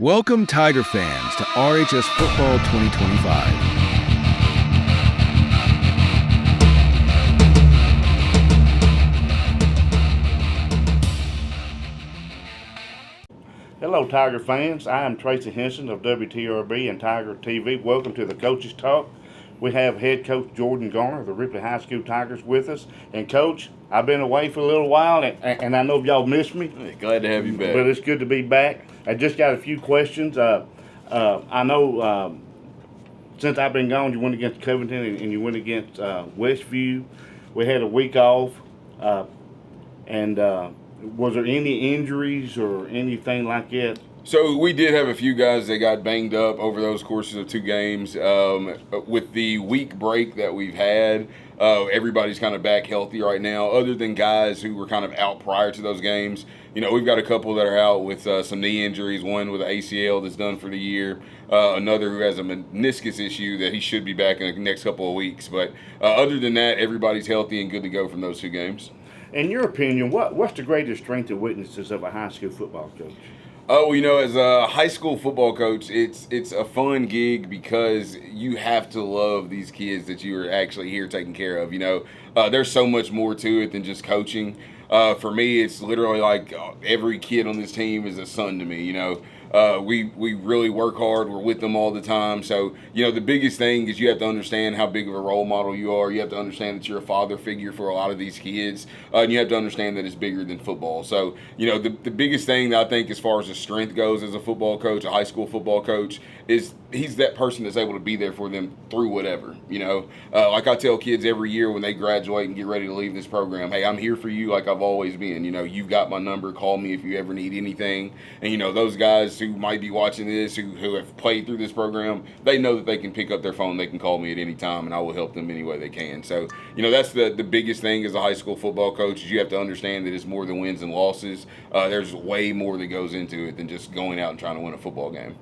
Welcome, Tiger fans, to RHS Football 2025. Hello, Tiger fans. I am Tracy Henson of WTRB and Tiger TV. Welcome to the Coaches Talk. We have head coach Jordan Garner of the Ripley High School Tigers with us. And, Coach, I've been away for a little while, and I know y'all missed me. Hey, glad to have you back. But it's good to be back. I just got a few questions. I know since I've been gone, you went against Covington and you went against Westview. We had a week off. And was there any injuries or anything like that? So we did have a few guys that got banged up over those courses of two games. With the week break that we've had, everybody's kind of back healthy right now, other than guys who were kind of out prior to those games. You know, we've got a couple that are out with some knee injuries, one with an ACL that's done for the year, another who has a meniscus issue that he should be back in the next couple of weeks. But other than that, everybody's healthy and good to go from those two games. In your opinion, what's the greatest strength and weaknesses of a high school football coach? Oh, you know, as a high school football coach, it's a fun gig because you have to love these kids that you are actually here taking care of. You know, there's so much more to it than just coaching. For me, it's literally like every kid on this team is a son to me. You know, we really work hard. We're with them all the time. So, you know, the biggest thing is you have to understand how big of a role model you are. You have to understand that you're a father figure for a lot of these kids. And you have to understand that it's bigger than football. So, you know, the biggest thing that I think as far as the strength goes as a football coach, a high school football coach, is he's that person that's able to be there for them through whatever. You know, like I tell kids every year when they graduate and get ready to leave this program, hey, I'm here for you like I've always been. You know, you've got my number. Call me if you ever need anything. And, you know, those guys who might be watching this, who have played through this program, they know that they can pick up their phone, they can call me at any time, and I will help them any way they can. So, you know, that's the biggest thing as a high school football coach is you have to understand that it's more than wins and losses. There's way more that goes into it than just going out and trying to win a football game.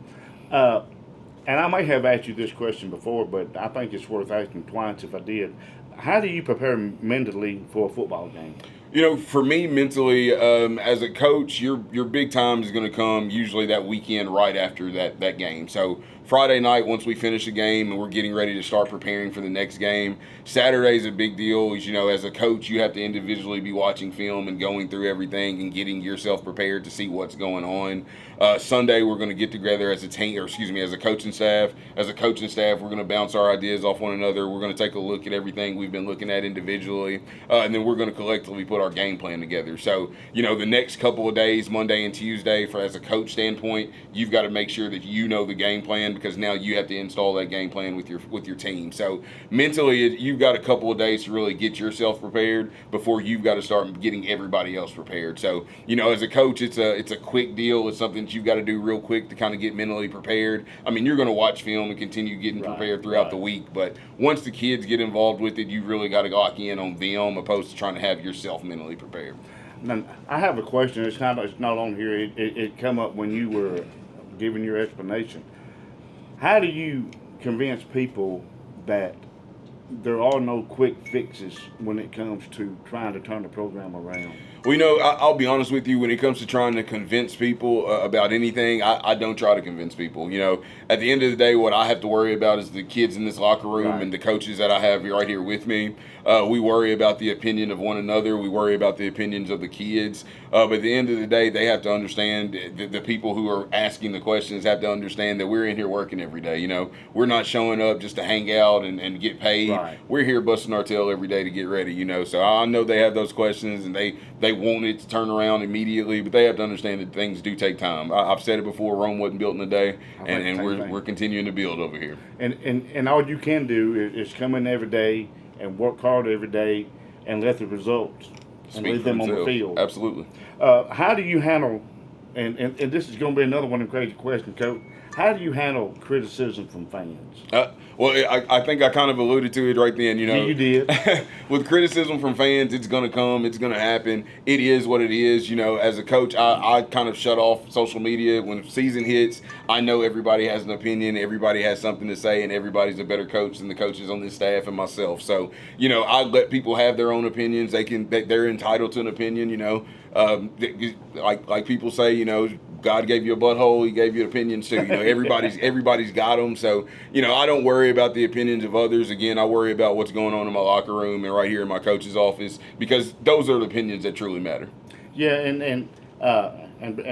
And I may have asked you this question before, but I think it's worth asking twice if I did. How do you prepare mentally for a football game? You know, for me mentally, as a coach, your big time is going to come usually that weekend right after that game. So Friday night, once we finish a game and we're getting ready to start preparing for the next game, Saturday's a big deal. You know, as a coach, you have to individually be watching film and going through everything and getting yourself prepared to see what's going on. Sunday, we're going to get together as a team, as a coaching staff. As a coaching staff, we're going to bounce our ideas off one another. We're going to take a look at everything we've been looking at individually, and then we're going to collectively put our game plan together. So, you know, the next couple of days, Monday and Tuesday, as a coach standpoint, you've got to make sure that you know the game plan because now you have to install that game plan with your team. So mentally, you've got a couple of days to really get yourself prepared before you've got to start getting everybody else prepared. So, you know, as a coach, it's a quick deal. It's something that you've got to do real quick to kind of get mentally prepared. I mean, you're going to watch film and continue getting prepared throughout the week, but once the kids get involved with it, you really got to lock in on them opposed to trying to have yourself mentally prepared. Now, I have a question. It's not on here. It come up when you were giving your explanation. How do you convince people that there are no quick fixes when it comes to trying to turn the program around? Well, you know, I'll be honest with you. When it comes to trying to convince people about anything, I don't try to convince people. You know, at the end of the day, what I have to worry about is the kids in this locker room and the coaches that I have right here with me. We worry about the opinion of one another. We worry about the opinions of the kids. But at the end of the day, they have to understand that the people who are asking the questions have to understand that we're in here working every day. You know, we're not showing up just to hang out and get paid. Right. We're here busting our tail every day to get ready, you know. So I know they have those questions and they want it to turn around immediately, but they have to understand that things do take time. I've said it before, Rome wasn't built in a day, and we're continuing to build over here. And all you can do is come in every day and work hard every day and let the results and leave them on the field. Absolutely. How do you handle, and this is going to be another one of the crazy questions, Coach, how do you handle criticism from fans? Well, I think I kind of alluded to it right then. You know, you did. With criticism from fans, it's going to come. It's going to happen. It is what it is. You know, as a coach, I kind of shut off social media. When season hits, I know everybody has an opinion. Everybody has something to say, and everybody's a better coach than the coaches on this staff and myself. So, you know, I let people have their own opinions. They're entitled to an opinion, you know. Like people say, you know, God gave you a butthole, He gave you opinions too. You know, everybody's got them. So, you know, I don't worry about the opinions of others. Again, I worry about what's going on in my locker room and right here in my coach's office, because those are the opinions that truly matter. Yeah, and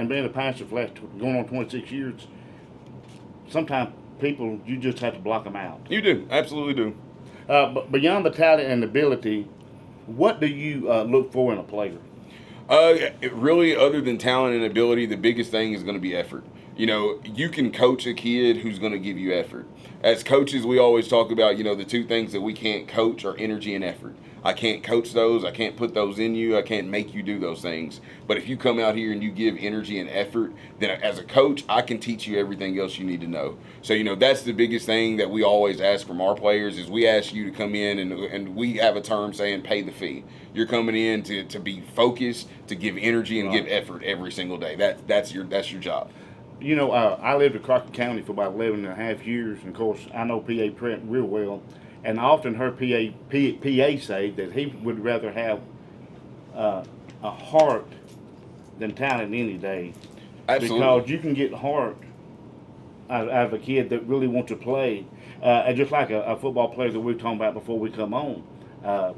being a pastor for going on 26 years, sometimes people, you just have to block them out. You do, absolutely do. But beyond the talent and ability, what do you look for in a player? Really, other than talent and ability, the biggest thing is going to be effort. You know, you can coach a kid who's going to give you effort. As coaches, we always talk about, you know, the two things that we can't coach are energy and effort. I can't coach those. I can't put those in you. I can't make you do those things. But if you come out here and you give energy and effort, then as a coach, I can teach you everything else you need to know. So, you know, that's the biggest thing that we always ask from our players is we ask you to come in and we have a term saying pay the fee. You're coming in to be focused, to give energy and give effort every single day. That's your job. You know, I lived in Crockett County for about 11 and a half years, and of course, I know P.A. Trent real well, and I often heard P.A. say that he would rather have a heart than talent any day. Absolutely. Because you can get heart out of a kid that really wants to play, and just like a football player that we were talking about before we come on.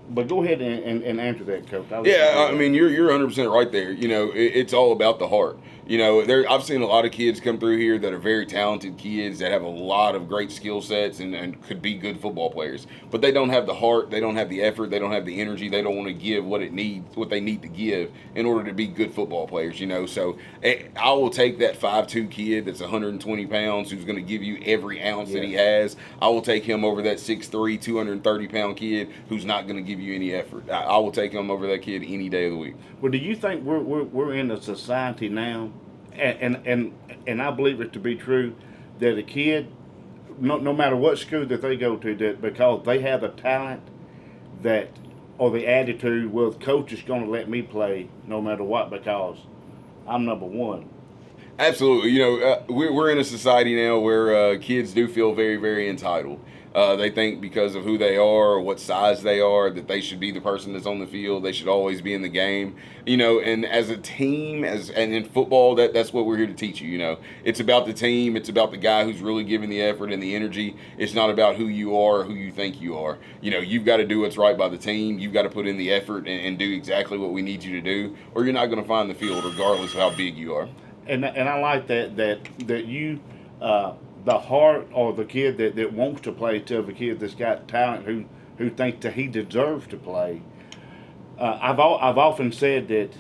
But go ahead and answer that, Coach. Yeah, I mean, you're 100% right there. You know, it's all about the heart. You know, I've seen a lot of kids come through here that are very talented kids that have a lot of great skill sets and could be good football players. But they don't have the heart, they don't have the effort, they don't have the energy, they don't want to give what they need to give in order to be good football players, you know. So I will take that 5'2" kid that's 120 pounds who's going to give you every ounce that he has. I will take him over that 6'3", 230-pound kid who's not going to give you any effort. I will take him over that kid any day of the week. Well, do you think we're in a society now, and I believe it to be true, that a kid, no matter what school that they go to, that because they have the talent that or the attitude, well, the coach is going to let me play no matter what because I'm number one. Absolutely. You know, we're in a society now where kids do feel very, very entitled. They think because of who they are or what size they are that they should be the person that's on the field. They should always be in the game. You know, and as a team, and in football, that's what we're here to teach you. You know, it's about the team. It's about the guy who's really giving the effort and the energy. It's not about who you are or who you think you are. You know, you've got to do what's right by the team. You've got to put in the effort and do exactly what we need you to do, or you're not going to find the field regardless of how big you are. And I like that you the heart or the kid that wants to play to the kid that's got talent who thinks that he deserves to play. I've often said that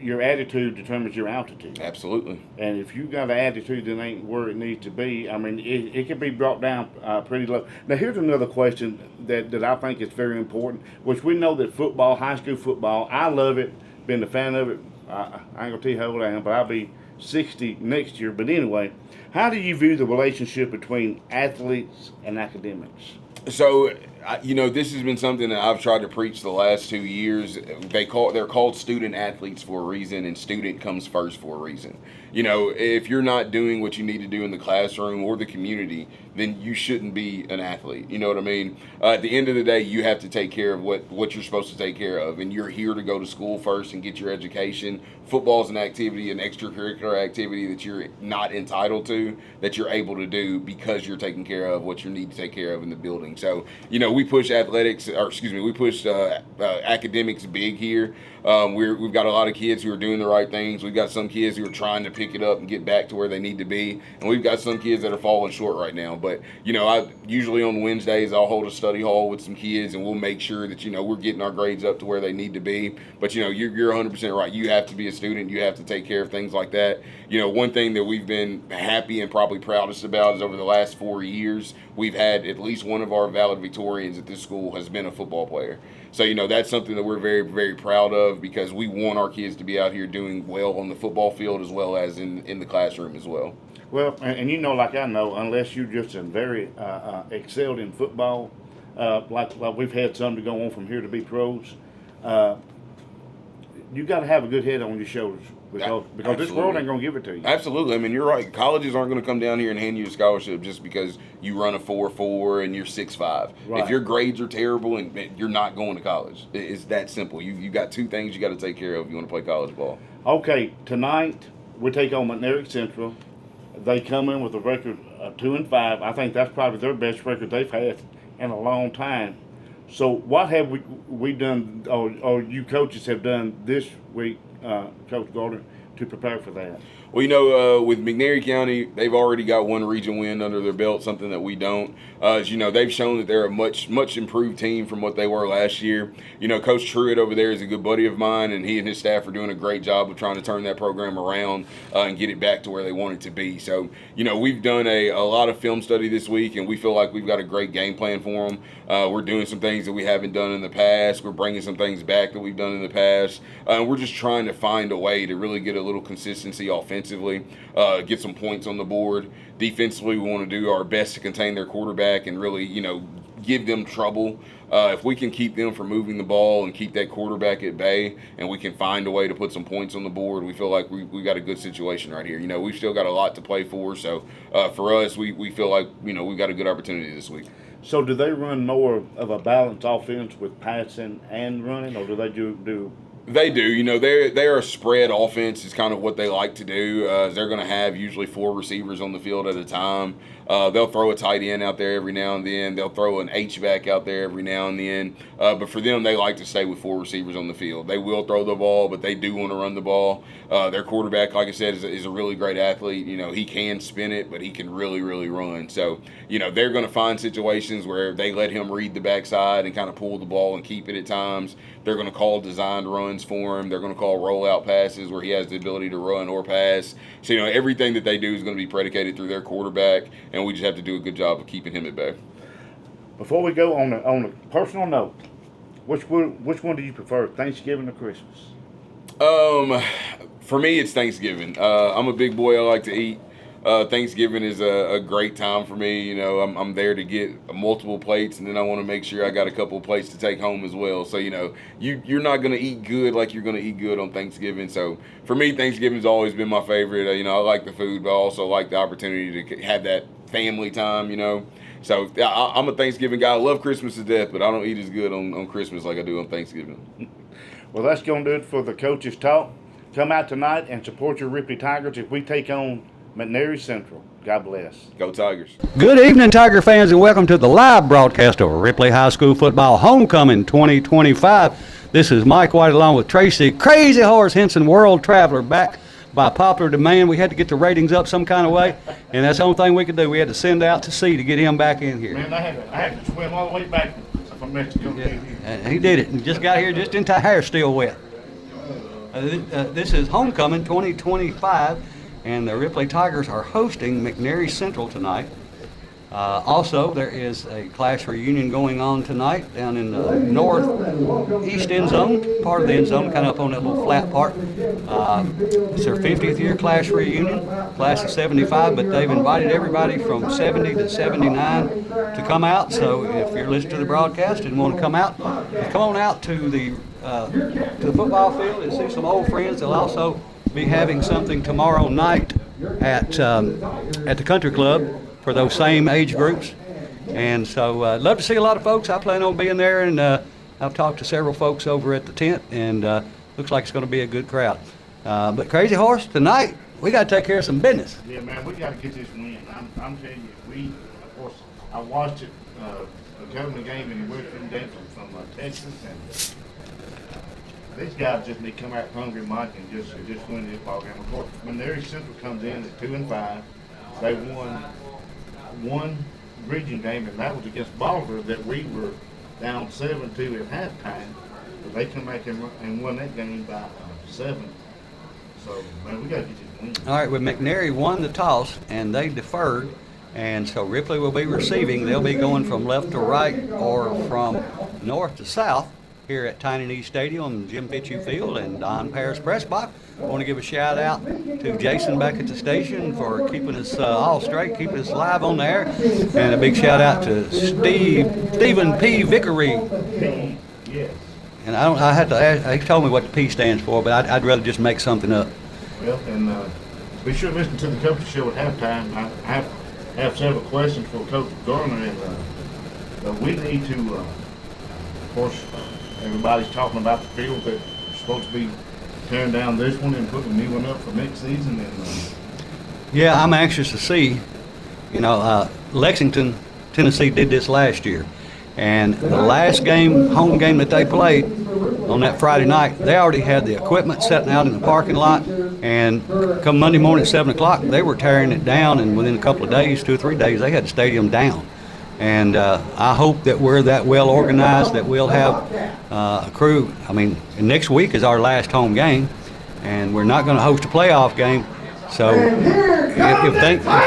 your attitude determines your altitude. Absolutely. And if you got an attitude that ain't where it needs to be, I mean, it can be brought down pretty low. Now, here's another question that I think is very important, which we know that football, high school football, I love it, been a fan of it. I ain't going to tell you how old I am, but I'll be 60 next year. But anyway, how do you view the relationship between athletes and academics? So, you know, this has been something that I've tried to preach the last 2 years. They're called student athletes for a reason, and student comes first for a reason. You know, if you're not doing what you need to do in the classroom or the community, then you shouldn't be an athlete. You know what I mean? At the end of the day, you have to take care of what you're supposed to take care of, and you're here to go to school first and get your education. Football is an activity, an extracurricular activity that you're not entitled to, that you're able to do because you're taking care of what you need to take care of in the building. So, you know, we push academics big here. We've got a lot of kids who are doing the right things. We've got some kids who are trying to pick it up and get back to where they need to be, and we've got some kids that are falling short right now. But, you know, I usually on Wednesdays I'll hold a study hall with some kids, and we'll make sure that, you know, we're getting our grades up to where they need to be. But, you know, you're 100% right. You have to be a student. You have to take care of things like that. You know, one thing that we've been happy and probably proudest about is over the last 4 years, we've had at least one of our valedictorians at this school has been a football player. So, you know, that's something that we're very, very proud of because we want our kids to be out here doing well on the football field as well as in the classroom as well. Well, and you know, like I know, unless you're just very excelled in football, like we've had some to go on from here to be pros, you got to have a good head on your shoulders because this world ain't gonna give it to you. Absolutely. I mean, you're right. Colleges aren't going to come down here and hand you a scholarship just because you run a 4.4 and you're 6'5". Right. If your grades are terrible and you're not going to college, it's that simple. You got two things you got to take care of if you want to play college ball. Okay, tonight we take on McNairy Central. They come in with a record of 2-5. I think that's probably their best record they've had in a long time. So what have we done, or you coaches have done this week, Coach Gordon, to prepare for that? Well, you know, with McNairy County, they've already got one region win under their belt, something that we don't. As you know, they've shown that they're a much improved team from what they were last year. You know, Coach Truitt over there is a good buddy of mine, and he and his staff are doing a great job of trying to turn that program around and get it back to where they want it to be. So, you know, we've done a lot of film study this week, and we feel like we've got a great game plan for them. We're doing some things that we haven't done in the past. We're bringing some things back that we've done in the past. We're just trying to find a way to really get a little consistency offensively, get some points on the board. Defensively, we want to do our best to contain their quarterback and really, you know, give them trouble. If we can keep them from moving the ball and keep that quarterback at bay, and we can find a way to put some points on the board, we feel like we got a good situation right here. You know, we've still got a lot to play for. So for us, we feel like, you know, we've got a good opportunity this week. So do they run more of a balanced offense with passing and running, or do they do? They do. You know, they're a spread offense is kind of what they like to do. They're going to have usually 4 receivers on the field at a time. They'll throw a tight end out there every now and then. They'll throw an H-back out there every now and then. But for them, they like to stay with 4 receivers on the field. They will throw the ball, but they do want to run the ball. Their quarterback, like I said, is a really great athlete. You know, he can spin it, but he can really, really run. So, you know, they're going to find situations where they let him read the backside and kind of pull the ball and keep it at times. They're going to call designed runs for him. They're going to call rollout passes where he has the ability to run or pass. So, you know, everything that they do is going to be predicated through their quarterback, and we just have to do a good job of keeping him at bay. Before we go on a personal note, which one do you prefer, Thanksgiving or Christmas? For me, it's Thanksgiving. I'm a big boy. I like to eat. Thanksgiving is a great time for me. You know, I'm there to get multiple plates, and then I want to make sure I got a couple of plates to take home as well. So, you know, you're not going to eat good like you're going to eat good on Thanksgiving. So, for me, Thanksgiving's always been my favorite. You know, I like the food, but I also like the opportunity to have that family time, you know. So, I'm a Thanksgiving guy. I love Christmas to death, but I don't eat as good on Christmas like I do on Thanksgiving. Well, that's going to do it for the Coaches Talk. Come out tonight and support your Ripley Tigers if we take on McNairy Central. God bless. Go Tigers. Good evening, Tiger fans, and welcome to the live broadcast of Ripley High School Football Homecoming 2025. This is Mike White along with Tracy Crazy Horse Henson, World Traveler, back by popular demand. We had to get the ratings up some kind of way, and that's the only thing we could do. We had to send out to sea to get him back in here. Man, I had to swim all the way back from Mexico. Yeah, and he did it, and just got here just in time. Hair's still wet. This is Homecoming 2025. And the Ripley Tigers are hosting McNairy Central tonight. Also, there is a class reunion going on tonight down in the northeast end zone, part of the end zone, kind of up on that little flat part. It's their 50th year class reunion, class of 75, but they've invited everybody from 70 to 79 to come out. So if you're listening to the broadcast and want to come out, come on out to the football field and see some old friends. They'll also be having something tomorrow night at the country club for those same age groups, and so I'd love to see a lot of folks. I plan on being there, and I've talked to several folks over at the tent, and looks like it's going to be a good crowd. But Crazy Horse, tonight we got to take care of some business. Yeah, man, we got to get this win. I'm telling you, of course, I watched it, the game in the Western Denver from Texas, and these guys just need to come out hungry, Mike, and just win this ball game. Of course, when McNairy Central comes in at 2-5, they won one region game, and that was against Bolivar that we were down 7-2 at halftime. But they come back and won that game by 7. So, man, we got to get this win. All right, well, McNairy won the toss, and they deferred, and so Ripley will be receiving. They'll be going from left to right or from north to south here at Tiny Knee Stadium, Jim Fitchew Field, and Don Paris Press Box. I want to give a shout out to Jason back at the station for keeping us all straight, keeping us live on the air, and a big shout out to Stephen P. Vickery. Yes. And I had to ask, he told me what the P stands for, but I'd rather just make something up. Well, and be sure to listen to the coaching show at halftime. I have several questions for Coach Garner, and we need to, of course, everybody's talking about the field that we're supposed to be tearing down this one and putting a new one up for next season. And Yeah, I'm anxious to see. You know, Lexington, Tennessee did this last year. And the last game, home game that they played on that Friday night, they already had the equipment sitting out in the parking lot. And come Monday morning at 7 o'clock, they were tearing it down. And within a couple of days, 2 or 3 days, they had the stadium down. And I hope that we're that well organized that we'll have a crew. I mean, next week is our last home game, and we're not going to host a playoff game. So if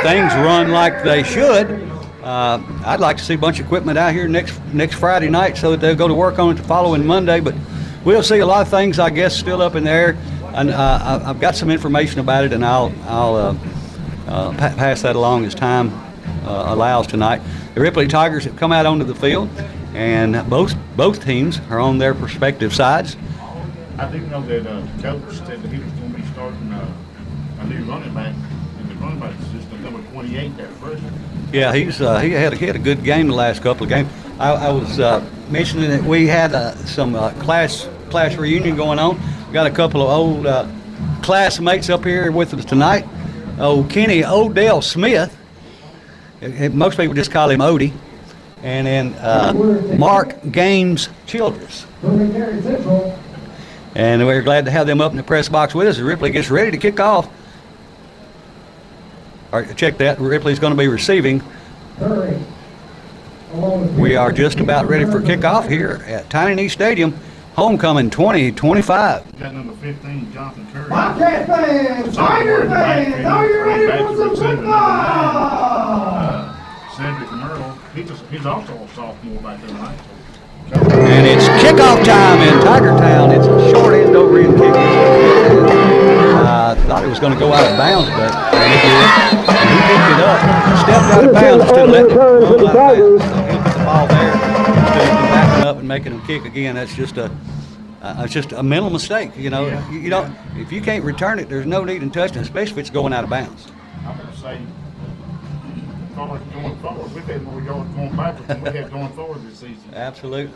things run like they should, I'd like to see a bunch of equipment out here next Friday night so that they'll go to work on it the following Monday. But we'll see. A lot of things, I guess, still up in the air. And I've got some information about it, and I'll pass that along as time allows tonight. The Ripley Tigers have come out onto the field, and both teams are on their respective sides. I didn't know that the coach said that he was going to be starting a new running back in the running back system, number 28, that freshman. Yeah, he had a good game the last couple of games. I was mentioning that we had some class reunion going on. We got a couple of old classmates up here with us tonight. Kenny Odell Smith. Most people just call him Odie. And then Mark Gaines Childress. And we're glad to have them up in the press box with us as Ripley gets ready to kick off. All right, check that. Ripley's going to be receiving. We are just about ready for kickoff here at Tiny Knee Stadium. Homecoming 2025. Got number 15, Jonathan Curry. Wildcat fans, Tiger fans, are you ready for some football? Cedric Merle, he's also a sophomore back there tonight. And it's kickoff time in Tiger Town. It's a short end over end kick. I thought it was going to go out of bounds, but it did. And he picked it up, stepped out of bounds instead of letting it roll out of bounds. So he'll put the ball there instead of backing up and making him kick again. That's just a mental mistake. You know, you don't. If you can't return it, there's no need in touching it, especially if it's going out of bounds. I'm going to say, going forward, we've had more yards going backwards than we had going forward this season. Absolutely.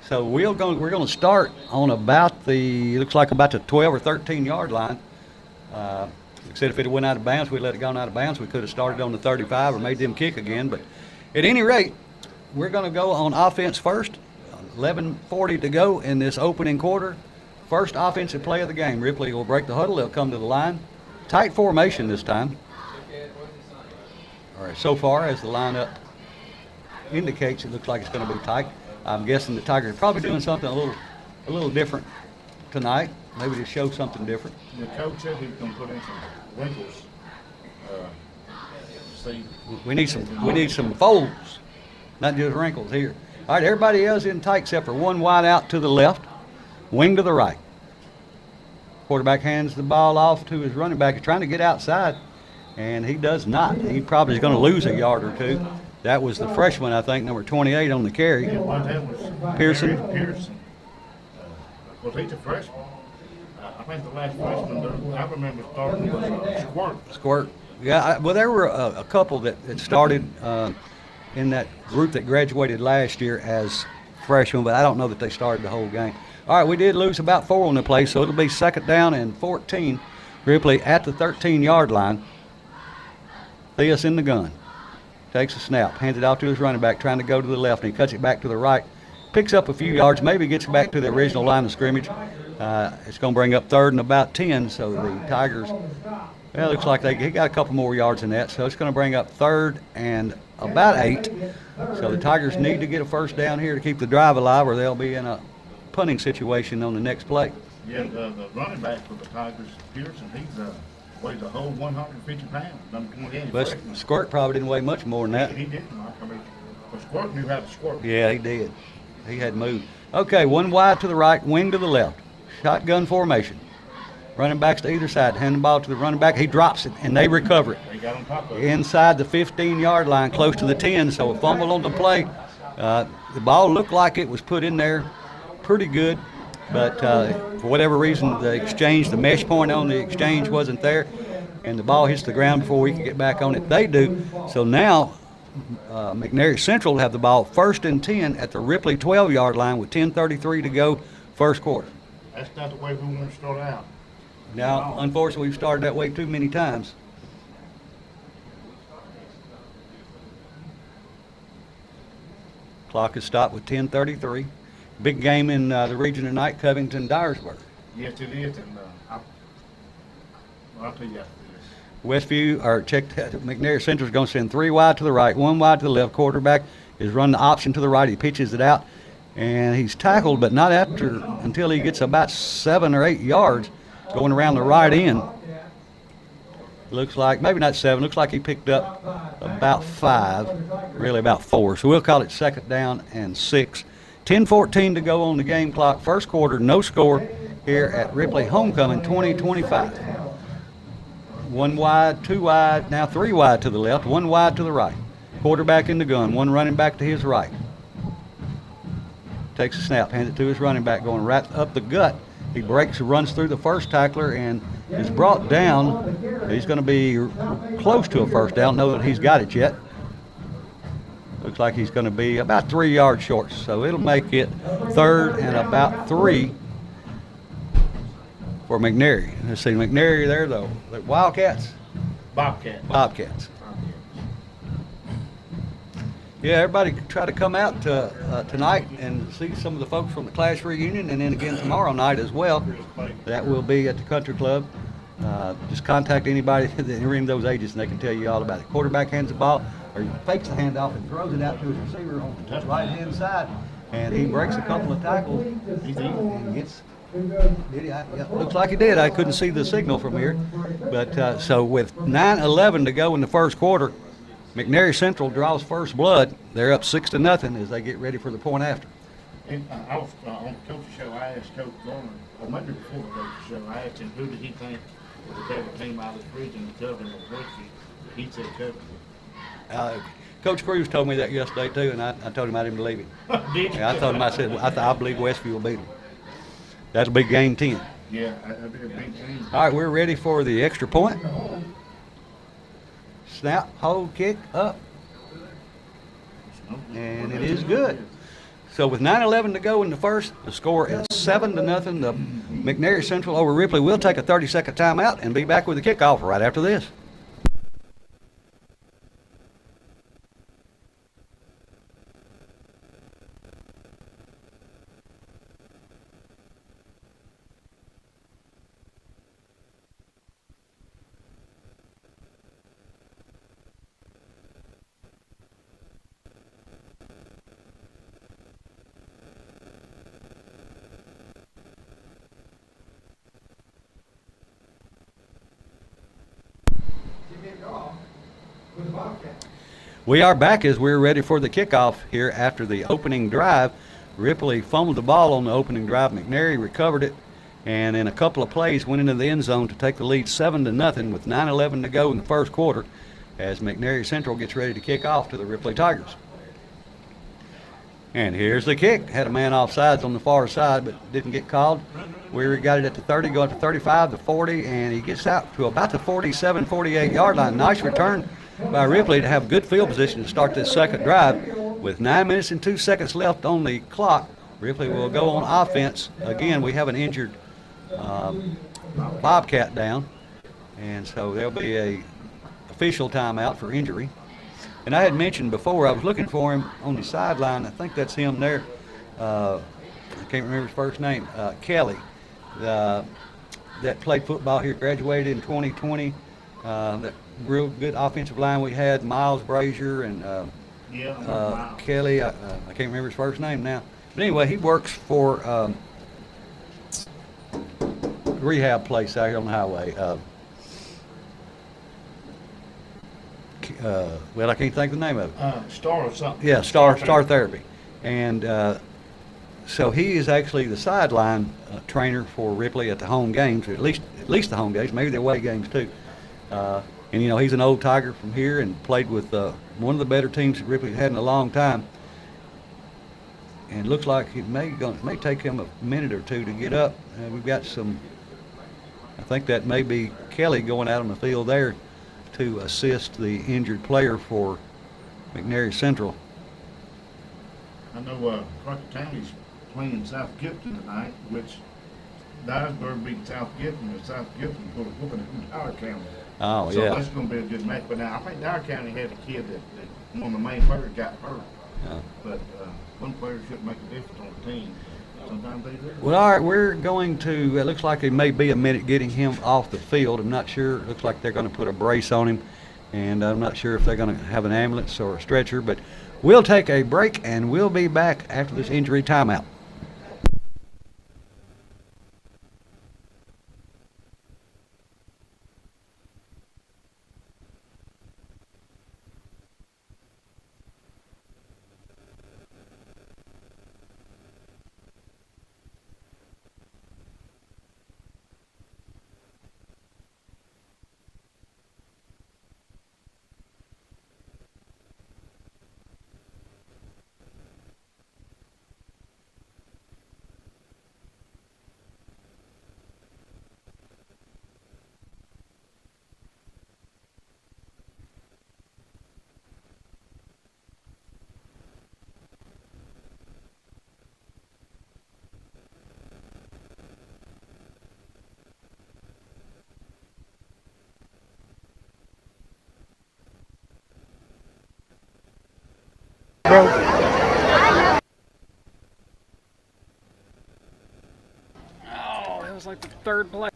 So we're going to start on about looks like about the 12 or 13 yard line. Said if it went out of bounds, we'd let it go out of bounds. We could have started on the 35 or made them kick again. But at any rate, we're going to go on offense first. 11:40 to go in this opening quarter. First offensive play of the game. Ripley will break the huddle. They'll come to the line. Tight formation this time. All right, so far as the lineup indicates, it looks like it's going to be tight. I'm guessing the Tigers are probably doing something a little different tonight. Maybe to show something different. The coach said he was going to put in some wrinkles. We need some folds, not just wrinkles here. All right, everybody else in tight except for one wide out to the left, wing to the right. Quarterback hands the ball off to his running back. He's trying to get outside, and he does not. He probably is going to lose a yard or two. That was the freshman, I think, number 28 on the carry. Yeah, well, that was Pearson. Was he the freshman? I think the last freshman I remember starting was Squirt. Yeah, well, there were a couple that started in that group that graduated last year as freshmen, but I don't know that they started the whole game. All right, we did lose about 4 on the play, so it'll be 2nd down and 14. Ripley at the 13-yard line. Theus in the gun. Takes a snap, hands it off to his running back, trying to go to the left, and he cuts it back to the right. Picks up a few yards, maybe gets back to the original line of scrimmage. It's going to bring up 3rd and about 10, so the Tigers, well, it looks like he got a couple more yards than that, so it's going to bring up 3rd and about 8. So the Tigers need to get a first down here to keep the drive alive, or they'll be in a punting situation on the next play. Yeah, the running back for the Tigers, Pearson, he's weighs a whole 150 pounds, number 28. But Squirt probably didn't weigh much more than that. He didn't. I mean, but Squirt knew how to squirt. Yeah, he did. He had moved. Okay, one wide to the right, wing to the left. Shotgun formation. Running backs to either side. Hand the ball to the running back. He drops it, and they recover it. They got on top of it. Inside the 15-yard line, close to the 10, so a fumble on the play. The ball looked like it was put in there pretty good. but for whatever reason, the mesh point on the exchange wasn't there, and the ball hits the ground before we can get back on it. They do. So now McNairy Central will have the ball 1st and 10 at the Ripley 12-yard line with 10:33 to go, first quarter. That's not the way we want to start out. Now, unfortunately, we've started that way too many times. Clock is stopped with 10:33. Big game in the region tonight, Covington-Dyersburg. Yes, it is, and I'll tell you after this. McNairy Central is going to send 3 wide to the right, 1 wide to the left. Quarterback is running the option to the right. He pitches it out, and he's tackled, but not until he gets about 7 or 8 yards going around the right end. Looks like, maybe not 7, looks like he picked up about 5, really about 4. So we'll call it 2nd down and 6. 10:14 to go on the game clock. First quarter, no score here at Ripley Homecoming 2025. 1 wide, 2 wide, now 3 wide to the left, 1 wide to the right. Quarterback in the gun, 1 running back to his right. Takes a snap, hands it to his running back, going right up the gut. He breaks, runs through the first tackler, and is brought down. He's going to be close to a first down. Know that he's got it yet. Looks like he's going to be about 3 yards short. So it'll make it 3rd and about 3 for McNairy. Let's see, McNairy there, though. The Wildcats? Bobcats. Yeah, everybody try to come out tonight and see some of the folks from the class reunion, and then again tomorrow night as well. That will be at the Country Club. Just contact anybody in any of those agents, and they can tell you all about it. Quarterback hands the ball, or he fakes the handoff and throws it out to his receiver on the right-hand side, and he breaks a couple of tackles. And gets. Looks like he did. I couldn't see the signal from here. But so with 9:11 to go in the first quarter, McNairy Central draws first blood. They're up 6-0 as they get ready for the point after. And I was on the coach's show. I asked Coach Garner, or maybe before the coach's show, I asked him who did he think was the better team out of this region, Covington or Westview. He said Covington. Coach Cruz told me that yesterday too, and I told him I didn't believe him. Did you? I told him, I said, I believe Westview will beat them. That'll be game 10. Yeah, that'd be a big team. All right, we're ready for the extra point. Snap, hold, kick, up. And it is good. So with 9:11 to go in the first, the score is 7-0. The McNairy Central over Ripley. We'll take a 30-second timeout and be back with the kickoff right after this. We are back as we're ready for the kickoff here after the opening drive. Ripley fumbled the ball on the opening drive. McNairy recovered it, and in a couple of plays went into the end zone to take the lead 7-0 with 9:11 to go in the first quarter as McNairy Central gets ready to kick off to the Ripley Tigers. And here's the kick. Had a man offsides on the far side, but didn't get called. We got it at the 30, going to 35, the 40, and he gets out to about the 47, 48-yard line. Nice return by Ripley to have good field position to start this second drive. With 9 minutes and 2 seconds left on the clock, Ripley will go on offense. Again, we have an injured Bobcat down, and so there'll be a official timeout for injury. And I had mentioned before, I was looking for him on the sideline. I think that's him there. I can't remember his first name. Kelly, that played football here, graduated in 2020. That real good offensive line we had, Miles Brazier and Kelly. I can't remember his first name now. But anyway, he works for rehab place out here on the highway. Well, I can't think of the name of it. Star or something. Yeah, Star Therapy. And so he is actually the sideline trainer for Ripley at the home games, at least the home games, maybe the away games too. And, you know, he's an old Tiger from here and played with one of the better teams that Ripley had in a long time. and looks like it may take him a minute or two to get up. We've got some. I think that may be Kelly going out on the field there to assist the injured player for McNairy Central. I know Crockett County's playing South Gibson tonight, which Dyersburg beat South Gibson, and South Gibson put a whooping in Dyer County. Oh, So yeah. that's going to be a good match. But now I think Dyer County had a kid that one of the main players got hurt. Yeah. But one player shouldn't make a difference on the team. Sometimes they do. Well, all right, we're going to, it looks like it may be a minute getting him off the field. I'm not sure. It looks like they're going to put a brace on him, and I'm not sure if they're going to have an ambulance or a stretcher, but we'll take a break, and we'll be back after this injury timeout. Oh, it was like the third play.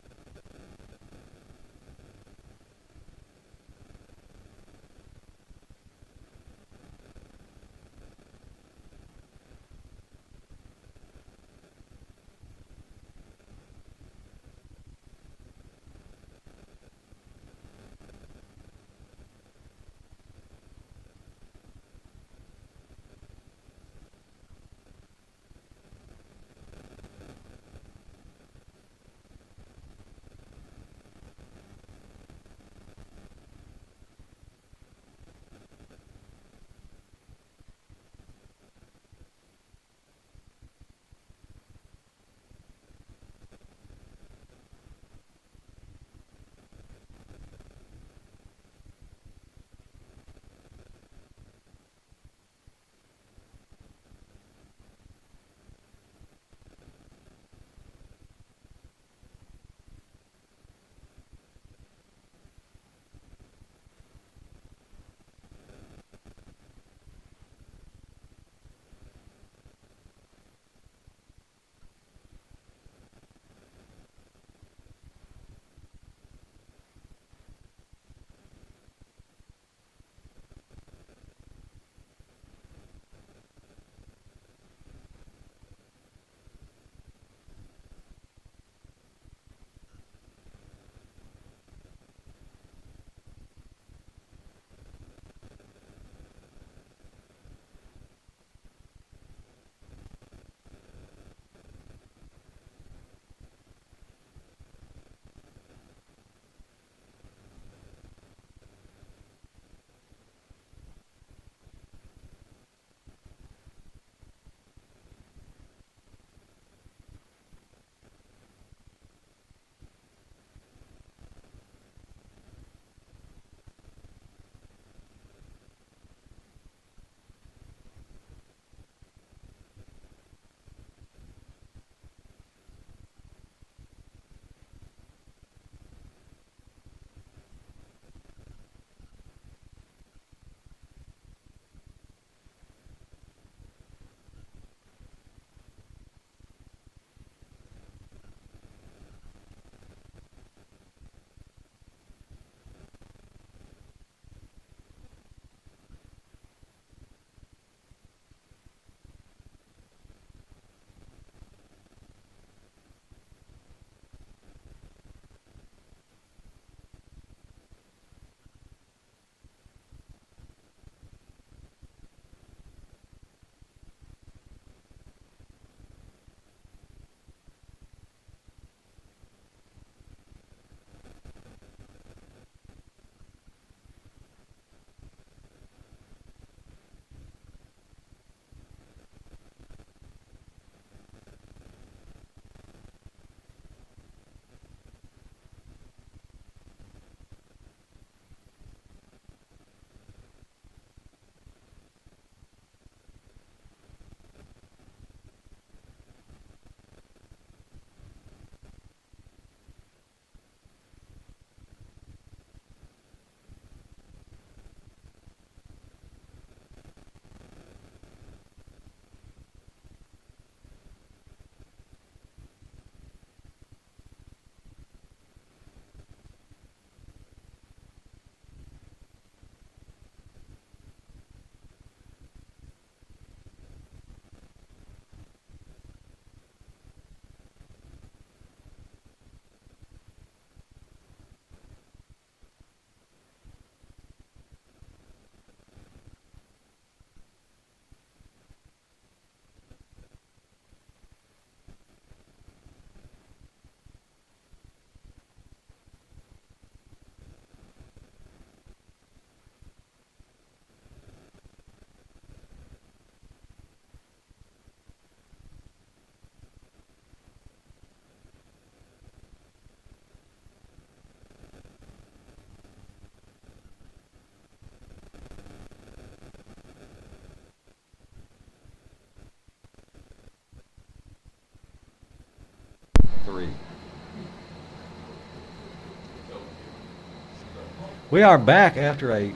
We are back after a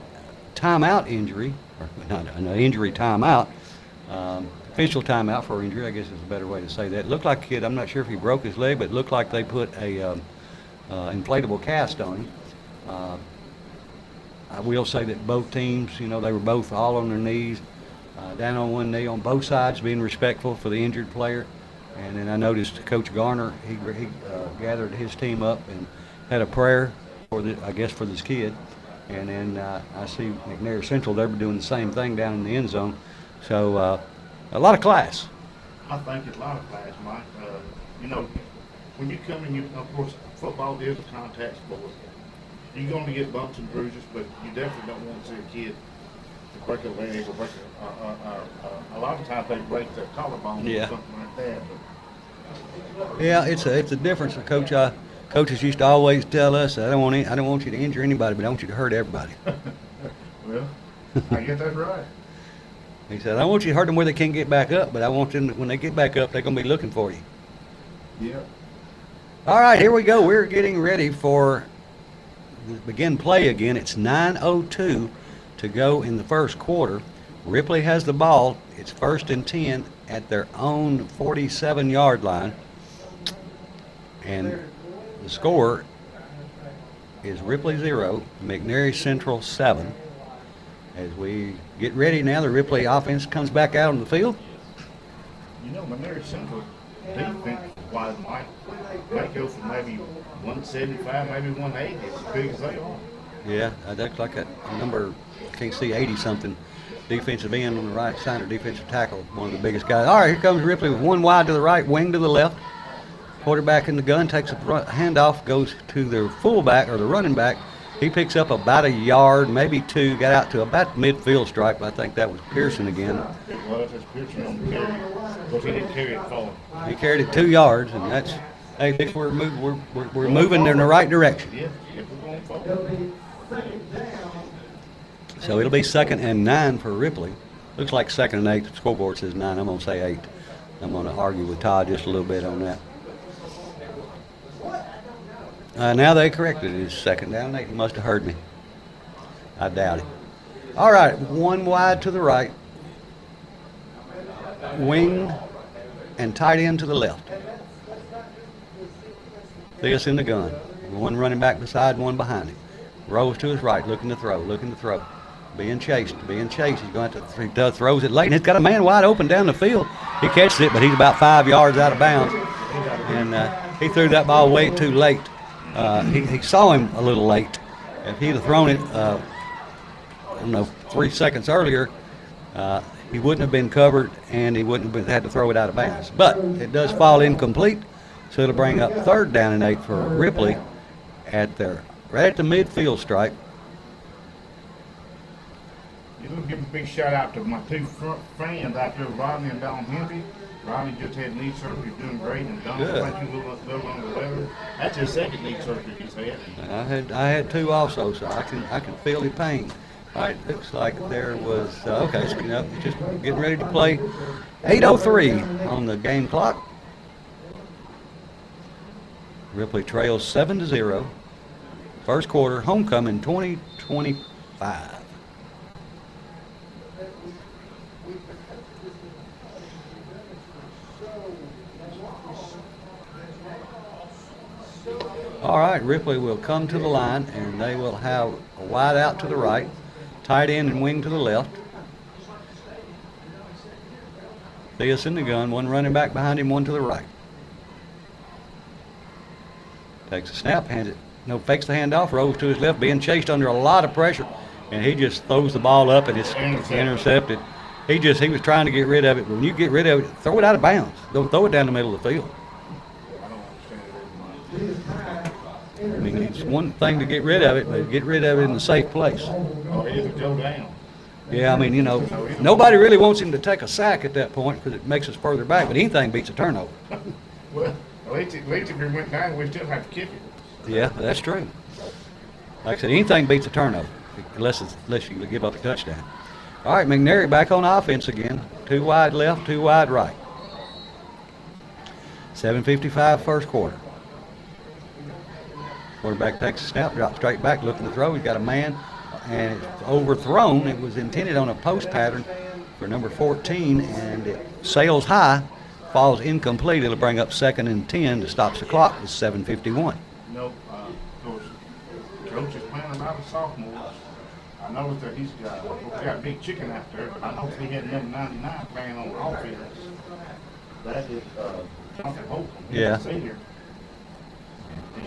timeout injury, or not an injury timeout, official timeout for injury, I guess is a better way to say that. It looked like a kid, I'm not sure if he broke his leg, but it looked like they put a inflatable cast on him. I will say that both teams, they were both all on their knees, down on one knee on both sides, being respectful for the injured player. And then I noticed Coach Garner, he gathered his team up and had a prayer for this kid. And then I see McNairy Central, they're doing the same thing down in the end zone. So a lot of class. I think it's a lot of class, Mike. When you come in, of course, football is a contact sport. You're going to get bumps and bruises, but you definitely don't want to see a kid to break a leg or break a lot of times they break their collarbone or something like that. But yeah, it's a difference. Coaches used to always tell us, I don't want you to injure anybody, but I want you to hurt everybody. Well, I guess that's right. He said, I don't want you to hurt them where they can't get back up, but I want them, when they get back up, they're going to be looking for you. Yeah. All right, here we go. We're getting ready for begin play again. It's 9:02 to go in the first quarter. Ripley has the ball. It's 1st and 10 at their own 47-yard line. And the score is Ripley 0, McNairy Central 7. As we get ready now, the Ripley offense comes back out on the field. McNairy Central defense-wise might go from maybe 175, maybe 180, as big as they are. Yeah, that's like a number, I can't see 80-something. Defensive end on the right side, or defensive tackle, one of the biggest guys. All right, here comes Ripley with one wide to the right, wing to the left. Quarterback in the gun, takes a handoff, goes to the fullback or the running back. He picks up about a yard, maybe two, got out to about midfield stripe. I think that was Pearson again. Well, that's Pearson on the carry, because he didn't carry it far. He carried it 2 yards, and that's, hey, we're moving in the right direction. Yeah, we're going forward. So it'll be 2nd and 9 for Ripley. Looks like 2nd and 8. The scoreboard says 9. I'm going to say 8. I'm going to argue with Todd just a little bit on that. Now they corrected it. It's 2nd down and 8. He must have heard me. I doubt it. All right, one wide to the right. Wing and tight end to the left. This in the gun. One running back beside, one behind him. Rolls to his right, looking to throw. Being chased. He's going to throws it late, and it's got a man wide open down the field. He catches it, but he's about 5 yards out of bounds. And he threw that ball way too late. He saw him a little late. If he'd have thrown it, 3 seconds earlier, he wouldn't have been covered, and he wouldn't have had to throw it out of bounds. But it does fall incomplete, so it'll bring up 3rd down and 8 for Ripley right at the midfield stripe. You're going to give a big shout out to my two friends out there, Rodney and Don Henry. Rodney just had knee surgery, doing great, and Don looks like he's a little under the weather. That's his 2nd knee surgery he's had. I had 2 also, so I can feel the pain. All right, looks like there was okay. So, just getting ready to play. 8:03 on the game clock. Ripley trails 7-0. First quarter, homecoming 2025. All right, Ripley will come to the line, and they will have a wide out to the right, tight end and wing to the left. Theus in the gun, one running back behind him, one to the right. Takes a snap, hands it, fakes the handoff, rolls to his left, being chased under a lot of pressure, and he just throws the ball up, and it's intercepted. He was trying to get rid of it, but when you get rid of it, throw it out of bounds. Don't throw it down the middle of the field. I mean, it's one thing to get rid of it, but get rid of it in a safe place. Oh, it'll go down. Yeah, I mean, nobody really wants him to take a sack at that point because it makes us further back, but anything beats a turnover. Well, at least if we went down, we still have to kick it. Yeah, that's true. Like I said, anything beats a turnover unless you give up a touchdown. All right, McNairy back on offense again. 2 wide left, 2 wide right. 7:55 first quarter. Quarterback takes a snap, drops straight back, looking to throw. He's got a man, and it's overthrown. It was intended on a post pattern for number 14, and it sails high, falls incomplete. It'll bring up 2nd and 10 to stop the clock with 7:51. Of course, Coach is playing a lot of sophomores. I noticed that he's got a big chicken out there. I noticed he had number 99 playing on offense. That is Jonathan Holcomb. He's Yeah. a senior.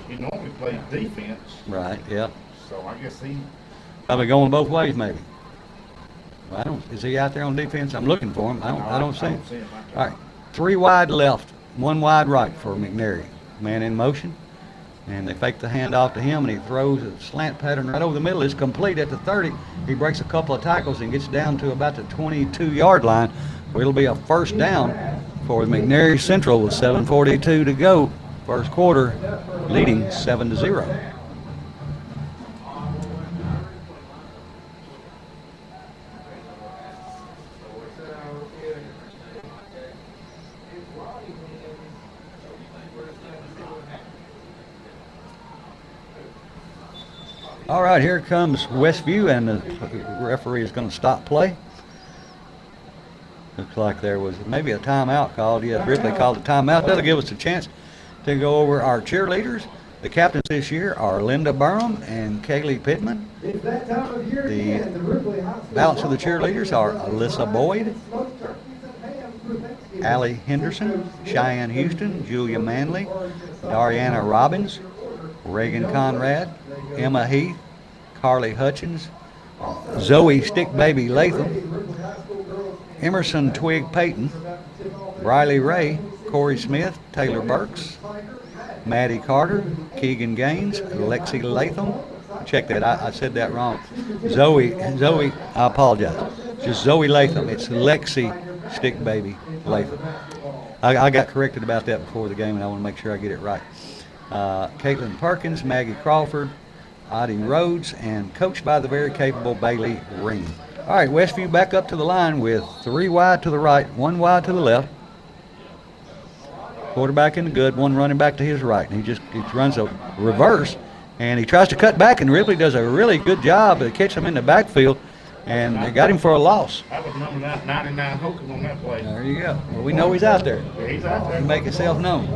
He normally plays defense, Right, yeah. so I guess he. Probably going both ways, maybe. I don't. Is he out there on defense? I'm looking for him. I don't see him. All right, 3 wide left, 1 wide right for McNairy. Man in motion, and they fake the handoff to him, and he throws a slant pattern right over the middle. It's complete at the 30. He breaks a couple of tackles and gets down to about the 22-yard line, where it'll be a first down for McNairy Central with 7:42 to go. First quarter, leading 7-0. All right, here comes Westview, and the referee is going to stop play. Looks like there was maybe a timeout called. Yeah, Ripley called a timeout. That'll give us a chance to go over our cheerleaders. The captains this year are Linda Burham and Kaylee Pittman. The balance of the cheerleaders are Alyssa Boyd, Allie Henderson, Cheyenne Houston, Julia Manley, Dariana Robbins, Reagan Conrad, Emma Heath, Carly Hutchins, Zoe Stickbaby Latham, Emerson Twig Payton, Riley Ray, Corey Smith, Taylor Burks, Maddie Carter, Keegan Gaines, Lexi Latham. Check that, I said that wrong. Zoe, I apologize. Just Zoe Latham. It's Lexi Stickbaby Latham. I got corrected about that before the game, and I want to make sure I get it right. Caitlin Perkins, Maggie Crawford, Audie Rhodes, and coached by the very capable Bailey Ring. All right, Westview back up to the line with 3 wide to the right, 1 wide to the left. Quarterback in the good, 1 running back to his right. And he runs a reverse, and he tries to cut back, and Ripley does a really good job to catch him in the backfield, and they got him for a loss. That was number 99 Holcomb on that play. There you go. Well, we know he's out there. Yeah, he's out there. Make himself known.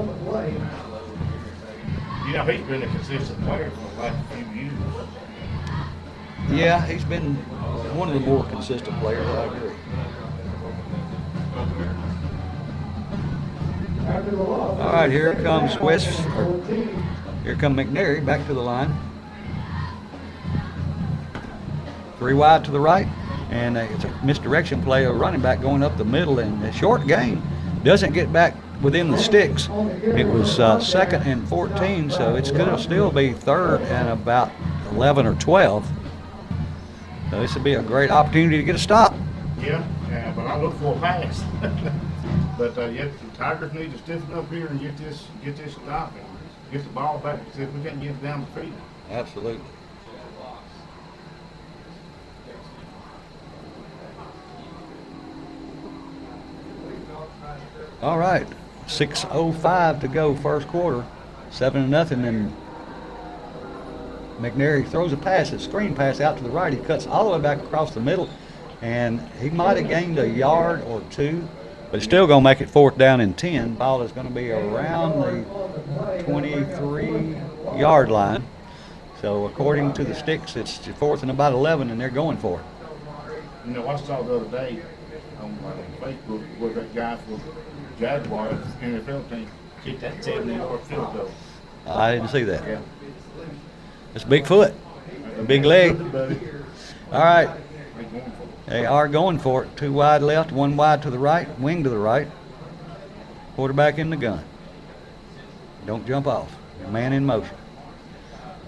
You know, he's been a consistent player for the last few years. Yeah, he's been one of the more consistent players, I agree. All right, here comes here come McNairy back to the line. 3 wide to the right, and it's a misdirection play, a running back going up the middle, and a short gain. Doesn't get back within the sticks. It was 2nd and 14, so it's going to still be 3rd and about 11 or 12. So this would be a great opportunity to get a stop. Yeah, but I look for a pass. But the Tigers need to stiffen up here and get this stop and get the ball back. See if we can't get it down the field. Absolutely. All right, 6:05 to go first quarter, 7-0, and McNairy throws a pass, a screen pass out to the right. He cuts all the way back across the middle, and he might have gained a yard or 2, but it's still going to make it 4th down and 10. Ball is going to be around the 23-yard line. So according to the sticks, it's 4th and about 11, and they're going for it. You know, I saw the other day on Facebook where that guy for Jaguars NFL team kicked that 70-yard field goal. I didn't see that. Yeah. It's big foot, big leg. All right, they are going for it. 2 wide left, 1 wide to the right, wing to the right. Quarterback in the gun. Don't jump off. Man in motion.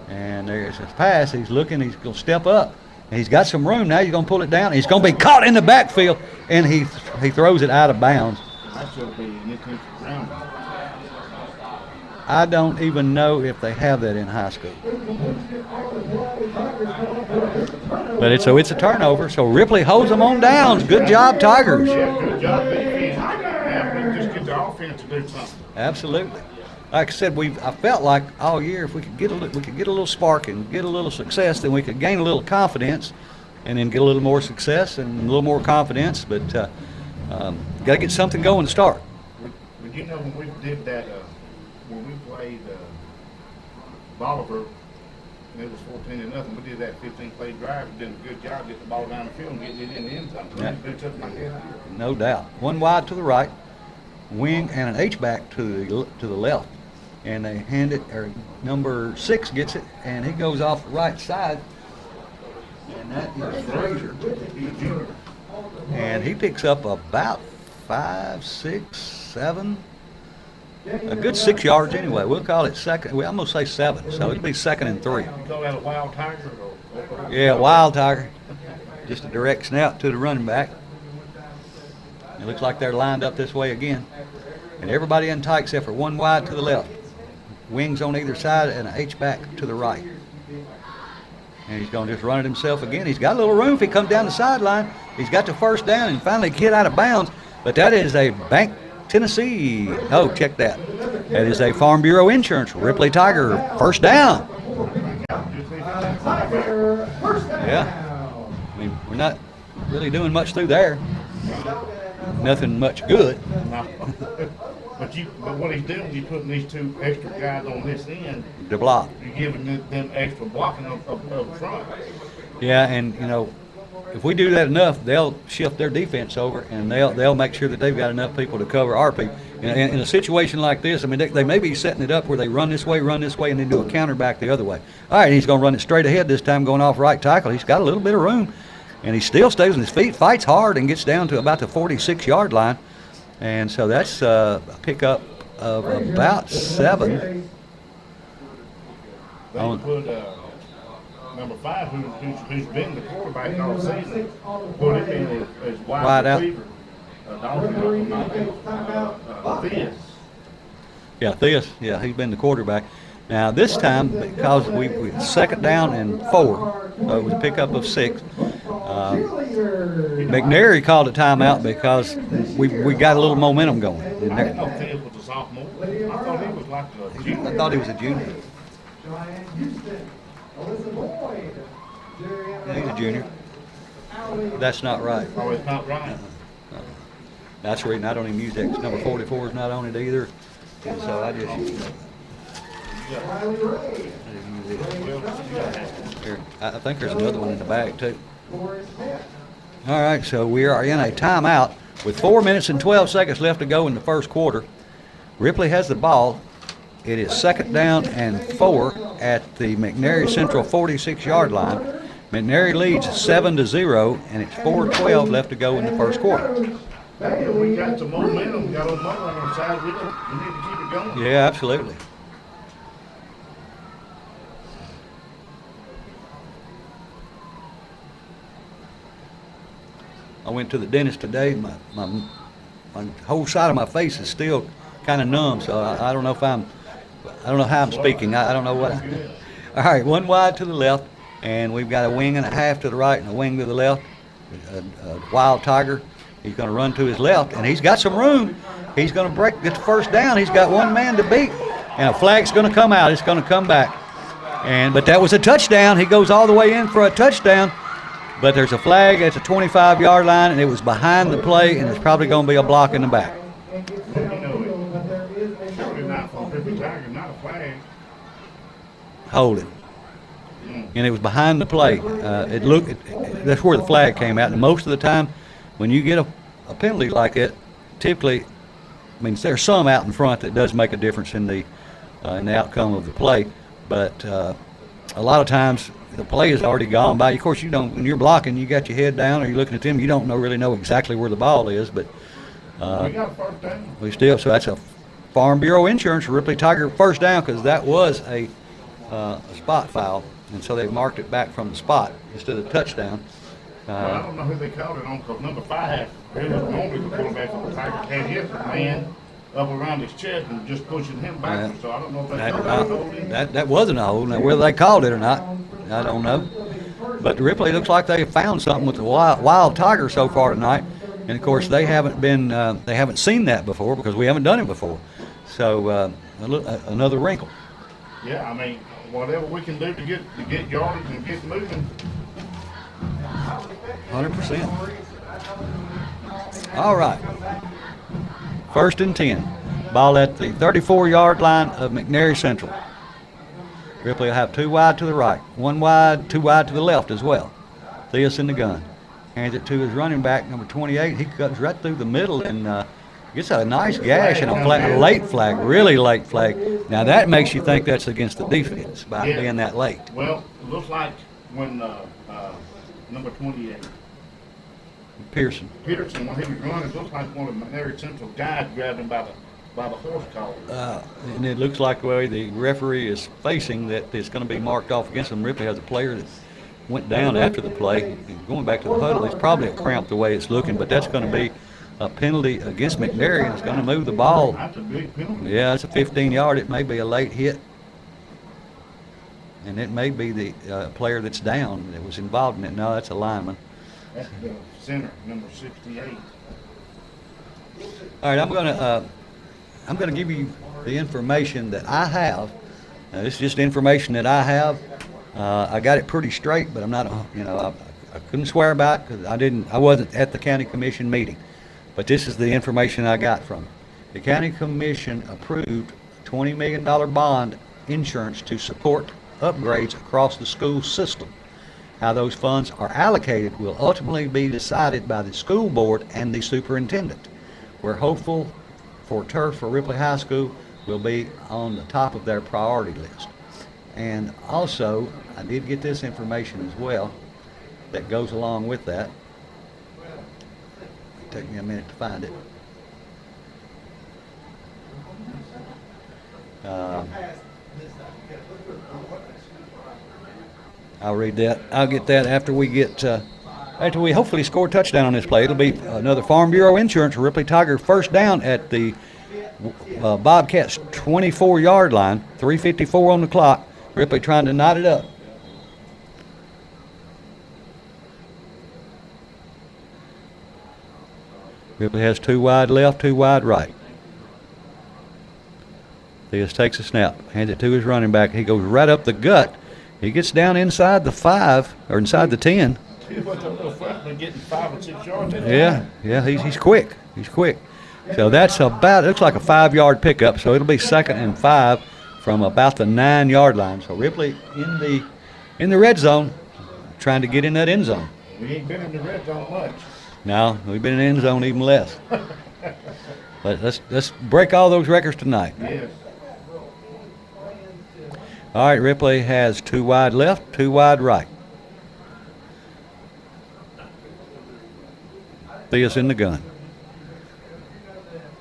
And there's his pass. He's looking. He's going to step up. And he's got some room now. He's going to pull it down. He's going to be caught in the backfield, and he throws it out of bounds. That should be an intentional ground. I don't even know if they have that in high school. But it's a turnover, so Ripley holds them on downs. Good job, Tigers. Yeah, good job defense. Now we just get the offense to do something. Absolutely. like I said, I felt like all year if we could get a little spark and get a little success, then we could gain a little confidence, and then get a little more success and a little more confidence. But got to get something going to start. But you know, when we did that, when we played Bolivar, and it was 14-0, we did that 15-play drive. We did a good job getting the ball down the field and getting it in the end zone. Yeah. It's up my head. No doubt. One wide to the right, wing and an H-back to the left. And they hand it, or number 6 gets it, and he goes off the right side. And that is Frazier. And he picks up about 5, 6, 7, a good 6 yards anyway. We'll call it second. I'm going to say 7, so it'll be 2nd and 3. You call that a wild tiger? Yeah, wild tiger. Just a direct snap to the running back. It looks like they're lined up this way again. And everybody in tight except for one wide to the left. Wings on either side and an H-back to the right. And he's going to just run it himself again. He's got a little room if he comes down the sideline. He's got the first down and finally get out of bounds. But that is a Bank Tennessee. Oh, check that. That is a Farm Bureau Insurance Ripley Tiger first down. Yeah. I mean, we're not really doing much through there. Nothing much good. But what he's doing, he's putting these 2 extra guys on this end. To block. You're giving them extra blocking up front. Yeah, and you know, if we do that enough, they'll shift their defense over, and they'll make sure that they've got enough people to cover our people. In a situation like this, I mean, they may be setting it up where they run this way, and then do a counter back the other way. All right, he's going to run it straight ahead this time, going off right tackle. He's got a little bit of room, and he still stays on his feet, fights hard, and gets down to about the 46-yard line. And so that's a pickup of about 7. They put number 5, who's been the quarterback all season, put him in as wide receiver. Theus. Yeah, Theus. Yeah, he's been the quarterback. Now this time, because we 2nd down and 4, so it was a pickup of 6. McNairy called a timeout because we got a little momentum going. I didn't know Theus was a sophomore. I thought he was like a junior. I thought he was a junior. Yeah, he's a junior. That's not right. Oh, it's not right. That's the reason I don't even use that, 'cause number 44 is not on it either. And so I just use it. Here, I think there's another one in the bag too. All right, so we are in a timeout with 4 minutes and 12 seconds left to go in the first quarter. Ripley has the ball. It is 2nd down and 4 at the McNairy Central 46-yard line. McNairy leads 7-0, and it's 4:12 left to go in the first quarter. We got some momentum. We got a momentum on our side. We need to keep it going. Yeah, absolutely. I went to the dentist today. My whole side of my face is still kind of numb, so I don't know if I don't know how I'm speaking. I don't know what. All right, one wide to the left, and we've got a wing and a half to the right and a wing to the left. A wild tiger. He's going to run to his left, and he's got some room. He's going to get the first down. He's got one man to beat, and a flag's going to come out. It's going to come back. But that was a touchdown. He goes all the way in for a touchdown. But there's a flag at the 25-yard line, and it was behind the play, and there's probably going to be a block in the back. Holding. And it was behind the play. That's where the flag came out. And most of the time, when you get a penalty like that, typically, I mean, there's some out in front that does make a difference in the outcome of the play. But a lot of times, the play is already gone by. Of course, you don't. When you're blocking, you got your head down, or you're looking at them. You don't really know exactly where the ball is. But we got a first down. We still. So that's a Farm Bureau Insurance Ripley Tiger first down, because that was a spot foul, and so they marked it back from the spot instead of touchdown. Well, I don't know who they called it on, because number 5, who was normally the quarterback for the Tigers, had his man up around his chest and just pushing him backwards. So I don't know if they called it. That wasn't a hold. Now, whether they called it or not, I don't know. But Ripley looks like they found something with the wild tiger so far tonight, and of course they haven't seen that before, because we haven't done it before. So another wrinkle. Yeah, I mean, whatever we can do to get yardage and get moving. 100%. All right. 1st and 10. Ball at the 34-yard line of McNairy Central. Ripley will have 2 wide to the right, 1 wide, 2 wide to the left as well. Theus in the gun. Hands it to his running back, number 28. He cuts right through the middle and gets a nice gash and a late flag, really late flag. Now that makes you think that's against the defense by being that late. Well, it looks like when number 28. Peterson, when he was running, it looks like one of McNairy Central guys grabbed him by the horse collar. And it looks like the way the referee is facing that it's going to be marked off against him. Ripley has a player that went down after the play. And going back to the huddle, it's probably a cramp the way it's looking, but that's going to be a penalty against McNairy, and it's going to move the ball. That's a big penalty. Yeah, it's a 15-yard. It may be a late hit, and it may be the player that's down that was involved in it. No, that's a lineman. That's the center, number 68. All right, I'm going to give you the information that I have. This is just information that I have. I got it pretty straight, but I'm not, I couldn't swear by it because I wasn't at the county commission meeting. But this is the information I got from it. The county commission approved $20 million bond insurance to support upgrades across the school system. How those funds are allocated will ultimately be decided by the school board and the superintendent. We're hopeful for turf for Ripley High School will be on the top of their priority list. And also, I did get this information as well that goes along with that. It'll take me a minute to find it. I'll read that. I'll get that after we hopefully score a touchdown on this play. It'll be another Farm Bureau Insurance Ripley Tiger first down at the Bobcats 24-yard line, 3:54 on the clock. Ripley trying to knot it up. Ripley has 2 wide left, 2 wide right. Theus takes a snap, hands it to his running back. He goes right up the gut. He gets down inside the 5 or inside the 10. Getting 5 or 6 yards. Yeah, he's quick. He's quick. So that's about, it looks like a 5-yard pickup. So it'll be 2nd and 5 from about the 9-yard line. So Ripley in the red zone, trying to get in that end zone. We ain't been in the red zone much. No, we've been in the end zone even less. But let's break all those records tonight. Yes. All right, Ripley has 2 wide left, 2 wide right. Theus in the gun.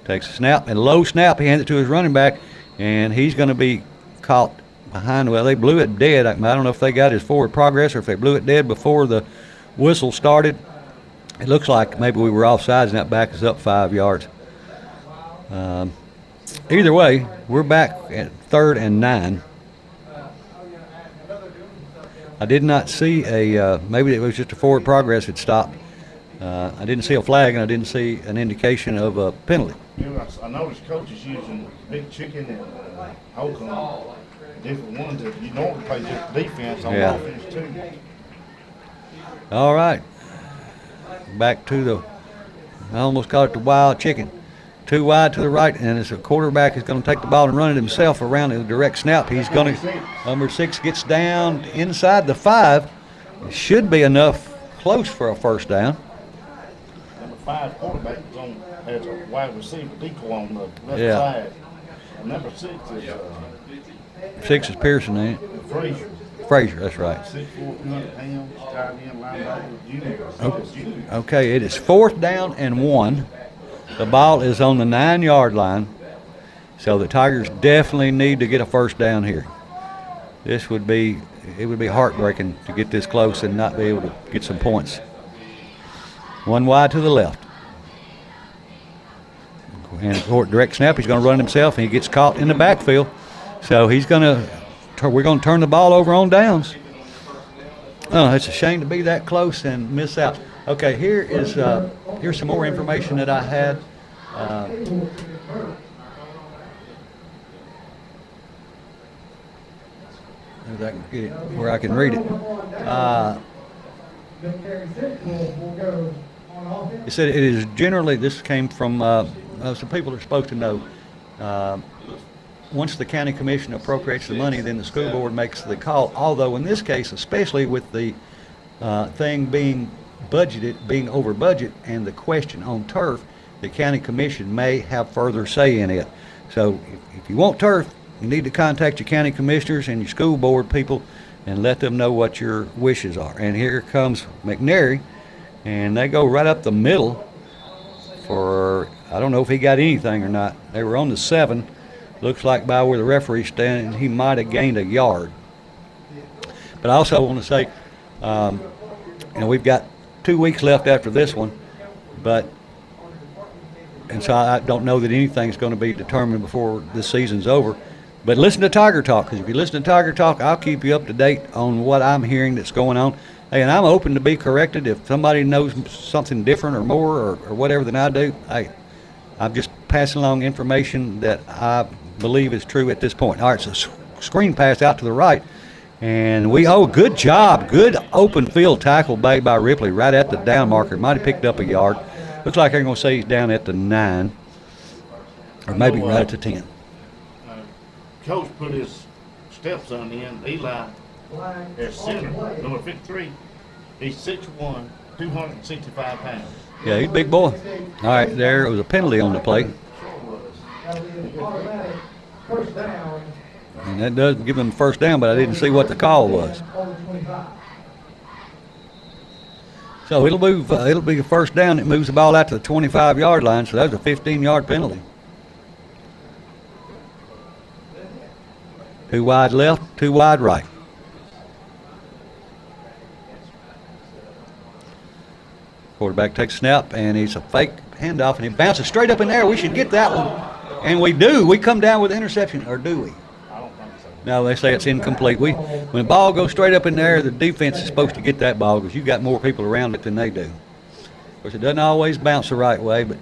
Takes a snap, and low snap. He hands it to his running back, and he's going to be caught behind. Well, they blew it dead. I don't know if they got his forward progress or if they blew it dead before the whistle started. It looks like maybe we were offsides, and that back is up 5 yards. Either way, we're back at 3rd and 9. I did not see maybe it was just a forward progress had stopped. I didn't see a flag, and I didn't see an indication of a penalty. I noticed coaches using Big Chicken and Oakland, different ones that you normally play just defense on offense too. All right. Back to I almost called it the wild chicken. 2 wide to the right, and as a quarterback is going to take the ball and run it himself around the direct snap. He's going to, number 6 gets down inside the 5. It should be enough close for a first down. Number 5 quarterback has a wide receiver decoy on the left side. And number 6 is 6 is Pearson, ain't it? Frazier. Frazier, that's right. 6'4", 200 pounds, tight end linebacker, junior. Okay, it is 4th down and 1. The ball is on the 9-yard line, so the Tigers definitely need to get a first down here. It would be heartbreaking to get this close and not be able to get some points. 1 wide to the left. And direct snap, he's going to run himself, and he gets caught in the backfield. So we're going to turn the ball over on downs. Oh, it's a shame to be that close and miss out. Okay, here's some more information that I had. If I can get it where I can read it. It said it is generally, this came from some people that are supposed to know. Once the county commission appropriates the money, then the school board makes the call. Although in this case, especially with the thing being budgeted, being over budget, and the question on turf, the county commission may have further say in it. So if you want turf, you need to contact your county commissioners and your school board people and let them know what your wishes are. And here comes McNairy, and they go right up the middle for, I don't know if he got anything or not. They were on the 7. Looks like by where the referee's standing, he might have gained a yard. But I also want to say, we've got 2 weeks left after this one, and so I don't know that anything's going to be determined before this season's over. But listen to Tiger Talk, because if you listen to Tiger Talk, I'll keep you up to date on what I'm hearing that's going on. Hey, and I'm open to be corrected. If somebody knows something different or more or whatever than I do, hey, I'm just passing along information that I believe is true at this point. All right, so screen pass out to the right. And good job. Good open field tackle made by Ripley right at the down marker. Might have picked up a yard. Looks like they're going to say he's down at the 9, or maybe right at the 10. Coach put his stepson in, Eli, as center, number 53. He's 6'1", 265 pounds. Yeah, he's a big boy. All right, there was a penalty on the play. And that does give them first down, but I didn't see what the call was. So it'll move. It'll be a first down. It moves the ball out to the 25-yard line, so that was a 15-yard penalty. 2 wide left, 2 wide right. Quarterback takes a snap, and it's a fake handoff, and it bounces straight up in there. We should get that one. And we do. We come down with an interception, or do we? I don't think so. No, they say it's incomplete. When the ball goes straight up in there, the defense is supposed to get that ball because you've got more people around it than they do. Of course, it doesn't always bounce the right way, but,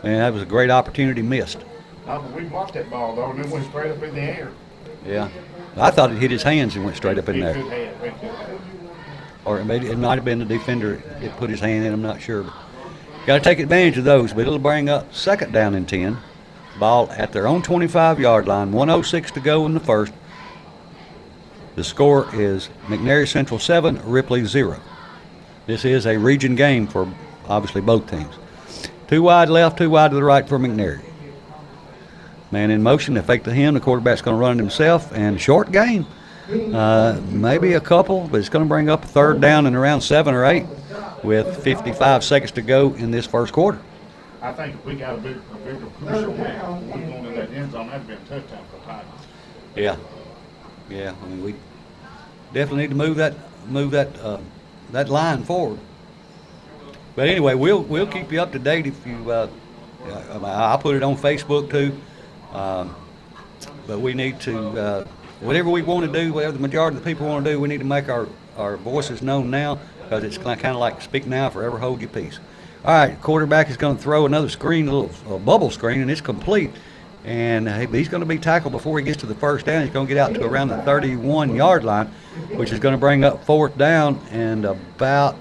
man, that was a great opportunity missed. We blocked that ball, though, and it went straight up in the air. Yeah. I thought it hit his hands and went straight up in there. It could have. Or it might have been the defender that put his hand in, I'm not sure. Got to take advantage of those, but it'll bring up second down and 10. Ball at their own 25-yard line, 1:06 to go in the first. The score is McNairy Central 7, Ripley 0. This is a region game for obviously both teams. 2 wide left, 2 wide to the right for McNairy. Man in motion, they fake to him. The quarterback's going to run it himself, and short gain. Maybe a couple, but it's going to bring up a third down and around 7 or 8 with 55 seconds to go in this first quarter. I think if we got a bigger push on that, we're going to that end zone, that'd be a touchdown for Tigers. Yeah. Yeah, I mean, we definitely need to move that line forward. But anyway, we'll keep you up to date if you. I'll put it on Facebook too. But we need to whatever we want to do, whatever the majority of the people want to do, we need to make our voices known now because it's kind of like speak now, forever hold your peace. All right, quarterback is going to throw another screen, a little bubble screen, and it's complete. And he's going to be tackled before he gets to the first down. He's going to get out to around the 31-yard line, which is going to bring up fourth down and about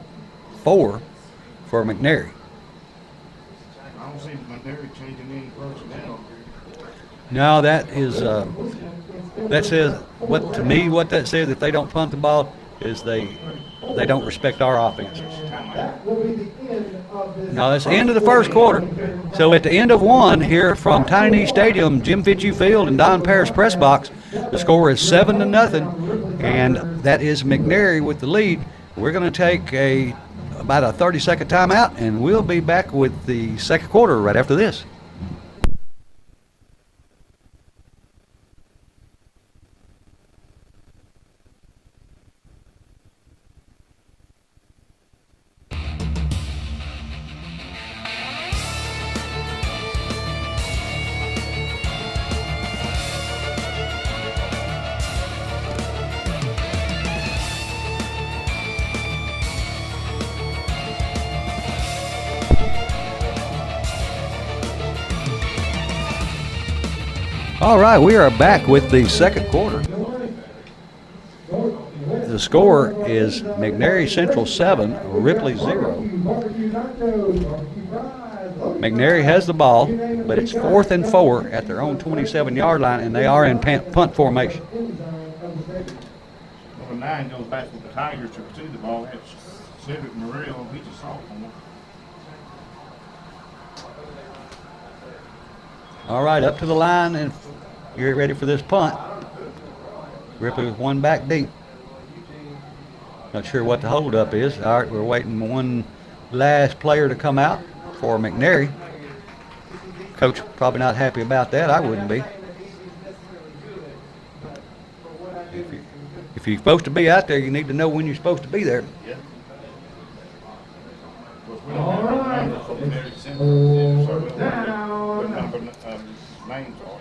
4 for McNairy. I don't see McNairy changing any personnel. No, that is that says what that says. If they don't punt the ball, is they don't respect our offense. No, that's the end of the first quarter. So at the end of one here from Tiny Stadium, Jim Fitchie Field, and Don Paris press box, the score is 7-0, and that is McNairy with the lead. We're going to take about a 30-second timeout, and we'll be back with the second quarter right after this. All right, we are back with the second quarter. the score is McNairy Central 7, Ripley 0. McNairy has the ball, but it's 4th and 4 at their own 27-yard line, and they are in punt formation. Number 9 goes back with the Tigers to receive the ball. That's Cedric Murillo. He's a sophomore. All right, up to the line, and you're ready for this punt. Ripley with one back deep. Not sure what the holdup is. All right, we're waiting one last player to come out for McNairy. Coach probably not happy about that. I wouldn't be. If you're supposed to be out there, you need to know when you're supposed to be there. Yeah. Of course, we don't have any numbers for Mary Center, so we don't know what number names are.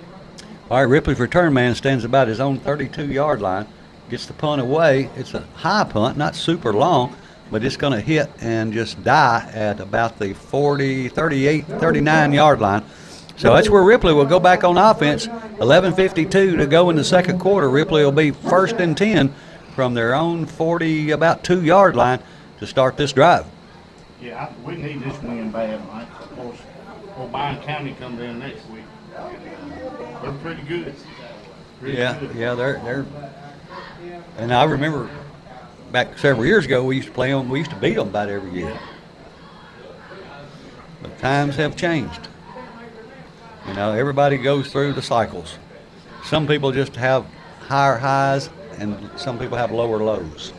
All right, Ripley's return man stands about his own 32-yard line, gets the punt away. It's a high punt, not super long, but it's going to hit and just die at about the 40, 38, 39-yard line. So that's where Ripley will go back on offense. 11:52 to go in the second quarter. Ripley will be 1st and 10 from their own 40, about 2-yard line to start this drive. Yeah, we need this win bad, Mike. Of course, O'Brien County comes in next week. They're pretty good. Yeah, they're. And I remember back several years ago, we used to play them. We used to beat them about every year. But times have changed. You know, everybody goes through the cycles. Some people just have higher highs, and some people have lower lows.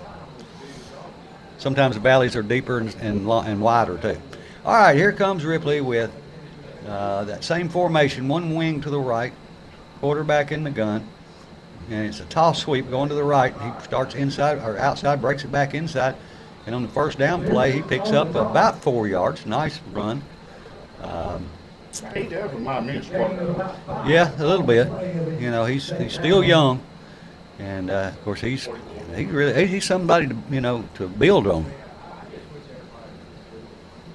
Sometimes the valleys are deeper and wider too. All right, here comes Ripley with that same formation, one wing to the right, quarterback in the gun, and it's a toss sweep going to the right. He starts inside or outside, breaks it back inside, and on the first down play, he picks up about 4 yards. Nice run. He does remind me of Squad. Yeah, a little bit. You know, he's still young, and of course he's somebody to build on.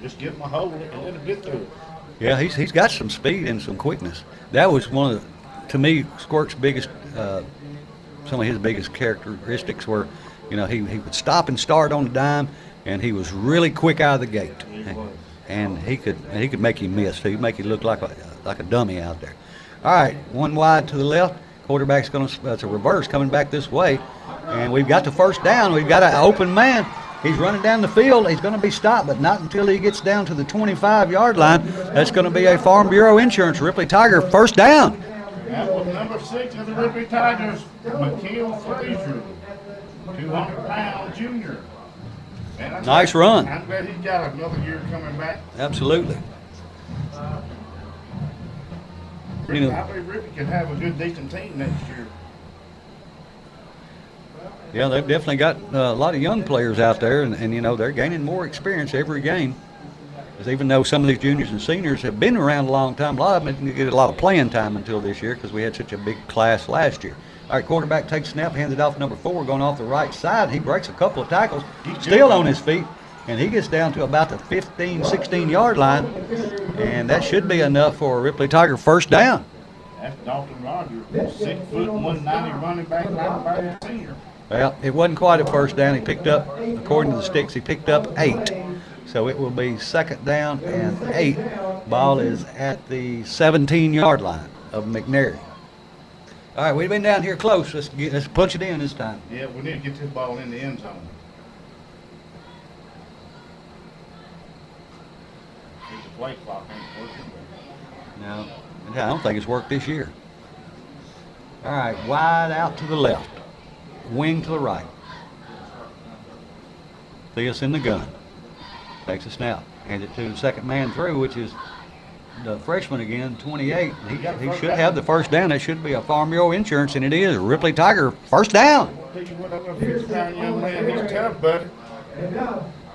Just give him a hold and let him get through it. Yeah, he's got some speed and some quickness. That was one of to me, Squirt's biggest, some of his biggest characteristics were, he would stop and start on the dime, and he was really quick out of the gate. And he could make you miss. He'd make you look like a dummy out there. All right, one wide to the left. Quarterback's it's a reverse coming back this way, and we've got the first down. We've got an open man. He's running down the field. He's going to be stopped, but not until he gets down to the 25-yard line. That's going to be a Farm Bureau Insurance Ripley Tiger first down. That was number 6 of the Ripley Tigers, McKeel Frazier, 200-pound junior. Nice run. I'm glad he's got another year coming back. Absolutely. I believe Ripley can have a good, decent team next year. Yeah, they've definitely got a lot of young players out there, and they're gaining more experience every game. Because even though some of these juniors and seniors have been around a long time, a lot of them didn't get a lot of playing time until this year because we had such a big class last year. All right, quarterback takes snap, hands it off number 4, going off the right side. He breaks a couple of tackles, still on his feet, and he gets down to about the 15, 16-yard line, and that should be enough for a Ripley Tiger first down. That's Dalton Rogers, 6 foot, 190 running back, linebacker, senior. Well, it wasn't quite a first down. He picked up, according to the sticks, he picked up 8. So it will be second down and 8. Ball is at the 17-yard line of McNairy. All right, we've been down here close. Let's punch it in this time. Yeah, we need to get this ball in the end zone. The play clock ain't working. No, I don't think it's worked this year. All right, wide out to the left. Wing to the right. Theus in the gun. Takes a snap. Hands it to the second man through, which is the freshman again, 28. He should have the first down. That should be a Farm Bureau Insurance, and it is. Ripley Tiger, first down. I'll tell you what, I'm a 50-pound young man. He's tough, buddy.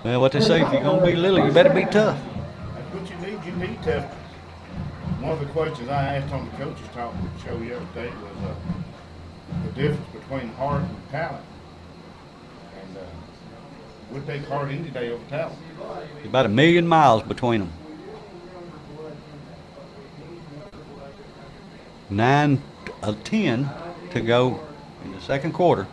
Well, what they say, if you're going to be little, you better be tough. That's what you need. You need tough. One of the questions I asked on the coaches talk show the other day was the difference between heart and talent. And we'll take heart any day over talent. About 1 million miles between them. 9 of 10 to go in the second quarter.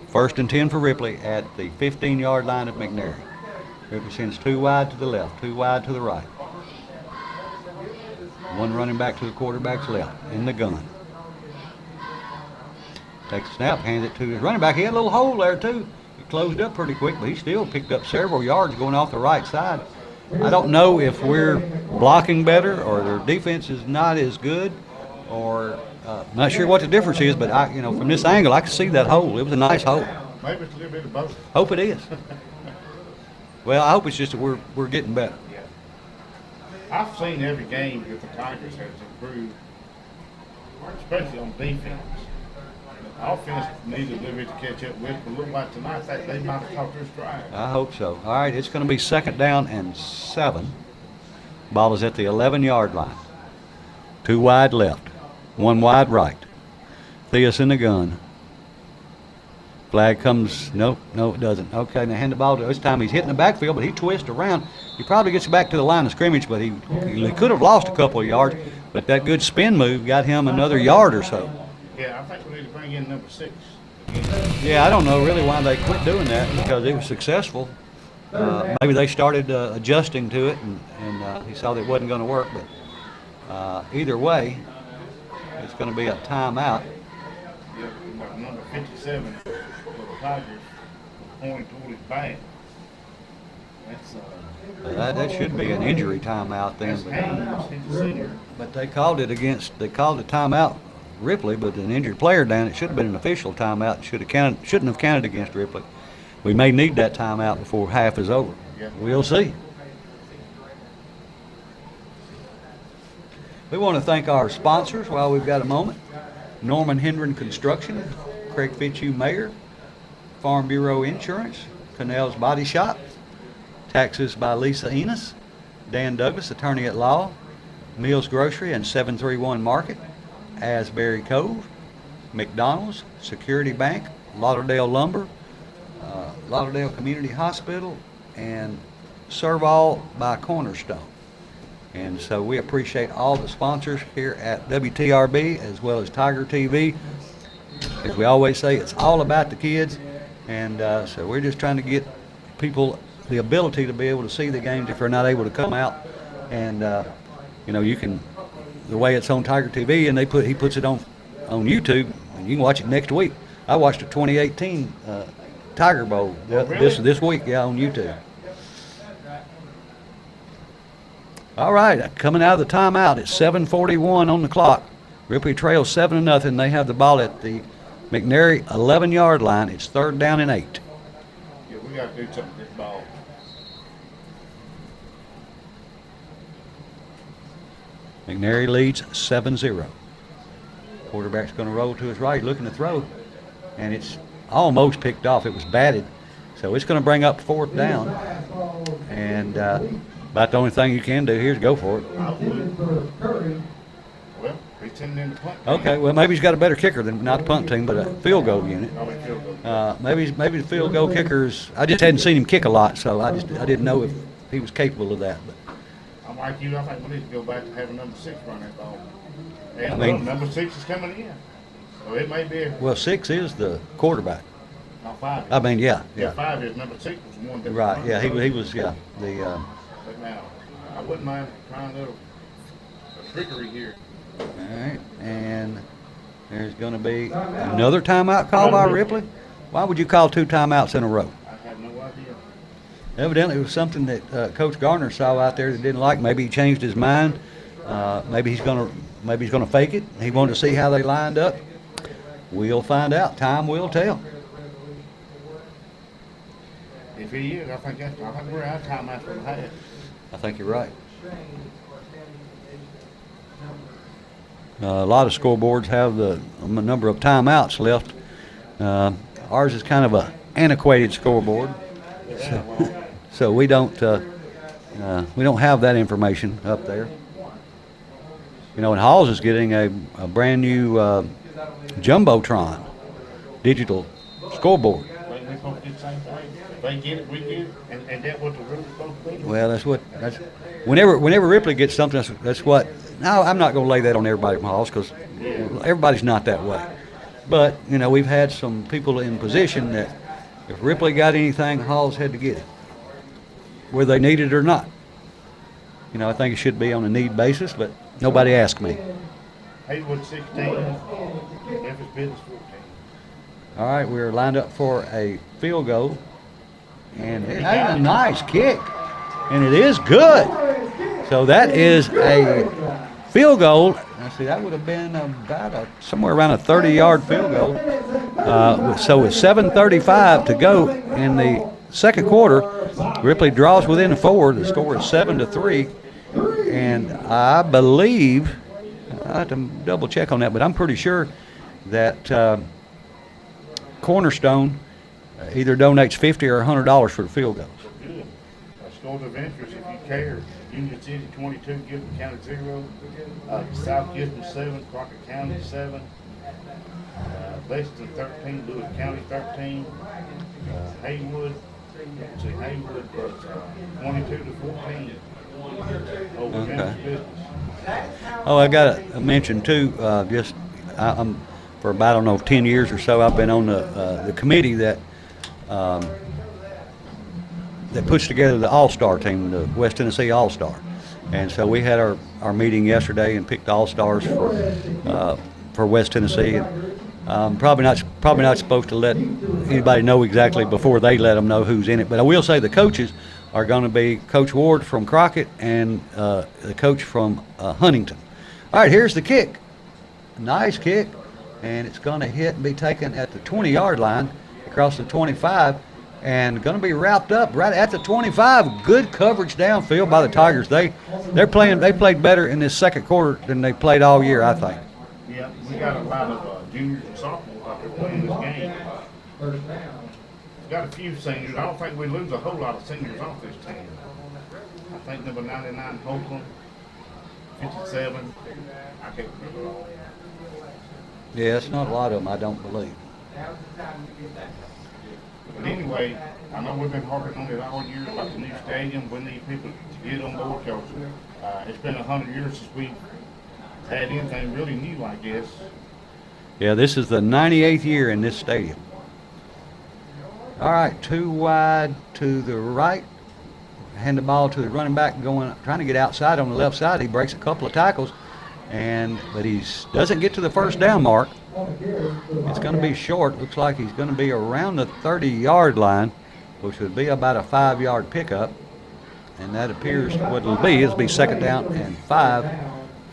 First and 10 for Ripley at the 15-yard line of McNairy. Ripley sends 2 wide to the left, 2 wide to the right. 1 running back to the quarterback's left in the gun. Takes a snap, hands it to his running back. He had a little hole there too. It closed up pretty quick, but he still picked up several yards going off the right side. I don't know if we're blocking better or their defense is not as good, or not sure what the difference is, but from this angle, I can see that hole. It was a nice hole. Maybe it's a little bit of both. Hope it is. Well, I hope it's just that we're getting better. Yeah. I've seen every game that the Tigers has improved, especially on defense. The offense needs a little bit to catch up with, but look like tonight they might have caught their stride. I hope so. All right, it's going to be 2nd down and 7. Ball is at the 11-yard line. 2 wide left, 1 wide right. Theus in the gun. Flag comes, no, it doesn't. Okay, now hand the ball to, this time he's hitting the backfield, but he twists around. He probably gets back to the line of scrimmage, but he could have lost a couple of yards, but that good spin move got him another yard or so. Yeah, I think we need to bring in number 6. Yeah, I don't know really why they quit doing that, because it was successful. Maybe they started adjusting to it, and he saw that it wasn't going to work, but either way, it's going to be a timeout. Yeah, number 57 for the Tigers pointing toward his back. That's That should be an injury timeout then. He's a senior. But they called the timeout Ripley, but an injured player down. It should have been an official timeout. Shouldn't have counted against Ripley. We may need that timeout before half is over. Yeah. We'll see. We want to thank our sponsors while we've got a moment. Norman Hendren Construction, Craig Fitzhugh Mayor, Farm Bureau Insurance, Cannell's Body Shop, Taxes by Lisa Enos, Dan Douglas, Attorney at Law, Mills Grocery and 731 Market, Asbury Cove, McDonald's, Security Bank, Lauderdale Lumber, Lauderdale Community Hospital, and Serval by Cornerstone. And so we appreciate all the sponsors here at WTRB as well as Tiger TV. As we always say, it's all about the kids. And so we're just trying to get people the ability to be able to see the games if they're not able to come out. And, you can, the way it's on Tiger TV, and he puts it on YouTube, and you can watch it next week. I watched the 2018 Tiger Bowl this week, on YouTube. All right, coming out of the timeout, it's 7:41 on the clock. Ripley trails 7-0. They have the ball at the McNairy 11-yard line. It's 3rd down and 8. Yeah, we got to do something with this ball. McNairy leads 7-0. Quarterback's going to roll to his right, looking to throw, and it's almost picked off. It was batted, so it's going to bring up 4th down, and about the only thing you can do here is go for it. Well, he's sending in the punt. Okay, well, maybe he's got a better kicker than not the punt team, but a field goal unit. Maybe the field goal kickers. I just hadn't seen him kick a lot, so I didn't know if he was capable of that. But I'm like you. I think we need to go back to having number 6 run that ball. And number 6 is coming in, so it may be. Well, 6 is the quarterback. Not 5. I mean, yeah. 5 is number 6 was one. That Right. was Yeah, he was. Yeah, the. But now, I wouldn't mind trying a little trickery here. All right, and there's going to be another timeout call by Ripley. Why would you call 2 timeouts in a row? I have no idea. Evidently, it was something that Coach Garner saw out there that didn't like. Maybe he changed his mind. Maybe he's going to fake it. He wanted to see how they lined up. We'll find out. Time will tell. If he is, I think we're out of time after the half. I think you're right. A lot of scoreboards have the number of timeouts left. Ours is kind of a antiquated scoreboard, so we don't have that information up there. And Halls is getting a brand new jumbotron digital scoreboard. We're supposed to do the same thing. If they get it, we get it, and that's what the rule's supposed to be. Well, that's whenever Ripley gets something, that's what. Now, I'm not going to lay that on everybody from Halls because everybody's not that way. But, you know, we've had some people in position that if Ripley got anything, Halls had to get it, whether they need it or not. You know, I think it should be on a need basis, but nobody asked me. Haywood 16, Memphis Business 14. All right, we're lined up for a field goal. And that's a nice kick. And it is good. So that is a field goal. Let's see, that would have been about somewhere around a 30-yard field goal. So with 7:35 to go in the second quarter, Ripley draws within 4. The score is 7-3. And I believe, I have to double check on that, but I'm pretty sure that Cornerstone either donates $50 or $100 for the field goals. Good. Schools of interest, if you care. Union City 22, Gibson County 0. South Gibson 7, Crockett County 7. Lexington 13, Lewis County 13. Haywood, let's see, Haywood was 22-14 over Memphis Business. Oh, I got to mention too, I'm for about, I don't know, 10 years or so, I've been on the committee that puts together the All-Star team, the West Tennessee All-Star. And so we had our meeting yesterday and picked All-Stars for West Tennessee. And, probably not supposed to let anybody know exactly before they let them know who's in it. But I will say the coaches are going to be Coach Ward from Crockett and the coach from Huntington. All right, here's the kick. Nice kick. And it's going to hit and be taken at the 20-yard line across the 25 and going to be wrapped up right at the 25. Good coverage downfield by the Tigers. They played better in this second quarter than they played all year, I think. Yeah, we got a lot of juniors and sophomores out there playing this game. We've got a few seniors. I don't think we lose a whole lot of seniors off this team. I think number 99, Hopeland, 57. I can't remember all. Yeah, it's not a lot of them, I don't believe. But anyway, I know we've been harping on it all year about the new stadium. We need people to get on board because it's been 100 years since we had anything really new, I guess. Yeah, this is the 98th year in this stadium. All right, 2 wide to the right. Hand the ball to the running back trying to get outside on the left side. He breaks a couple of tackles. But he doesn't get to the first down mark. It's going to be short. Looks like he's going to be around the 30-yard line, which would be about a 5-yard pickup. And that appears what it'll be. It'll be second down and 5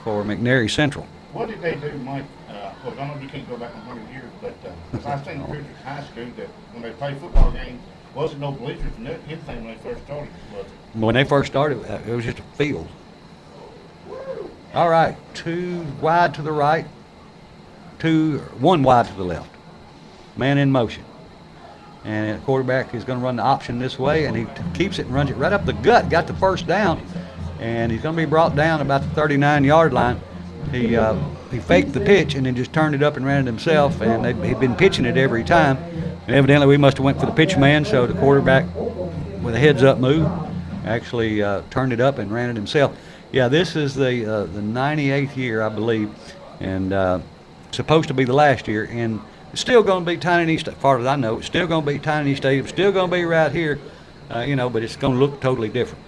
for McNairy Central. What did they do, Mike? Well, I know you can't go back 100 years, but I seen pictures in high school that when they play football games, wasn't no bleachers and anything when they first started, was it? When they first started, it was just a field. All right, 2 wide to the right, 1 wide to the left. Man in motion. And the quarterback is going to run the option this way, and he keeps it and runs it right up the gut. Got the first down, and he's going to be brought down about the 39-yard line. He faked the pitch and then just turned it up and ran it himself, and he'd been pitching it every time. And evidently we must have went for the pitch man, so the quarterback, with a heads-up move, actually turned it up and ran it himself. Yeah, this is the 98th year, I believe, and supposed to be the last year. And it's still going to be Tiny East, as far as I know. It's still going to be Tiny Stadium. Still going to be right here, but it's going to look totally different.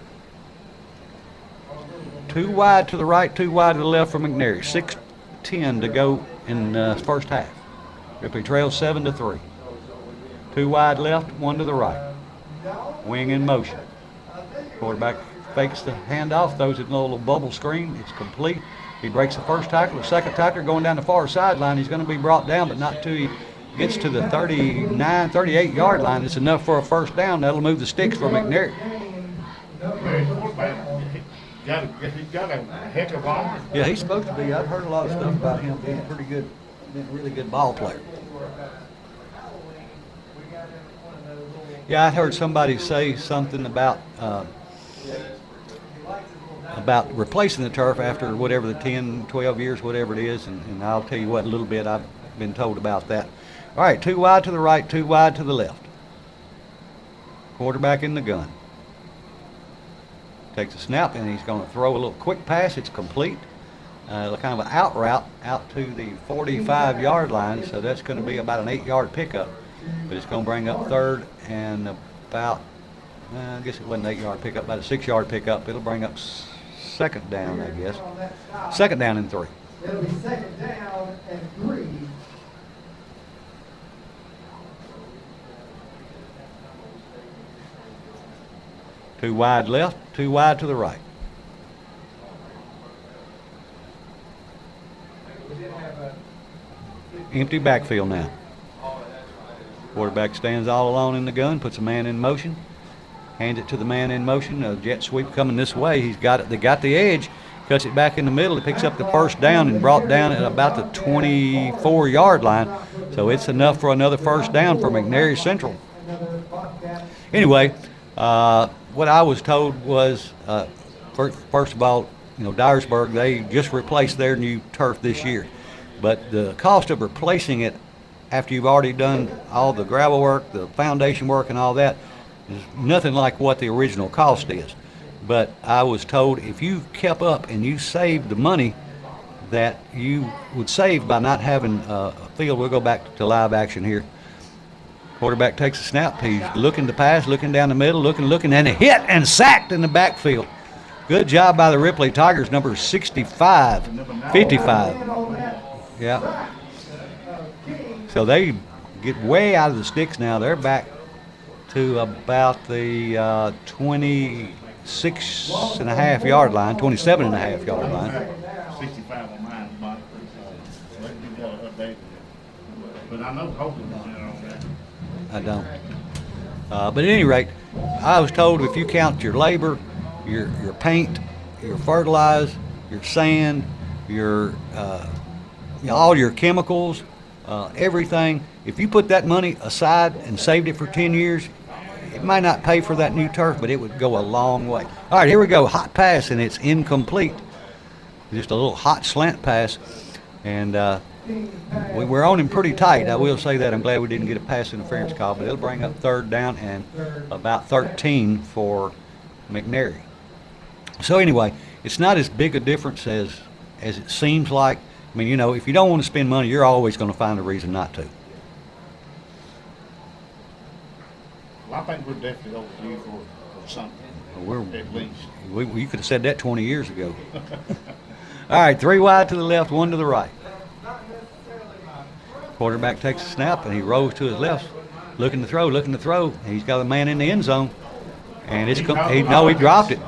2 wide to the right, 2 wide to the left for McNairy. 6:10 to go in the first half. Ripley trails 7-3. 2 wide left, 1 to the right. Wing in motion. Quarterback fakes the handoff, throws it in a little bubble screen. It's complete. He breaks the first tackle. The second tackler going down the far sideline. He's going to be brought down, but not till he gets to the 39, 38-yard line. It's enough for a first down. That'll move the sticks for McNairy. He's got a heck of arm. Yeah, he's supposed to be. I've heard a lot of stuff about him being pretty good, being a really good ball player. Yeah, I heard somebody say something about replacing the turf after whatever the 10, 12 years, whatever it is, and I'll tell you what, a little bit I've been told about that. All right, 2 wide to the right, 2 wide to the left. Quarterback in the gun. Takes a snap, and he's going to throw a little quick pass. It's complete. kind of an out route out to the 45-yard line. So that's going to be about an 8-yard pickup. But it's going to bring up third and about, I guess it wasn't an 8-yard pickup, about a 6-yard pickup. It'll bring up second down, I guess. Second down and 3. It'll be second down and 3. Two wide left, two wide to the right. Empty backfield now. Quarterback stands all alone in the gun, puts a man in motion, hands it to the man in motion. A jet sweep coming this way. He's got it. They got the edge, cuts it back in the middle. He picks up the first down and brought down at about the 24-yard line. So it's enough for another first down for McNairy Central. Anyway, what I was told was, first of all, Dyersburg, they just replaced their new turf this year. But the cost of replacing it after you've already done all the gravel work, the foundation work and all that, is nothing like what the original cost is. But I was told if you kept up and you saved the money that you would save by not having a field, we'll go back to live action here. Quarterback takes a snap. He's looking to pass, looking down the middle, looking, and hit and sacked in the backfield. Good job by the Ripley Tigers, number 55. Yeah. So they get way out of the sticks now. They're back to about the 26.5-yard line, 27.5-yard line. 65 on mine, but you got to update it. But I know Hogan is in on that. I don't. But at any rate, I was told if you count your labor, your paint, your fertilizer, your sand, your all your chemicals, everything, if you put that money aside and saved it for 10 years, it might not pay for that new turf, but it would go a long way. All right, here we go. Hot pass, and it's incomplete. Just a little hot slant pass. And we're on him pretty tight. I will say that. I'm glad we didn't get a pass interference call, but it'll bring up third down and about 13 for McNairy. So anyway, it's not as big a difference as it seems like. I mean, if you don't want to spend money, you're always going to find a reason not to. Well, I think we're definitely overdue for something, at least. You could have said that 20 years ago. All right, 3 wide to the left, 1 to the right. Quarterback takes a snap, and he rolls to his left, looking to throw. He's got a man in the end zone, and he dropped it.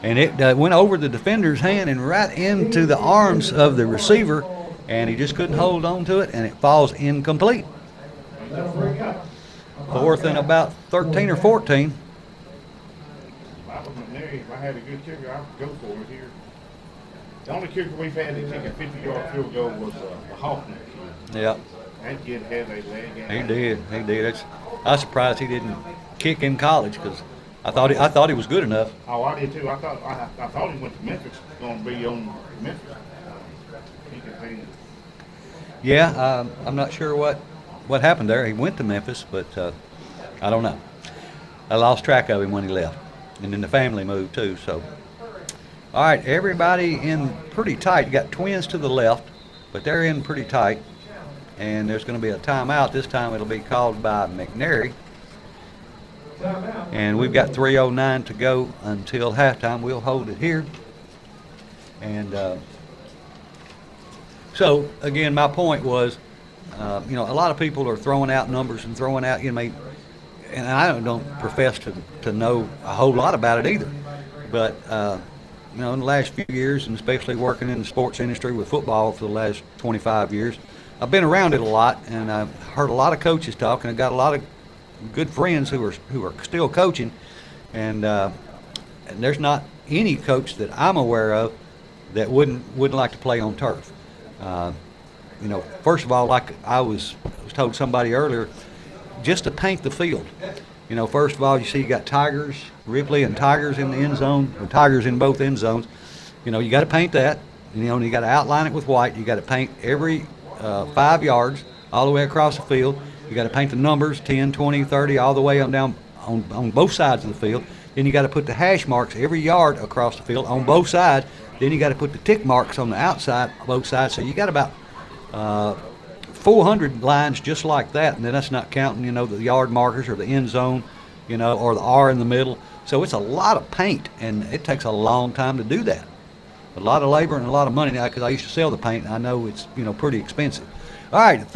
And it went over the defender's hand and right into the arms of the receiver, and he just couldn't hold on to it, and it falls incomplete. 4th and about 13 or 14. If I was McNairy, if I had a good kicker, I would go for it here. The only kicker we've had that kick a 50-yard field goal was the Hoffman kid. Yeah. That kid had a leg. He did. I was surprised he didn't kick in college because I thought he was good enough. Oh, I did too. I thought he went to Memphis. Going to be on Memphis. He could be. Yeah, I'm not sure what happened there. He went to Memphis, but I don't know. I lost track of him when he left, and then the family moved too. So, all right, everybody in pretty tight. You got Twins to the left, but they're in pretty tight, and there's going to be a timeout. This time it'll be called by McNairy. And we've got 3:09 to go until halftime. We'll hold it here. And so, again, my point was, a lot of people are throwing out numbers and throwing out, and I don't profess to know a whole lot about it either. But, in the last few years, and especially working in the sports industry with football for the last 25 years, I've been around it a lot, and I've heard a lot of coaches talk, and I've got a lot of good friends who are still coaching, and there's not any coach that I'm aware of that wouldn't like to play on turf. First of all, like I was told somebody earlier, just to paint the field. First of all, you see you got Tigers, Ripley and Tigers in the end zone, or Tigers in both end zones. You got to paint that. You got to outline it with white. You got to paint every 5 yards all the way across the field. You got to paint the numbers 10, 20, 30, all the way on down on both sides of the field. Then you got to put the hash marks every yard across the field on both sides. Then you got to put the tick marks on the outside, both sides. So you got about 400 lines just like that, and then that's not counting, the yard markers or the end zone, or the R in the middle. So it's a lot of paint, and it takes a long time to do that. A lot of labor and a lot of money now, because I used to sell the paint, and I know it's, pretty expensive. All right,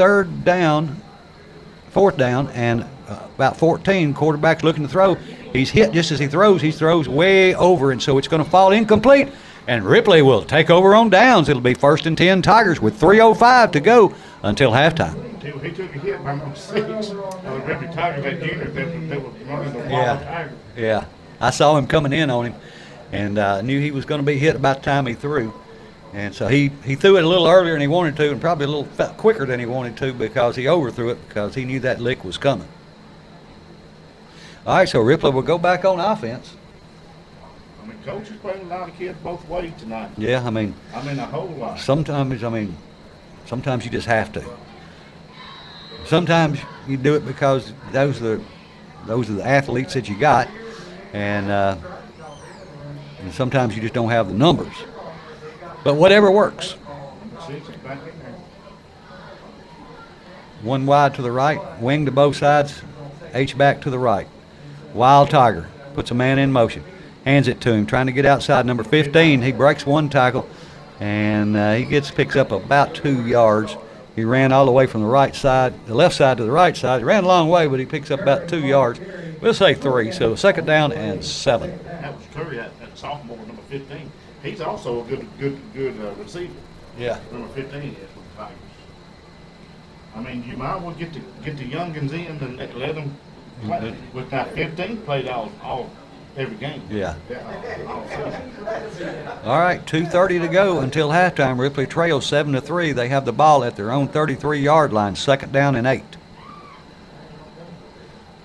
fourth down, and about 14, quarterback's looking to throw. He's hit just as he throws way over, and so it's going to fall incomplete, and Ripley will take over on downs. It'll be 1st and 10 Tigers with 3:05 to go until halftime. He took a hit by number 6. Ripley Tigers, that junior, they were running the wild Tiger. Yeah, I saw him coming in on him, and knew he was going to be hit about the time he threw. And so he threw it a little earlier than he wanted to, and probably a little quicker than he wanted to, because he overthrew it because he knew that lick was coming. All right, so Ripley will go back on offense. Coach is playing a lot of kids both ways tonight. Yeah, a whole lot. Sometimes you just have to. Sometimes you do it because those are the athletes that you got, and sometimes you just don't have the numbers. But whatever works. One wide to the right, wing to both sides, H back to the right. Wild Tiger puts a man in motion. Hands it to him, trying to get outside. Number 15, he breaks one tackle, and he picks up about 2 yards. He ran all the way from the left side to the right side. He ran a long way, but he picks up about 2 yards. We'll say 3, so 2nd down and 7. That was Curry, that sophomore, number 15. He's also a good receiver. Yeah. Number 15 is with the Tigers. You might as well get the youngins in and let them play. With that 15 played all every game. Yeah. All right, 2:30 to go until halftime. Ripley trails 7-3. They have the ball at their own 33-yard line. 2nd down and 8.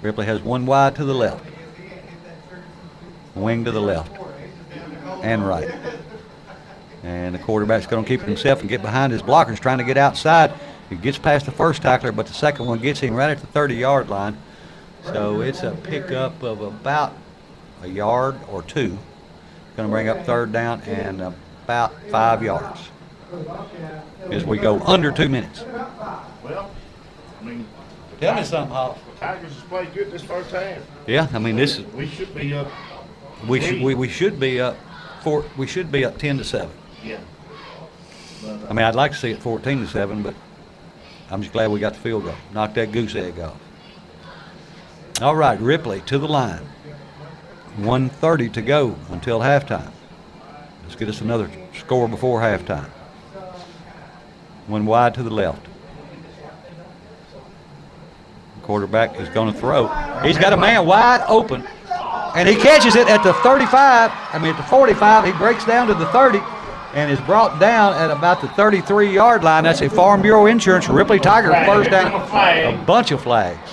Ripley has one wide to the left, wing to the left and right. And the quarterback's going to keep it himself and get behind his blockers, trying to get outside. He gets past the first tackler, but the second one gets him right at the 30-yard line. So it's a pickup of about a yard or 2. Going to bring up 3rd down and about 5 yards as we go under 2 minutes. Well, tell me something, Hall. The Tigers has played good this first half. Yeah, this is. We should be up. We should be up. We should be up 10-7. Yeah. I'd like to see it 14-7, but I'm just glad we got the field goal. Knocked that goose egg off. All right, Ripley to the line. 1:30 to go until halftime. Let's get us another score before halftime. One wide to the left. Quarterback is going to throw. He's got a man wide open, and he catches it at the 35. At the 45. He breaks down to the 30 and is brought down at about the 33-yard line. That's a Farm Bureau Insurance Ripley Tiger first down. A bunch of flags.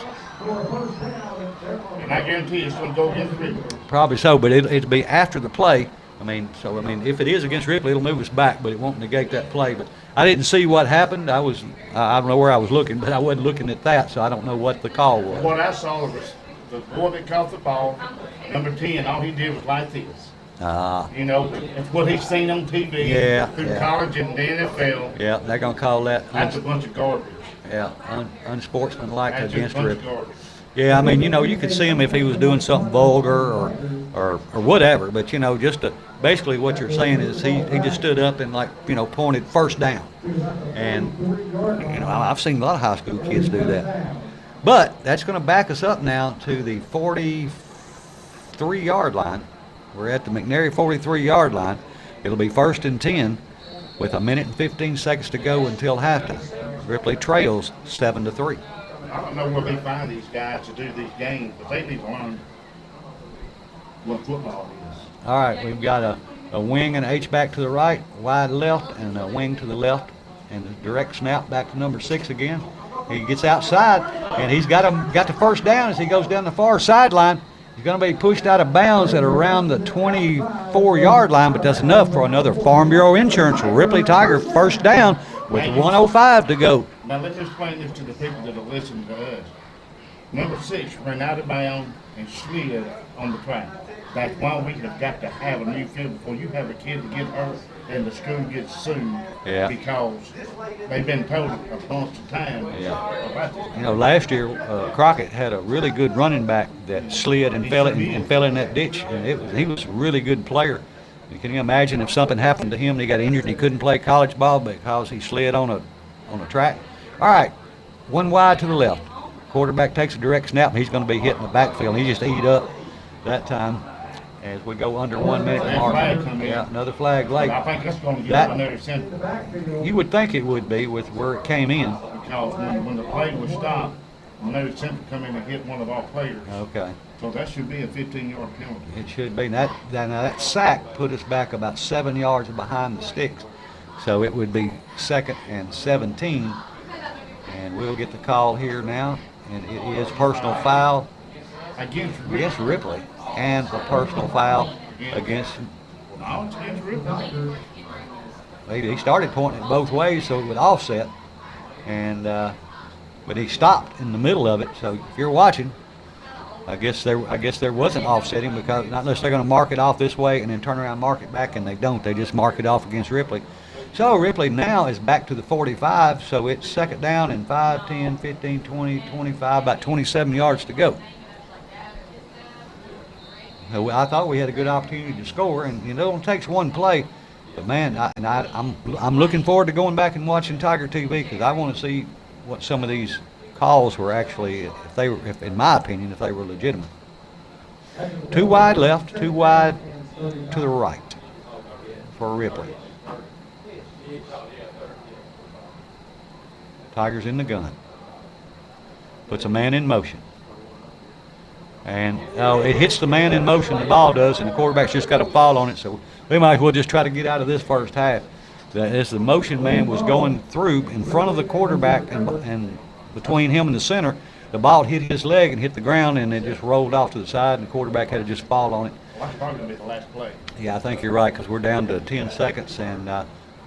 And I guarantee it's going to go against Ripley. Probably so, but it'll be after the play. If it is against Ripley, it'll move us back, but it won't negate that play. But I didn't see what happened. I don't know where I was looking, but I wasn't looking at that, so I don't know what the call was. What I saw was the boy that caught the ball, number 10, all he did was like this. It's what he's seen on TV through college and the NFL. Yeah, they're going to call that. That's a bunch of garbage. Yeah, unsportsmanlike That's against a bunch Ripley. of garbage. Yeah, you could see him if he was doing something vulgar or whatever, but basically what you're saying is he just stood up and pointed first down. And I've seen a lot of high school kids do that. But that's going to back us up now to the 43-yard line. We're at the McNairy 43-yard line. It'll be 1st and 10 with 1 minute and 15 seconds to go until halftime. Ripley trails 7-3. I don't know where they find these guys to do these games, but they need to learn what football is. All right, we've got a wing and H back to the right, wide left, and a wing to the left, and a direct snap back to number 6 again. He gets outside, and he's got the first down as he goes down the far sideline. He's going to be pushed out of bounds at around the 24-yard line, but that's enough for another Farm Bureau Insurance Ripley Tiger first down with 1:05 to go. Now let's explain this to the people that are listening to us. Number 6 ran out of bounds and slid on the track. That's why we have got to have a new field before you have a kid to get hurt and the school gets sued. Yeah. Because they've been told a bunch of times about this. You know, last year Crockett had a really good running back that slid and fell in that ditch, and he was a really good player. Can you imagine if something happened to him and he got injured and he couldn't play college ball because he slid on a track? All right, one wide to the left. Quarterback takes a direct snap, and he's going to be hitting the backfield. He just eat up that time as we go under 1 minute mark. Yeah, another flag late. I think that's going to get McNairy Central. You would think it would be with where it came in. Because when the play was stopped, McNairy Central come in and hit one of our players. Okay. So that should be a 15-yard penalty. It should be. Now that sack put us back about 7 yards behind the sticks. So it would be 2nd and 17. And we'll get the call here now. And it is personal foul against Ripley. And a personal foul against. No, it's against Ripley. He started pointing it both ways, so it would offset. And but he stopped in the middle of it. So if you're watching, I guess there wasn't offsetting, because not unless they're going to mark it off this way and then turn around and mark it back, and they don't. They just mark it off against Ripley. So Ripley now is back to the 45, so it's 2nd down and 5, 10, 15, 20, 25, about 27 yards to go. I thought we had a good opportunity to score, and it only takes one play. But man, I'm looking forward to going back and watching Tiger TV, because I want to see what some of these calls were actually, if in my opinion, if they were legitimate. 2 wide left, 2 wide to the right for Ripley. Tiger's in the gun. Puts a man in motion. And it hits the man in motion, the ball does, and the quarterback's just got to fall on it. So we might as well just try to get out of this first half. As the motion man was going through in front of the quarterback and between him and the center, the ball hit his leg and hit the ground, and it just rolled off to the side, and the quarterback had to just fall on it. Well, that's probably going to be the last play. Yeah, I think you're right, because we're down to 10 seconds, and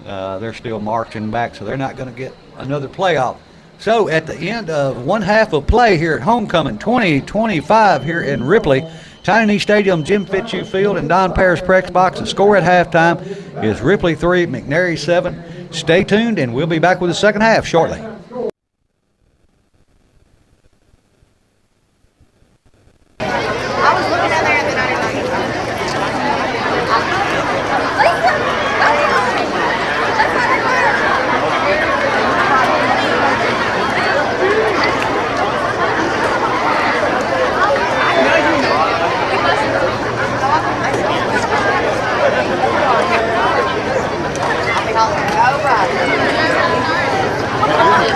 they're still marching back, so they're not going to get another play off. So at the end of one half of play here at Homecoming 2025 here in Ripley, Tiny Stadium, Jim Fitzhugh Field, and Don Paris Press Box. The score at halftime is Ripley 3, McNairy 7. Stay tuned, and we'll be back with the second half shortly. All right.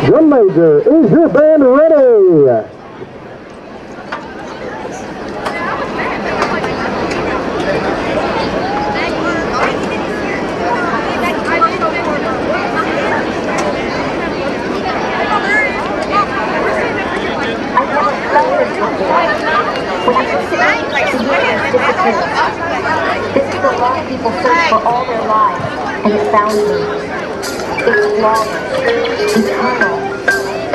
Drum major, is your band ready? This is a lot of people searched for all their lives, and it found me. It's flawless, eternal,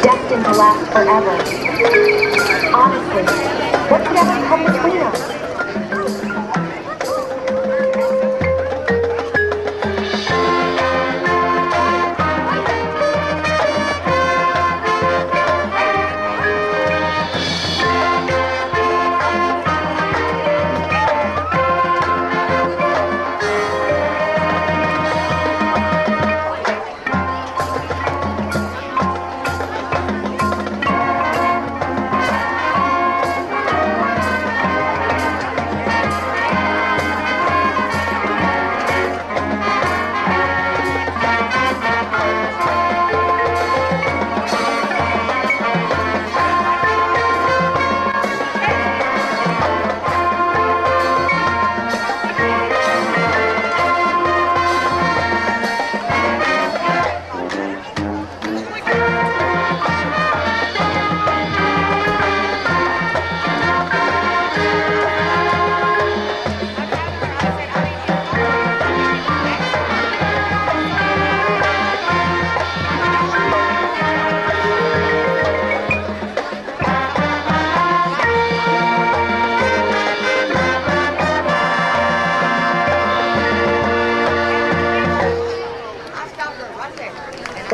destined to last forever. Honestly, what could ever come between us?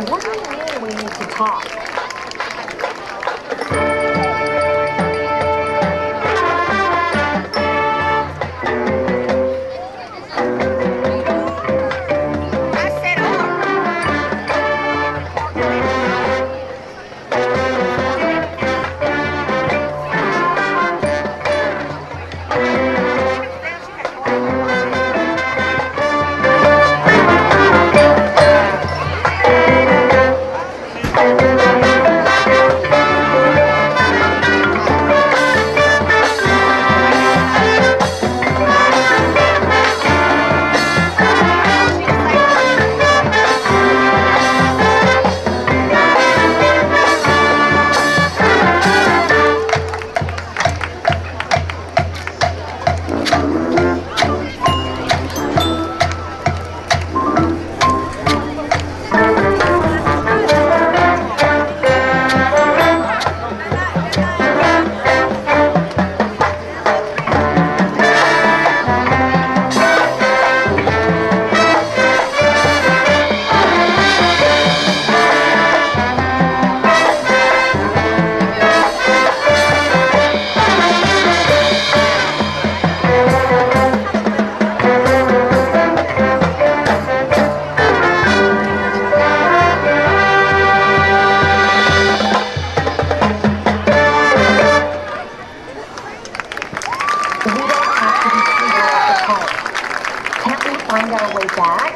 What do you mean we need to talk? Find our way back?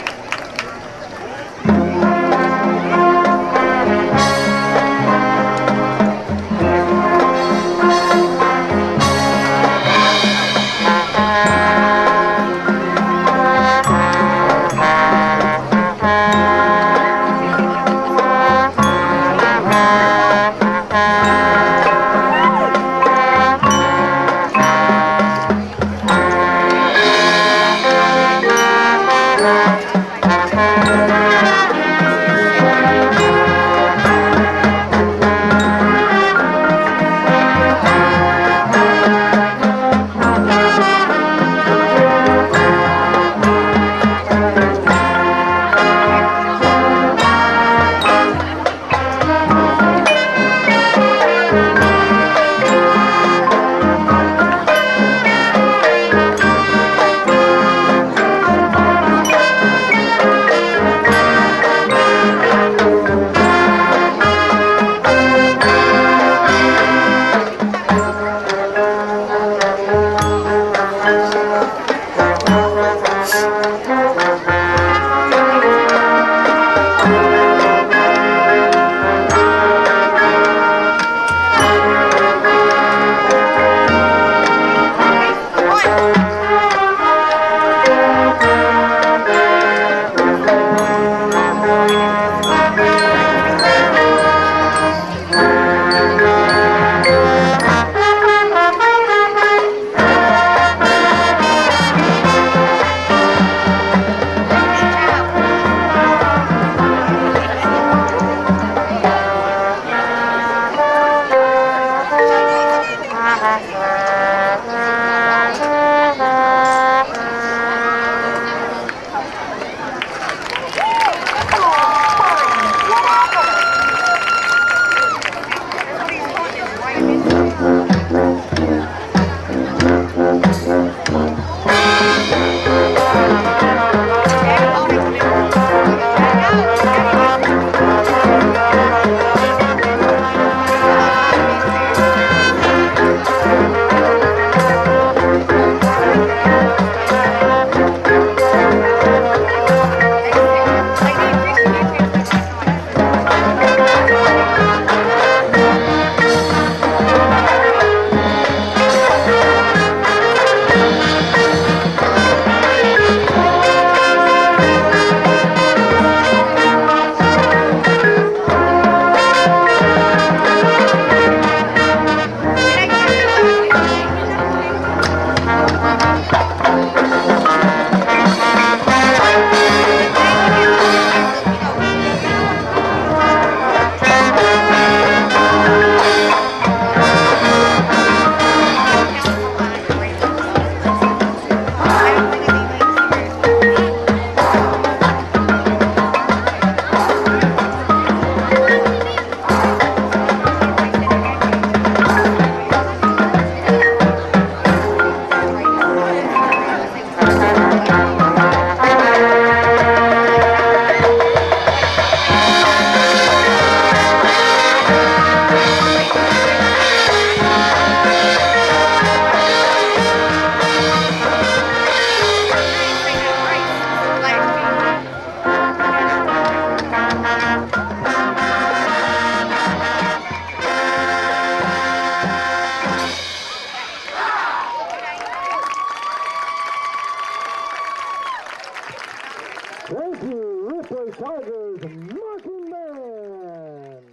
Tigers marching band.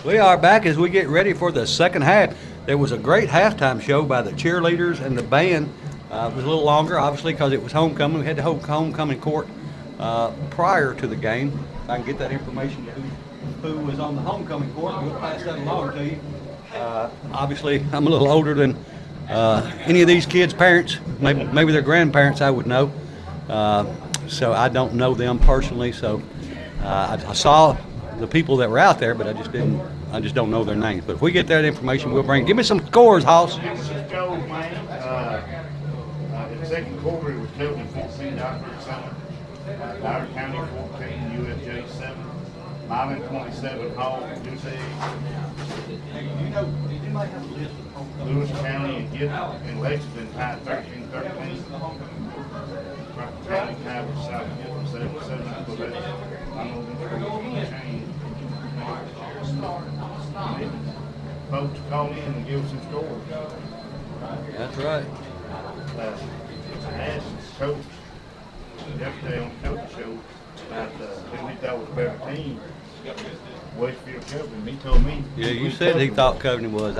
We are back as we get ready for the second half. There was a great halftime show by the cheerleaders and the band. It was a little longer, obviously, because it was homecoming. We had the homecoming court prior to the game. If I can get that information to who was on the homecoming court, we'll pass that along to you. Obviously, I'm a little older than any of these kids' parents. Maybe their grandparents I would know. So I don't know them personally. So I saw the people that were out there, but I just don't know their names. But if we get that information, we'll bring. Give me some scores, Hoss. This is Joe, man. In the second quarter, it was Tilden 14, Oxford 7. Dyer County 14, UFJ 7. Milan 27, Hall 2 Lewis County and Gibbon and Lexington tied 13-13. Crawford County tied with South Gibbon 7-7. I'm going to change. Folks call in and give us some scores. That's right. I asked Coach yesterday on the coach show about who he thought was a better team. Westfield Covenant. He told me. Yeah, you said he thought Covenant was.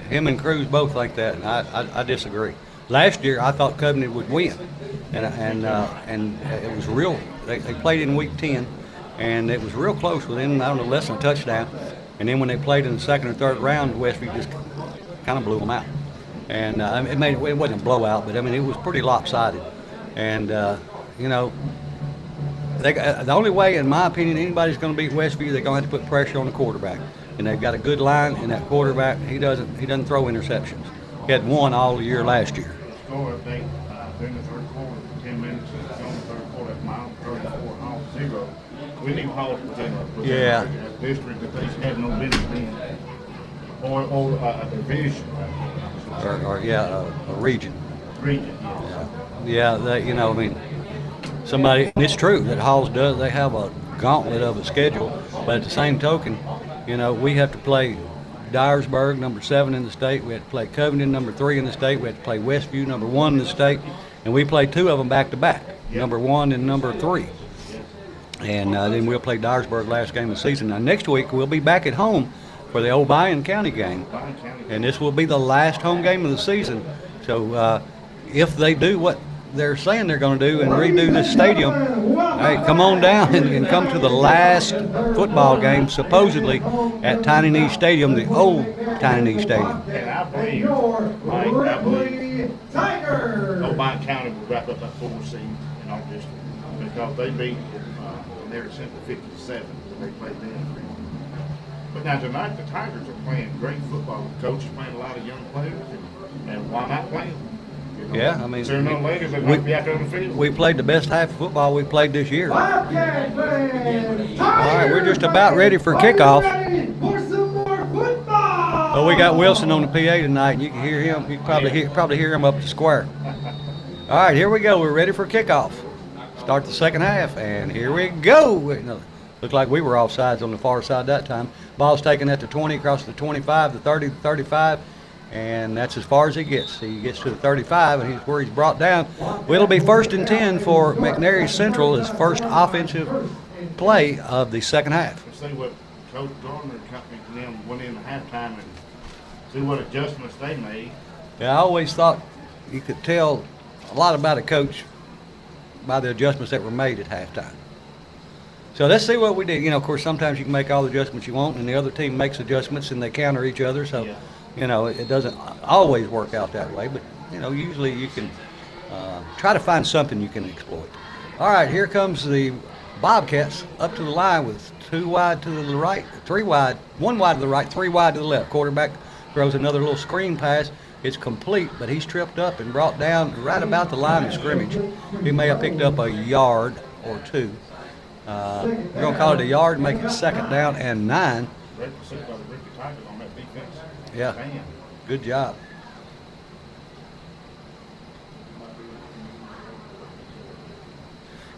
Him and Cruz both think that, and I disagree. Last year, I thought Covenant would win, and it was real. They played in week 10, and it was real close within, I don't know, less than a touchdown. And then when they played in the second or third round, Westview just kind of blew them out. And it wasn't a blowout, but I mean it was pretty lopsided. And you know, the only way, in my opinion, anybody's going to beat Westview, they're going to have to put pressure on the quarterback. And they've got a good line, and that quarterback, he doesn't throw interceptions. He had one all year last year. Score update during the third quarter, 10 minutes on the third quarter, mile 34-0. We need Hall within a district that they have no business in, or a division. Or a region. Region, Yeah, you know, I mean, and it's true that Halls does, they have a gauntlet of a schedule, but at the same token, you know, we have to play Dyersburg, number 7 in the state. We have to play Covington, number 3 in the state. We have to play Westview, number 1 in the state. And we play 2 of them back to back, number 1 and number 3. And then we'll play Dyersburg last game of the season. Now, next week, we'll be back at home for the Obion County game. And this will be the last home game of the season. So if they do what they're saying they're going to do and redo this stadium, hey, come on down and come to the last football game, supposedly, at Tiny Knee Stadium, the old Tiny Knee Stadium. And I believe Obion County will wrap up that 4 seed in our district because they beat Mary Central 50-7 when they played them. But now tonight the Tigers are playing great football. The coach is playing a lot of young players, and why not play them? You know, Yeah, I mean, sooner or later they might be out there on the field. we played the best half of football we played this year. All right, we're just about ready for kickoff. Oh, we got Wilson on the PA tonight, and you can hear him. You can probably hear him up the square. All right, here we go. We're ready for kickoff. Start the second half, and here we go. Looked like we were offsides on the far side that time. Ball's taken at the 20, across the 25, the 30, the 35, and that's as far as he gets. He gets to the 35, and he's where he's brought down. Well, it'll be 1st and 10 for McNairy Central, his first offensive play of the second half. Let's see what Coach Gardner and company and them went in at halftime and see what adjustments they made. Yeah, I always thought you could tell a lot about a coach by the adjustments that were made at halftime. So let's see what we did. You know, of course, sometimes you can make all the adjustments you want, and the other team makes adjustments, and they counter each other. So, you know, it doesn't always work out that way. But, you know, usually you can try to find something you can exploit. All right, here comes the Bobcats up to the line with 2 wide to the right, 3 wide, 1 wide to the right, 3 wide to the left. Quarterback throws another little screen pass. It's complete, but he's tripped up and brought down right about the line of scrimmage. He may have picked up a yard or 2. We're going to call it a yard, make it 2nd down and 9. Yeah, good job.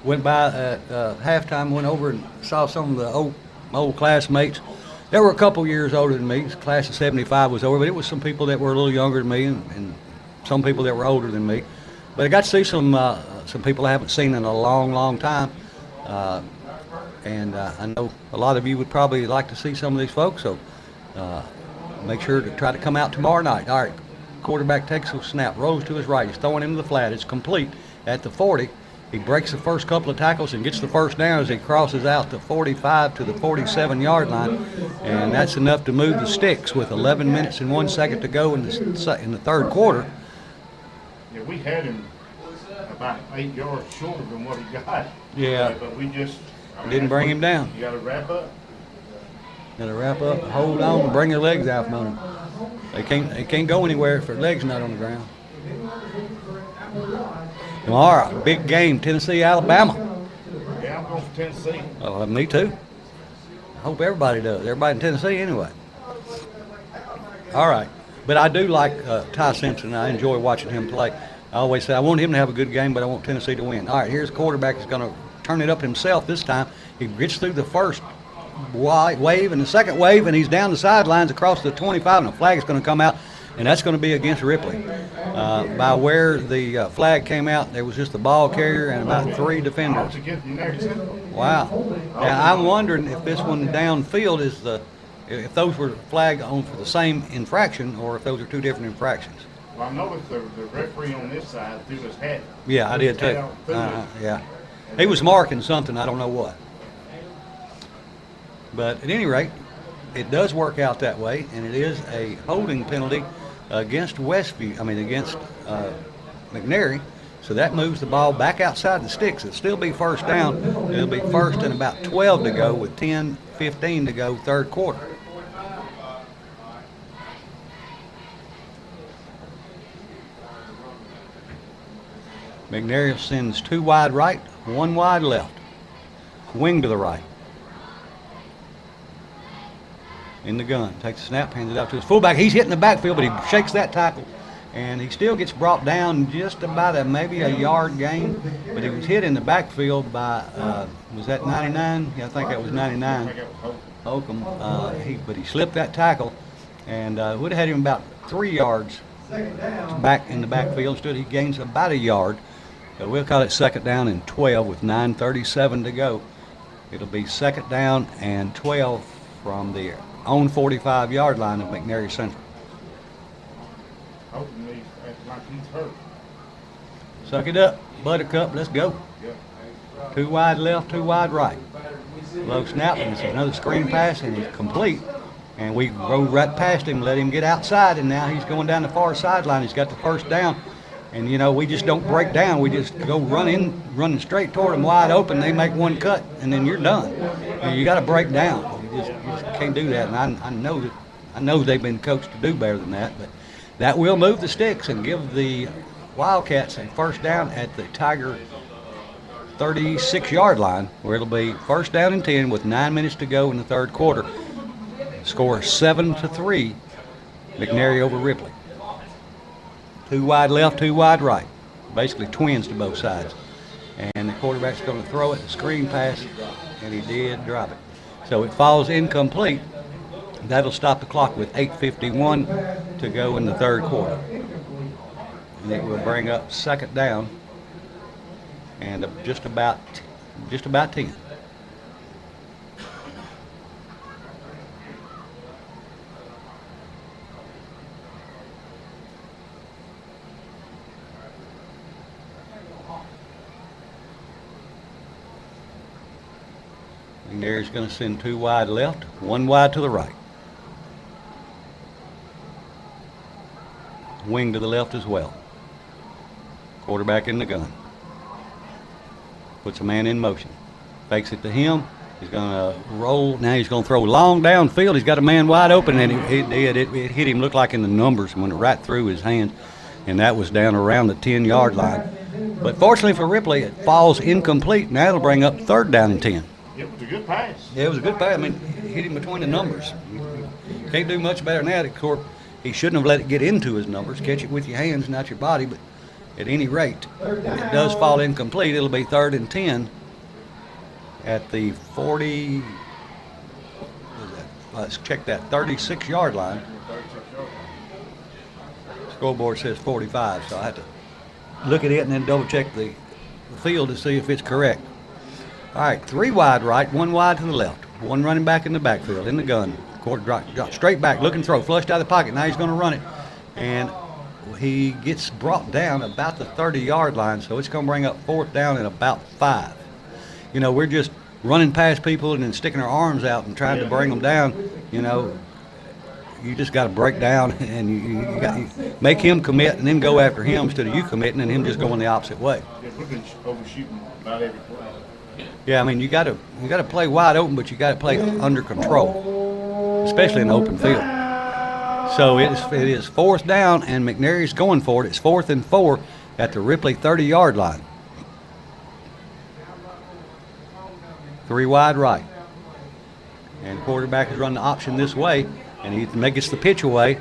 Went by at halftime, went over and saw some of the old classmates. There were a couple years older than me. The class of 75 was over, but it was some people that were a little younger than me and some people that were older than me. But I got to see some people I haven't seen in a long, long time. And I know a lot of you would probably like to see some of these folks, so make sure to try to come out tomorrow night. All right, quarterback takes a snap, rolls to his right, he's throwing into the flat, it's complete at the 40. He breaks the first couple of tackles and gets the first down as he crosses out the 45 to the 47-yard line, and that's enough to move the sticks with 11 minutes and 1 second to go in the third quarter. Yeah, we had him about 8 yards shorter than what he got. Yeah. But we just Didn't bring him down. You got to wrap up. Got to wrap up, hold on, and bring your legs out from under them. They can't go anywhere if their legs not on the ground. Tomorrow, big game, Tennessee, Alabama. Yeah, I'm going for Tennessee. Oh, me too. I hope everybody does. Everybody in Tennessee anyway. All right. But I do like Ty Simpson. I enjoy watching him play. I always say I want him to have a good game, but I want Tennessee to win. All right, here's a quarterback who's going to turn it up himself this time. He gets through the first wave and the second wave, and he's down the sidelines across the 25, and a flag is going to come out, and that's going to be against Ripley. By where the flag came out, there was just the ball carrier and about 3 defenders. Wow. Now, I'm wondering if this one downfield is if those were flagged on for the same infraction or if those are 2 different infractions. Well, I noticed the referee on this side threw his hat. Yeah, I did too. Yeah. He was marking something, I don't know what. But at any rate, it does work out that way, and it is a holding penalty against McNairy. So that moves the ball back outside the sticks. It'll still be first down. It'll be first and about 12 to go with 10:15 to go third quarter. McNairy sends 2 wide right, 1 wide left. Wing to the right. In the gun. Takes the snap, hands it out to his fullback. He's hitting the backfield, but he shakes that tackle. And he still gets brought down just about maybe a yard gain. But he was hit in the backfield by, was that 99? Yeah, I think that was 99. Holcomb. But he slipped that tackle and would have had him about 3 yards back in the backfield. Instead, he gains about a yard. We'll call it second down and 12 with 9:37 to go. It'll be second down and 12 from the own 45-yard line of McNairy Central. Hoping like he's hurt. Suck it up, Buttercup, let's go. 2 wide left, 2 wide right. Low snap, and it's another screen pass, and he's complete. And we rode right past him, let him get outside, and now he's going down the far sideline. He's got the first down. And, we just don't break down. We just go running straight toward them wide open. They make 1 cut, and then you're done. And you got to break down. You just can't do that. And I know they've been coached to do better than that. But that will move the sticks and give the Wildcats a first down at the Tiger 36-yard line, where it'll be first down and 10 with 9 minutes to go in the third quarter. Score 7-3, McNairy over Ripley. 2 wide left, 2 wide right. Basically twins to both sides. And the quarterback's going to throw it, the screen pass, and he did drop it. So it falls incomplete. That'll stop the clock with 8:51 to go in the third quarter. And it will bring up second down and just about 10. McNairy's going to send 2 wide left, 1 wide to the right. Wing to the left as well. Quarterback in the gun. Puts a man in motion. Fakes it to him. He's going to roll. Now he's going to throw long downfield. He's got a man wide open, and it hit him, looked like in the numbers, and went right through his hands, and that was down around the 10-yard line. But fortunately for Ripley, it falls incomplete, and that'll bring up third down and 10. It was a good pass. Yeah, it was a good pass. I mean, hit him between the numbers. Can't do much better than that. Of course, he shouldn't have let it get into his numbers. Catch it with your hands, not your body. But at any rate, if it does fall incomplete, it'll be third and 10 at the 40. Let's check that 36-yard line. Scoreboard says 45, so I have to look at it and then double check the field to see if it's correct. All right, 3 wide right, 1 wide to the left. 1 running back in the backfield, in the gun. Quarter drop straight back, looking throw, flushed out of the pocket. Now he's going to run it. And he gets brought down about the 30-yard line, so it's going to bring up 4th down and about 5. You know, we're just running past people and then sticking our arms out and trying to bring them down. You know, you just got to break down and you make him commit and then go after him instead of you committing and him just going the opposite way. Yeah, we've been overshooting about every play. Yeah, I mean, you got to play wide open, but you got to play under control, especially in the open field. So it is 4th down, and McNairy's going for it. It's 4th and 4 at the Ripley 30-yard line. 3 wide right, and quarterback is running the option this way, and he gets the pitch away,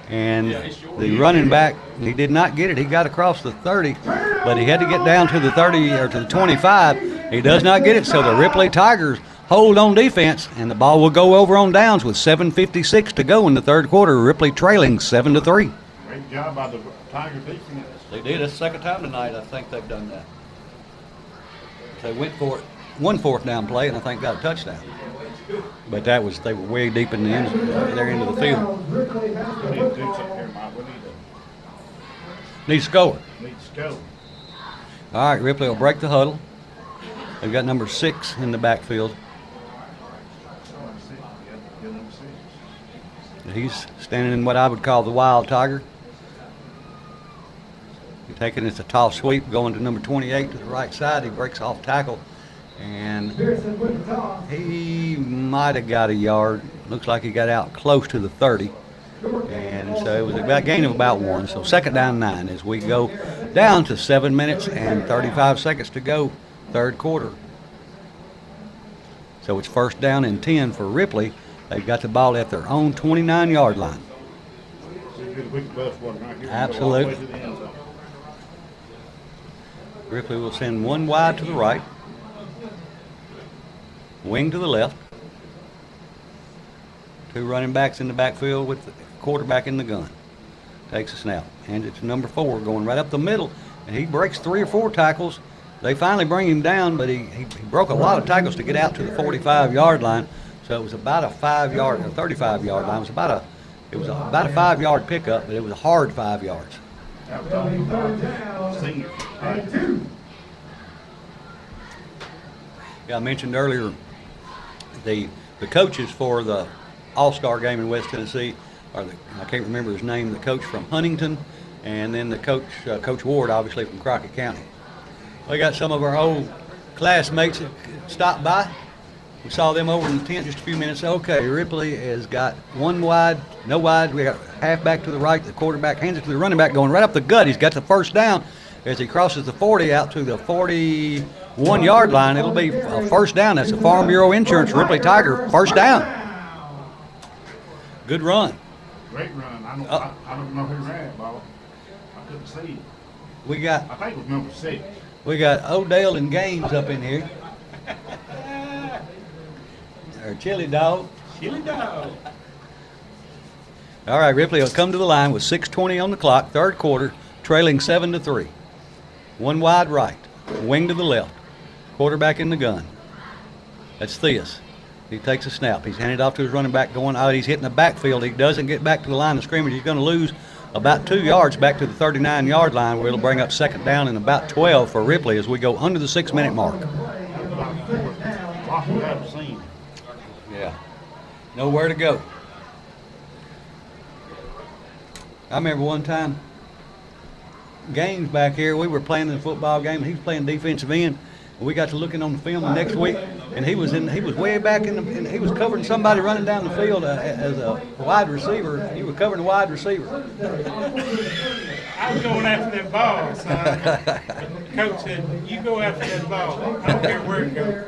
and the running back, he did not get it. He got across the 30, but he had to get down to the 30 or to the 25. He does not get it, so the Ripley Tigers hold on defense, and the ball will go over on downs with 7:56 to go in the 3rd quarter. Ripley trailing 7-3. Great job by the Tiger defense. They did. That's the second time tonight I think they've done that. They went for it, 1 4th down play, and I think got a touchdown. But they were way deep in the end, their end of the field. We need to do something here, Mike. We Need to score. need to score. All right, Ripley will break the huddle. They've got number 6 in the backfield. He's standing in what I would call the wild tiger. He's taking it's a toss sweep going to number 28 to the right side. He breaks off tackle, and he might have got a yard. Looks like he got out close to the 30. And so it was a gain of about 1. So 2nd down 9 as we go down to 7 minutes and 35 seconds to go, 3rd quarter. So it's 1st down and 10 for Ripley. They've got the ball at their own 29-yard line. Absolutely. Ripley will send 1 wide to the right, wing to the left, 2 running backs in the backfield with the quarterback in the gun. Takes a snap, hands it to number 4, going right up the middle, and he breaks 3 or 4 tackles. They finally bring him down, but he broke a lot of tackles to get out to the 45-yard line. So it was about a 5-yard, or 35-yard line. It was about a 5-yard pickup, but it was a hard 5 yards. Yeah, I mentioned earlier the coaches for the All-Star game in West Tennessee are I can't remember his name, the coach from Huntington, and then the Coach Ward, obviously from Crockett County. We got some of our old classmates that stopped by. We saw them over in the tent just a few minutes. Okay, Ripley has got 1 wide, no wide. We got halfback to the right. The quarterback hands it to the running back going right up the gut. He's got the 1st down as he crosses the 40 out to the 41-yard line. It'll be a 1st down. That's a Farm Bureau Insurance Ripley Tiger 1st down. Good run. Great run. I don't know who ran it, Bob. I couldn't see it. I think it was number 6. We got Odell and Gaines up in here. Or Chili Dog. Chili Dog. All right, Ripley will come to the line with 6:20 on the clock, 3rd quarter, trailing 7-3. 1 wide right, wing to the left, quarterback in the gun. That's Theus. He takes a snap. He's handed off to his running back going out. He's hitting the backfield. He doesn't get back to the line of scrimmage. He's going to lose about 2 yards back to the 39-yard line, where it'll bring up 2nd down and about 12 for Ripley as we go under the 6-minute mark. Yeah. Nowhere to go. I remember one time, Gaines back here, we were playing in a football game, and he was playing defensive end. And we got to looking on the film the next week, and he was way back and he was covering somebody running down the field as a wide receiver. He was covering a wide receiver. I was going after that ball, son. Coach said, you go after that ball. I don't care where it goes.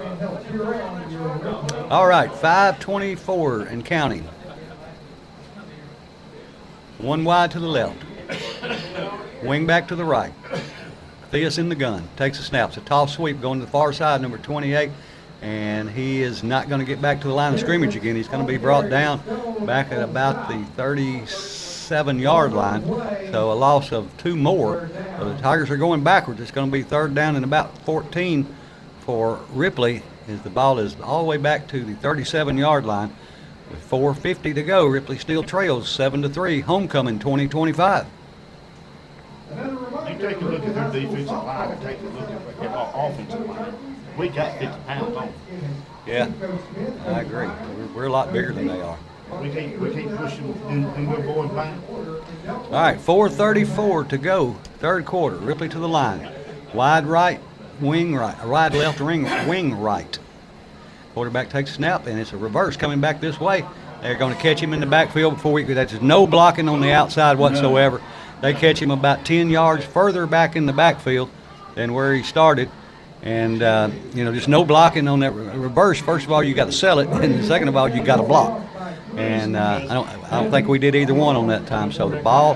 All right, 5:24 and counting. 1 wide to the left. Wing back to the right. Theus in the gun. Takes a snap. It's a toss sweep going to the far side, number 28. And he is not going to get back to the line of scrimmage again. He's going to be brought down back at about the 36 37-yard line, so a loss of 2 more. So the Tigers are going backwards. It's going to be 3rd down and about 14 for Ripley, as the ball is all the way back to the 37-yard line. With 4:50 to go, Ripley still trails 7-3. Homecoming 2025. You take a look at their defensive line and take a look at our offensive line. We got 50 pounds on them. Yeah, I agree. We're a lot bigger than they are. We keep pushing them little boys back. All right, 4:34 to go, 3rd quarter. Ripley to the line. Wide right, wing right, wide left, wing right. Quarterback takes a snap, and it's a reverse coming back this way. They're going to catch him in the backfield before that's no blocking on the outside whatsoever. They catch him about 10 yards further back in the backfield than where he started. And, just no blocking on that reverse. First of all, you got to sell it, and second of all, you got to block. And I don't think we did either one on that time. So the ball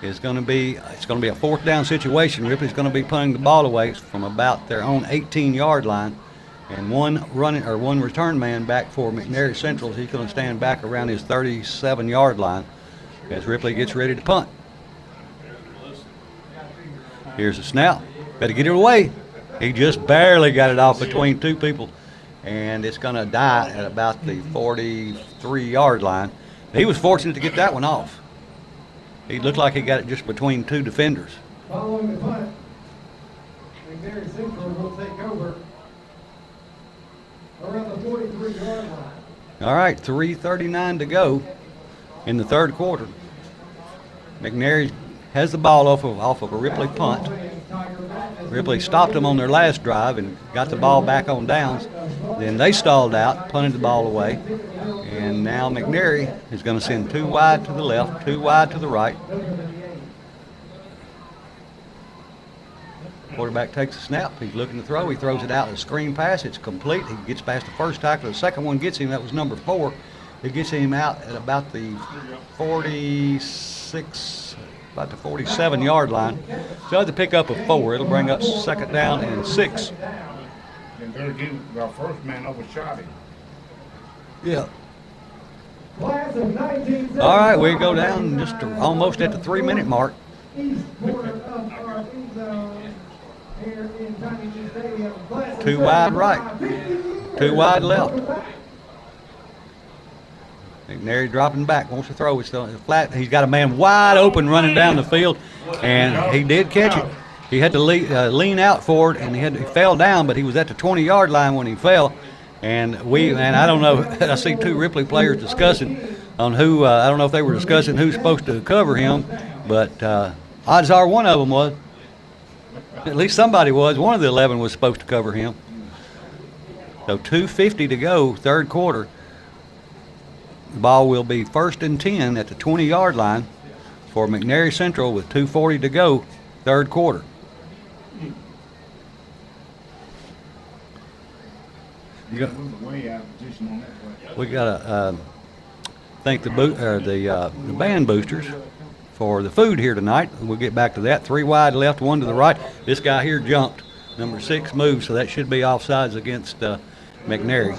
is going to be a 4th down situation. Ripley's going to be punting the ball away from about their own 18-yard line. And one return man back for McNairy Central. He's going to stand back around his 37-yard line as Ripley gets ready to punt. Here's the snap. Got to get it away. He just barely got it off between 2 people, and it's going to die at about the 43-yard line. He was fortunate to get that one off. He looked like he got it just between 2 defenders. Following the punt, McNairy Central will take over around the 43-yard line. All right, 3:39 to go in the 3rd quarter. McNairy has the ball off of a Ripley punt. Ripley stopped them on their last drive and got the ball back on downs. Then they stalled out, punted the ball away. And now McNairy is going to send 2 wide to the left, 2 wide to the right. Quarterback takes a snap. He's looking to throw. He throws it out. A screen pass. It's complete. He gets past the first tackle. The second one gets him. That was number 4. It gets him out at about the 47-yard line. So the pickup of 4. It'll bring up 2nd down and 6. And they're getting our first man overshot him. Yeah. Class of 1970. All right, we go down just almost at the 3-minute mark. East corner of our end zone here in Tiny Stadium. 2 wide right, 2 wide left. McNairy dropping back, wants to throw. It's flat. He's got a man wide open running down the field, and he did catch it. He had to lean out forward, and he fell down, but he was at the 20-yard line when he fell. And I don't know. I see 2 Ripley players discussing on who. I don't know if they were discussing who's supposed to cover him, but odds are one of them was. At least somebody was. One of the 11 was supposed to cover him. So 2:50 to go, 3rd quarter. The ball will be 1st and 10 at the 20-yard line for McNairy Central with 2:40 to go, 3rd quarter. We got to thank the band boosters for the food here tonight. We'll get back to that. 3 wide left, 1 to the right. This guy here jumped. Number 6 moved, so that should be offsides against McNairy.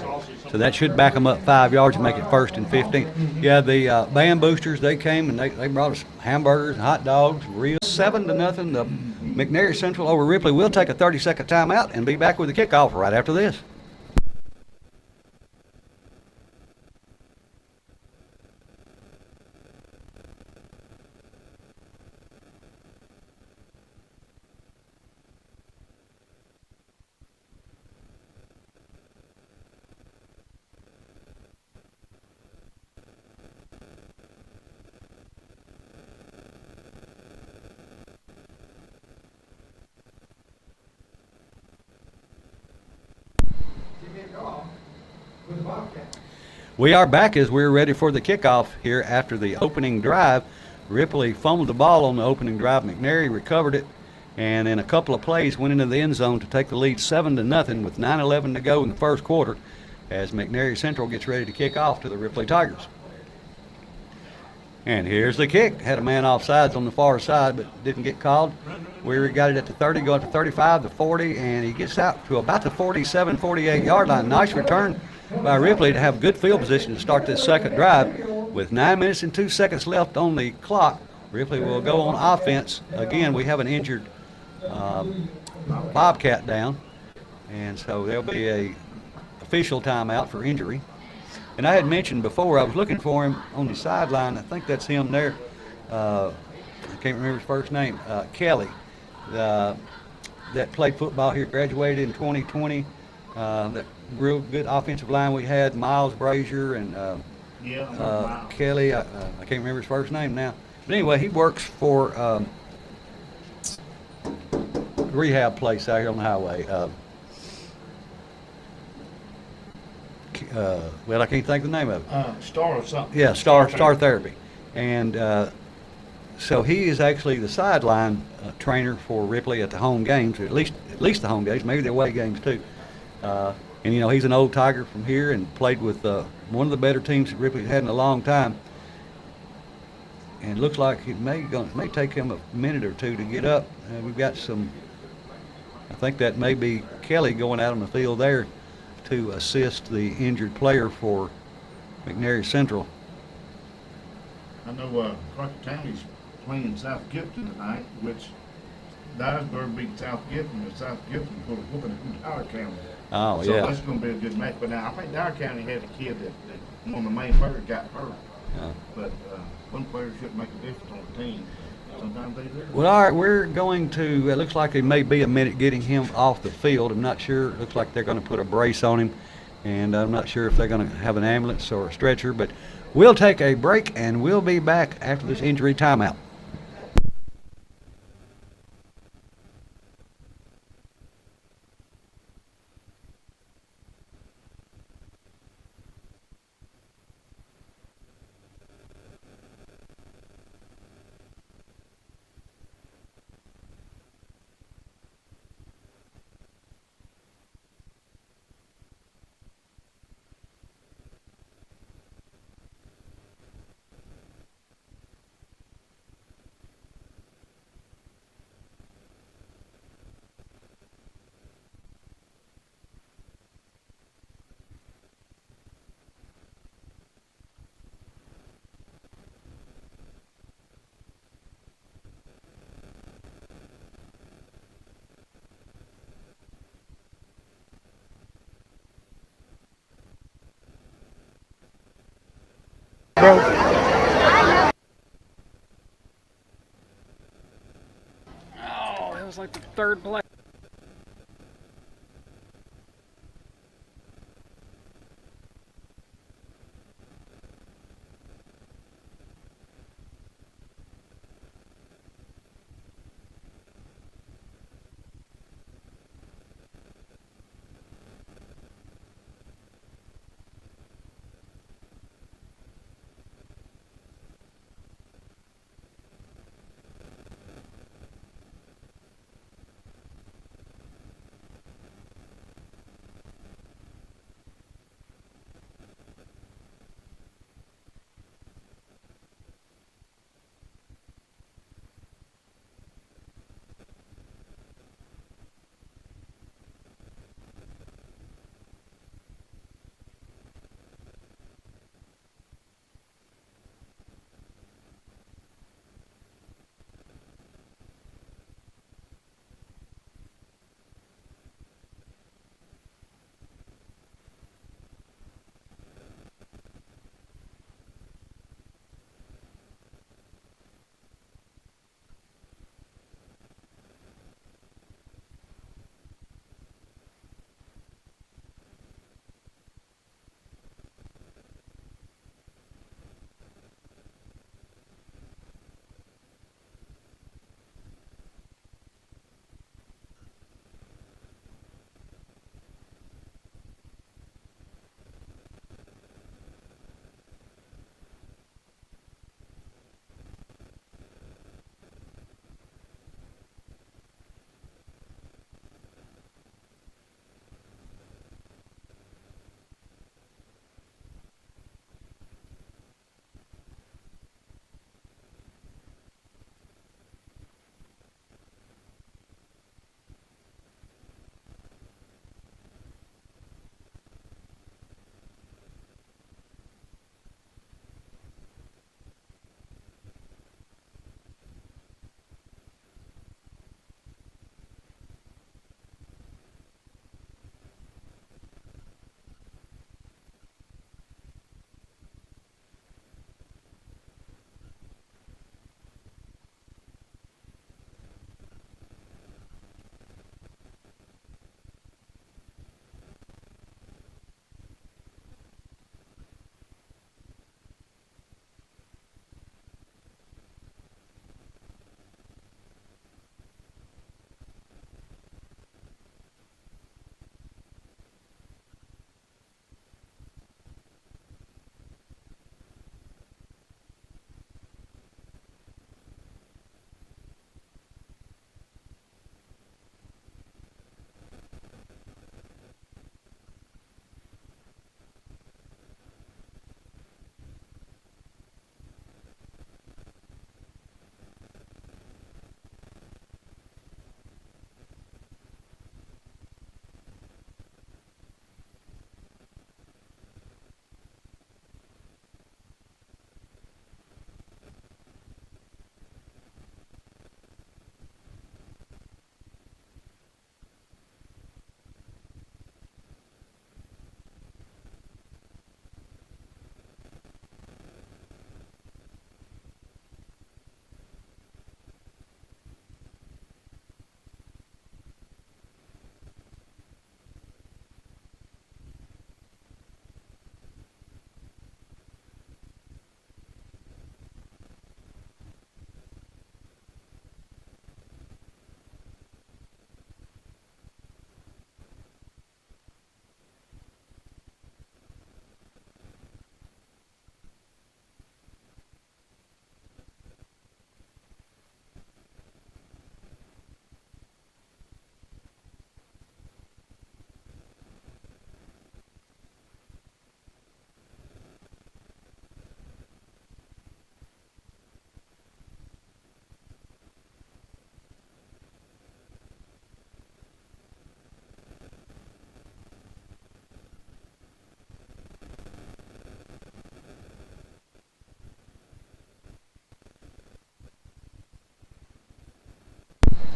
So that should back them up 5 yards and make it 1st and 15. Yeah, the band boosters, they came and they brought us hamburgers and hot dogs. Real 7-0. The McNairy Central over Ripley. We'll take a 30-second timeout and be back with the kickoff right after this. We are back as we're ready for the kickoff here after the opening drive. Ripley fumbled the ball on the opening drive. McNairy recovered it, and in a couple of plays went into the end zone to take the lead 7-0 with 9:11 to go in the 1st quarter as McNairy Central gets ready to kick off to the Ripley Tigers. And here's the kick. Had a man offsides on the far side, but didn't get called. We got it at the 30, go up to 35, the 40, and he gets out to about the 47, 48-yard line. Nice return by Ripley to have good field position to start this 2nd drive. With 9 minutes and 2 seconds left on the clock, Ripley will go on offense. Again, we have an injured Bobcat down, and so there'll be a official timeout for injury. And I had mentioned before, I was looking for him on the sideline. I think that's him there. I can't remember his first name. Kelly, that played football here, graduated in 2020. That real good offensive line we had, Miles Brazier and Kelly. I can't remember his first name now. But anyway, he works for a rehab place out here on the highway. Well, I can't think of the name of it. Star or something. Yeah, Star Therapy. And so he is actually the sideline trainer for Ripley at the home games, at least the home games, maybe the away games too. And you know, he's an old Tiger from here and played with one of the better teams that Ripley's had in a long time. And it looks like it may take him a minute or two to get up. We've got some, I think that may be Kelly going out on the field there to assist the injured player for McNairy Central. I know Crockett County's playing South Gibson tonight, which Dyersburg beat South Gibson, and South Gibson put a whooping in Dyer County. Oh, so yeah. that's going to be a good match. But now, I think Dyer County had a kid that on the main player got hurt. Yeah. But one player shouldn't make a difference on the team. Sometimes they do. Well, all right, we're going to, it looks like it may be a minute getting him off the field. I'm not sure. It looks like they're going to put a brace on him, and I'm not sure if they're going to have an ambulance or a stretcher, but we'll take a break, and we'll be back after this injury timeout. Oh, it was like the third play.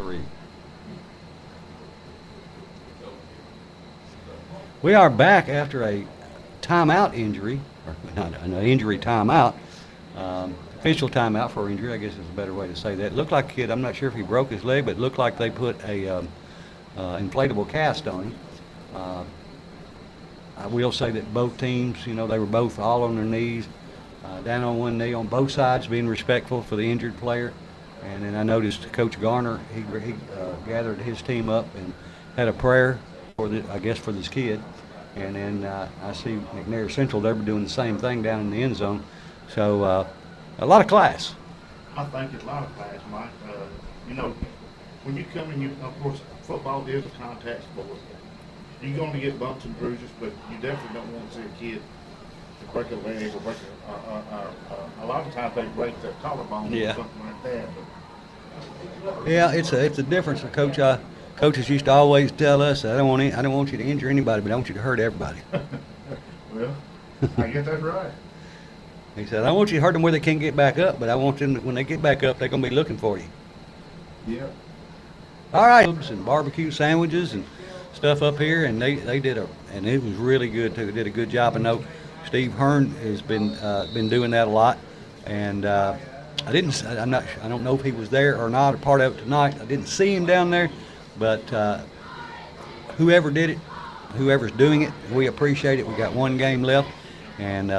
3. We are back after a timeout injury, or not an injury timeout, official timeout for injury, I guess is a better way to say that. It looked like a kid, I'm not sure if he broke his leg, but it looked like they put a inflatable cast on him. I will say that both teams, you know, they were both all on their knees, down on one knee on both sides, being respectful for the injured player. And then I noticed Coach Garner, he gathered his team up and had a prayer for I guess for this kid. And then I see McNairy Central, they're doing the same thing down in the end zone. So a lot of class. I think it's a lot of class, Mike. You know, when you come in, of course, football is a contact sport. You're going to get bumps and bruises, but you definitely don't want to see a kid to break a leg or break a lot of times they break their collarbone or something like that. But yeah, it's a difference. Coaches used to always tell us, I don't want you to injure anybody, but I want you to hurt everybody. Well, I guess that's right. He said, I don't want you to hurt them where they can't get back up, but I want them, when they get back up, they're going to be looking for you. Yeah. All right, and barbecue sandwiches and stuff up here, and they did and it was really good too. They did a good job. I know Steve Hearn has been doing that a lot, and I don't know if he was there or not, a part of it tonight. I didn't see him down there, but whoever did it, whoever's doing it, we appreciate it. We got one game left, and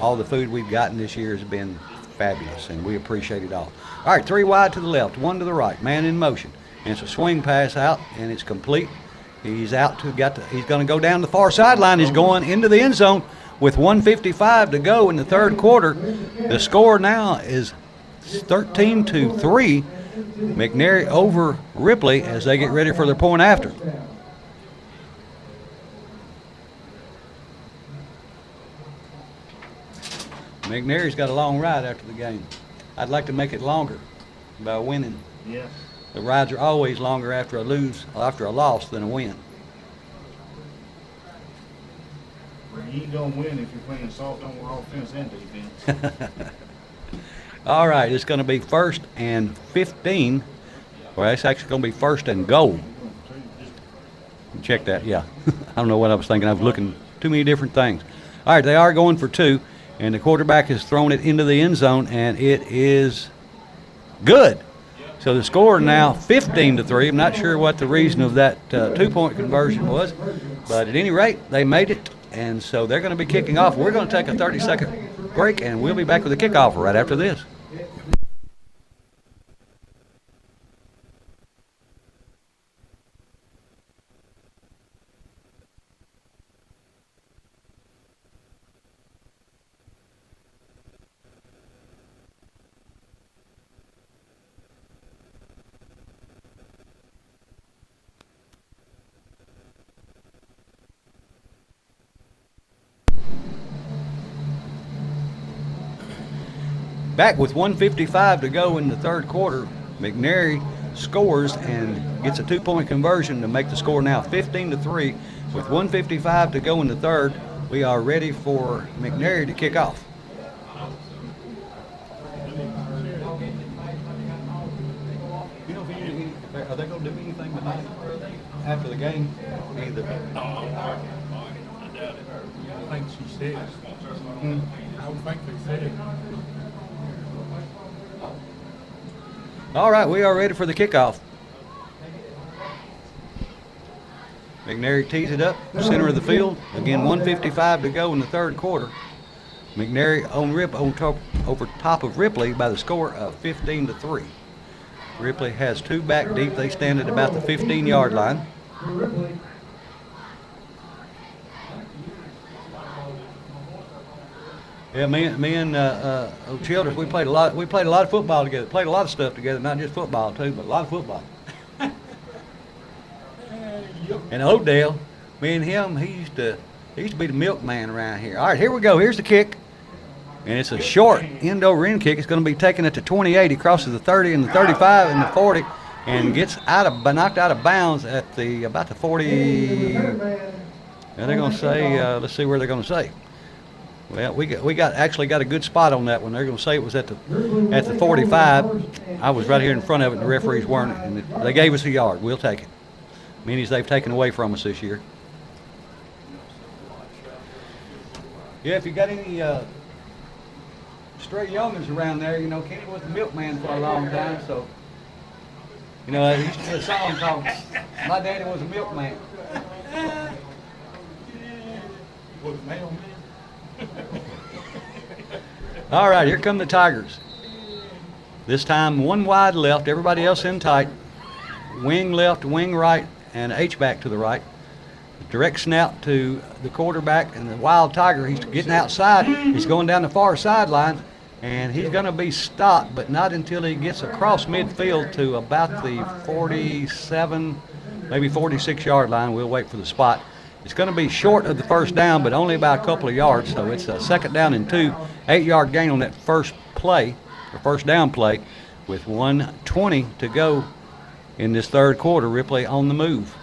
all the food we've gotten this year has been fabulous, and we appreciate it all. All right, 3 wide to the left, 1 to the right, man in motion. And it's a swing pass out, and it's complete. He's out he's going to go down the far sideline. He's going into the end zone with 1:55 to go in the third quarter. The score now is 13-3. McNairy over Ripley as they get ready for their point after. McNairy's got a long ride after the game. I'd like to make it longer by winning. Yeah. The rides are always longer after a loss than a win. Well, you ain't gonna win if you're playing soft on offense and defense. All right, it's going to be 1st and 15. Well, it's actually going to be 1st and goal. Check that, yeah. I don't know what I was thinking. I was looking too many different things. All right, they are going for 2, and the quarterback has thrown it into the end zone, and it is good. So the score now 15-3. I'm not sure what the reason of that 2-point conversion was, but at any rate, they made it, and so they're going to be kicking off. We're going to take a 30-second break, and we'll be back with the kickoff right after this. Back with 1:55 to go in the third quarter. McNairy scores and gets a 2-point conversion to make the score now 15-3. With 1:55 to go in the third, we are ready for McNairy to kick off. You know, are they going to do anything tonight after the game? Either. I think she said. I would think they said. All right, we are ready for the kickoff. McNairy tees it up, center of the field. Again, 1:55 to go in the third quarter. McNairy over top of Ripley by the score of 15-3. Ripley has 2 back deep. They stand at about the 15-yard line. Yeah, me and Childress, we played a lot of football together. Played a lot of stuff together, not just football too, but a lot of football. And Odell, me and him, he used to be the milkman around here. All right, here we go. Here's the kick, and it's a short end-over-end kick. It's going to be taken at the 28. He crosses the 30 and the 35 and the 40, and gets knocked out of bounds at about the 40. And they're going to say, let's see where they're going to say. Well, we actually got a good spot on that one. They're going to say it was at the 45. I was right here in front of it, and the referees weren't. And they gave us a yard. We'll take it. Many as they've taken away from us this year. Yeah, if you got any stray youngins around there, you know, Kenny was the milkman for a long time, so you know, he used to do a song called "My Daddy Was a Milkman." All right, here come the Tigers. This time one wide left, everybody else in tight. Wing left, wing right, and H-back to the right. Direct snap to the quarterback, and the Wild Tiger, he's getting outside. He's going down the far sideline, and he's going to be stopped, but not until he gets across midfield to about the 47, maybe 46-yard line. We'll wait for the spot. It's going to be short of the first down, but only about a couple of yards, so it's a 2nd down and 2, 8-yard gain on that first play, or first down play, with 1:20 to go in this third quarter. Ripley on the move.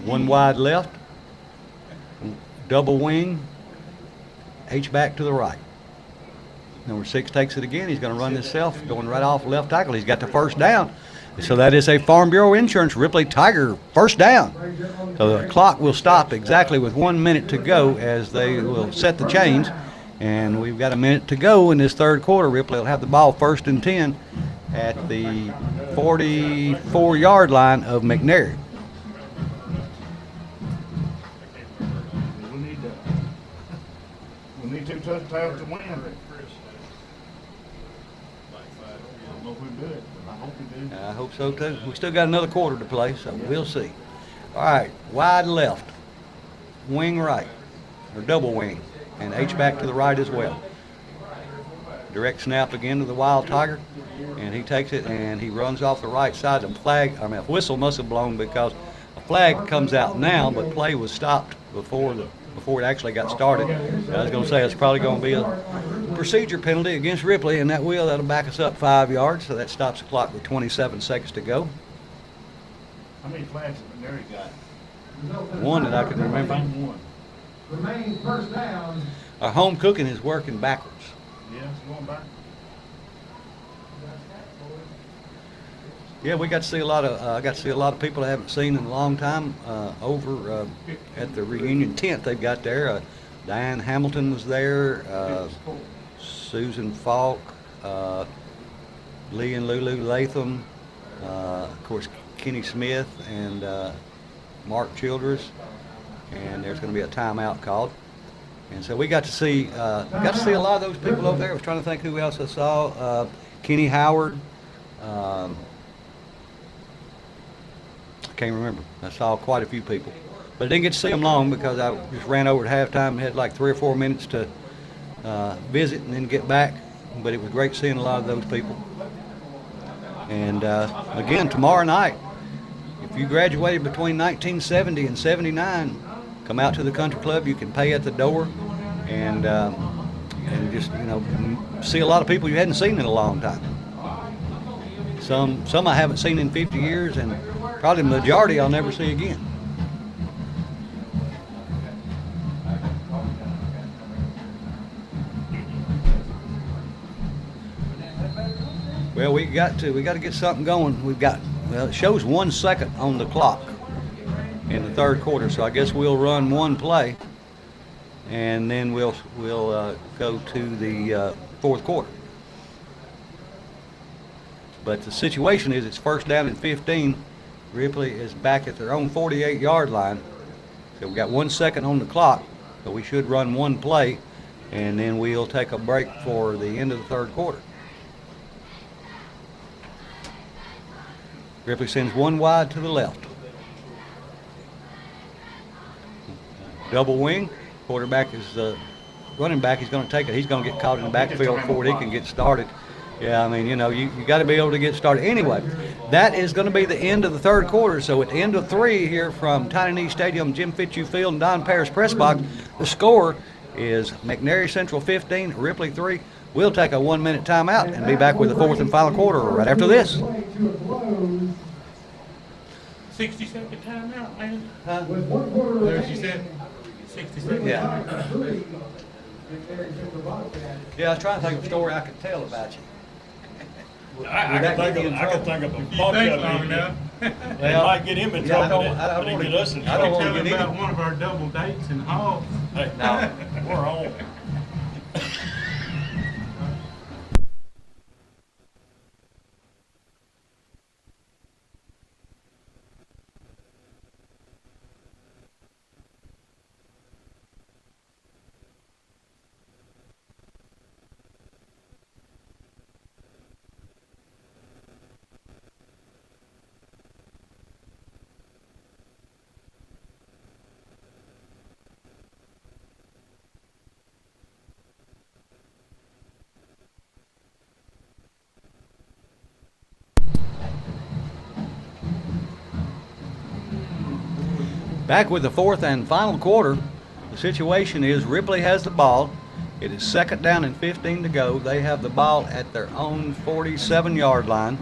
One wide left, double wing, H-back to the right. Number 6 takes it again. He's going to run himself, going right off left tackle. He's got the first down. So that is a Farm Bureau Insurance Ripley Tiger first down. So the clock will stop exactly with 1 minute to go as they will set the chains. And we've got a minute to go in this third quarter. Ripley will have the ball 1st and 10 at the 44-yard line of McNairy. We need 2 touchdowns to win. I don't know if we do it. I hope we do. I hope so too. We still got another quarter to play, so we'll see. All right, wide left, wing right, or double wing, and H-back to the right as well. Direct snap again to the Wild Tiger, and he takes it and he runs off the right side. A whistle must have blown because a flag comes out now, but play was stopped before it actually got started. I was going to say it's probably going to be a procedure penalty against Ripley, and that'll back us up 5 yards, so that stops the clock with 27 seconds to go. How many flags has McNairy got? One that I can remember. One. Remaining first down. Our home cooking is working backwards. Yeah, it's going back. Yeah, we got to see a lot of. I got to see a lot of people I haven't seen in a long time over at the reunion tent they've got there. Diane Hamilton was there. Susan Falk, Lee and Lulu Latham, of course Kenny Smith and Mark Childress, and there's going to be a timeout called. And so we got to see a lot of those people over there. I was trying to think who else I saw. Kenny Howard. I can't remember. I saw quite a few people, but I didn't get to see them long because I just ran over at halftime and had like 3 or 4 minutes to visit and then get back. But it was great seeing a lot of those people. And again, tomorrow night, if you graduated between 1970 and 79, come out to the country club. You can pay at the door, and just see a lot of people you hadn't seen in a long time. Some I haven't seen in 50 years, and probably the majority I'll never see again. Well, we got to get something going. It shows 1 second on the clock in the third quarter, so I guess we'll run one play, and then we'll go to the fourth quarter. But the situation is it's first down and 15. Ripley is back at their own 48-yard line. So we got 1 second on the clock, so we should run one play, and then we'll take a break for the end of the third quarter. Ripley sends one wide to the left. Double wing. Quarterback is running back. He's going to take it. He's going to get caught in the backfield before he can get started. Yeah, I mean, you got to be able to get started. Anyway, that is going to be the end of the third quarter. So at the end of 3 here from Tiny Knee Stadium, Jim Fitzhugh Field, and Don Paris Press Box, the score is McNairy Central 15, Ripley 3. We'll take a 1-minute timeout and be back with the fourth and final quarter right after this. to a close 60-second timeout, man. with 1 quarter There she remaining. said, 60 seconds. Yeah. 3, McNairy Central Bobcats. Yeah, I was trying to think of a story I could tell about you. I can think of a You think podcast long meeting. enough. It might get him in Yeah, I trouble, don't- I but it don't get us in I don't trouble. wanna Tell get him in. about one of our double dates in Hall. Hey, No. we're on. Back with the fourth and final quarter. The situation is Ripley has the ball. It is 2nd down and 15 to go. They have the ball at their own 47-yard line.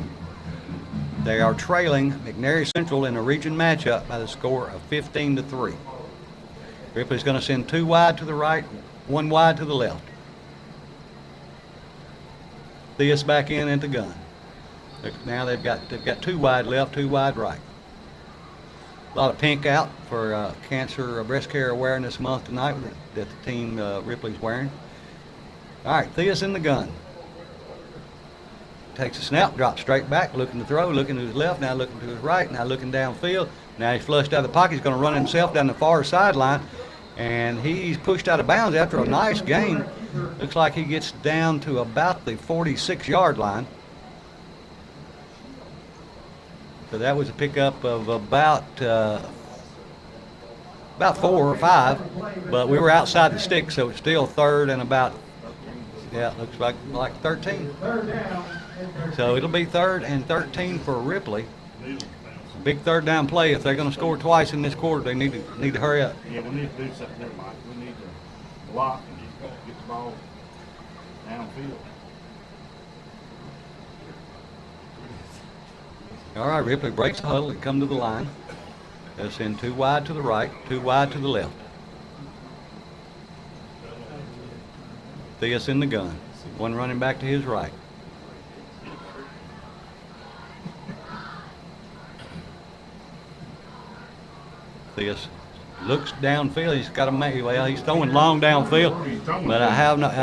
They are trailing McNairy Central in a region matchup by the score of 15-3. Ripley's going to send 2 wide to the right, 1 wide to the left. Theus back in at the gun. Now they've got 2 wide left, 2 wide right. A lot of pink out for Cancer Breast Care Awareness Month tonight that the team Ripley's wearing. All right, Thea's in the gun. Takes a snap, drops straight back, looking to throw, looking to his left, now looking to his right, now looking downfield. Now he's flushed out of the pocket. He's going to run himself down the far sideline, and he's pushed out of bounds after a nice gain. Looks like he gets down to about the 46-yard line. So that was a pickup of about 4 or 5, but we were outside the stick, so it's still 3rd and about, yeah, it looks like 13. So it'll be 3rd and 13 for Ripley. Big 3rd down play. If they're going to score twice in this quarter, they need to hurry up. Yeah, we need to do something there, Mike. We need to block and get the ball downfield. All right, Ripley breaks the huddle and come to the line. They'll send 2 wide to the right, 2 wide to the left. Theus in the gun. 1 running back to his right. Theus looks downfield. He's got a well. He's throwing long downfield, but I have not.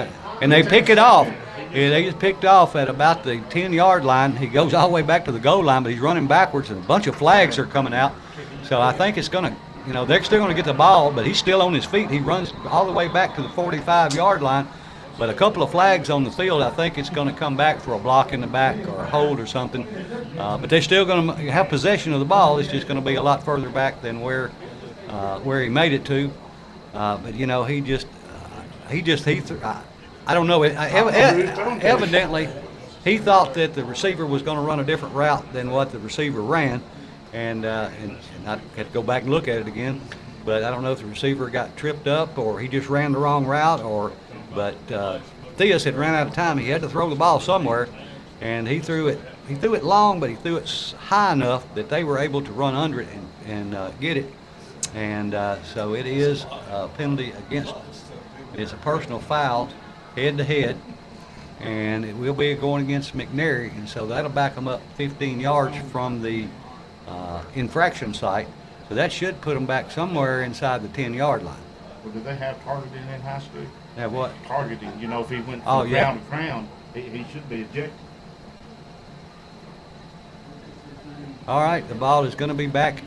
And they pick it off. Yeah, they just picked off at about the 10-yard line. He goes all the way back to the goal line, but he's running backwards, and a bunch of flags are coming out. So I think it's going to, they're still going to get the ball, but he's still on his feet. He runs all the way back to the 45-yard line. But a couple of flags on the field, I think it's going to come back for a block in the back or a hold or something. But they're still going to have possession of the ball. It's just going to be a lot further back than where he made it to. But I don't know. Evidently, he thought that the receiver was going to run a different route than what the receiver ran, and I had to go back and look at it again. But I don't know if the receiver got tripped up or he just ran the wrong route, but Theus had ran out of time. He had to throw the ball somewhere, and he threw it. He threw it long, but he threw it high enough that they were able to run under it and get it. And so it is a penalty against us. It's a personal foul, head-to-head, and it will be going against McNairy, and so that'll back them up 15 yards from the infraction site. So that should put them back somewhere inside the 10-yard line. Well, do they have targeting in high school? Have what? Targeting, if he went Oh, from yeah. crown to crown, he should be ejected. All right, the ball is going to be back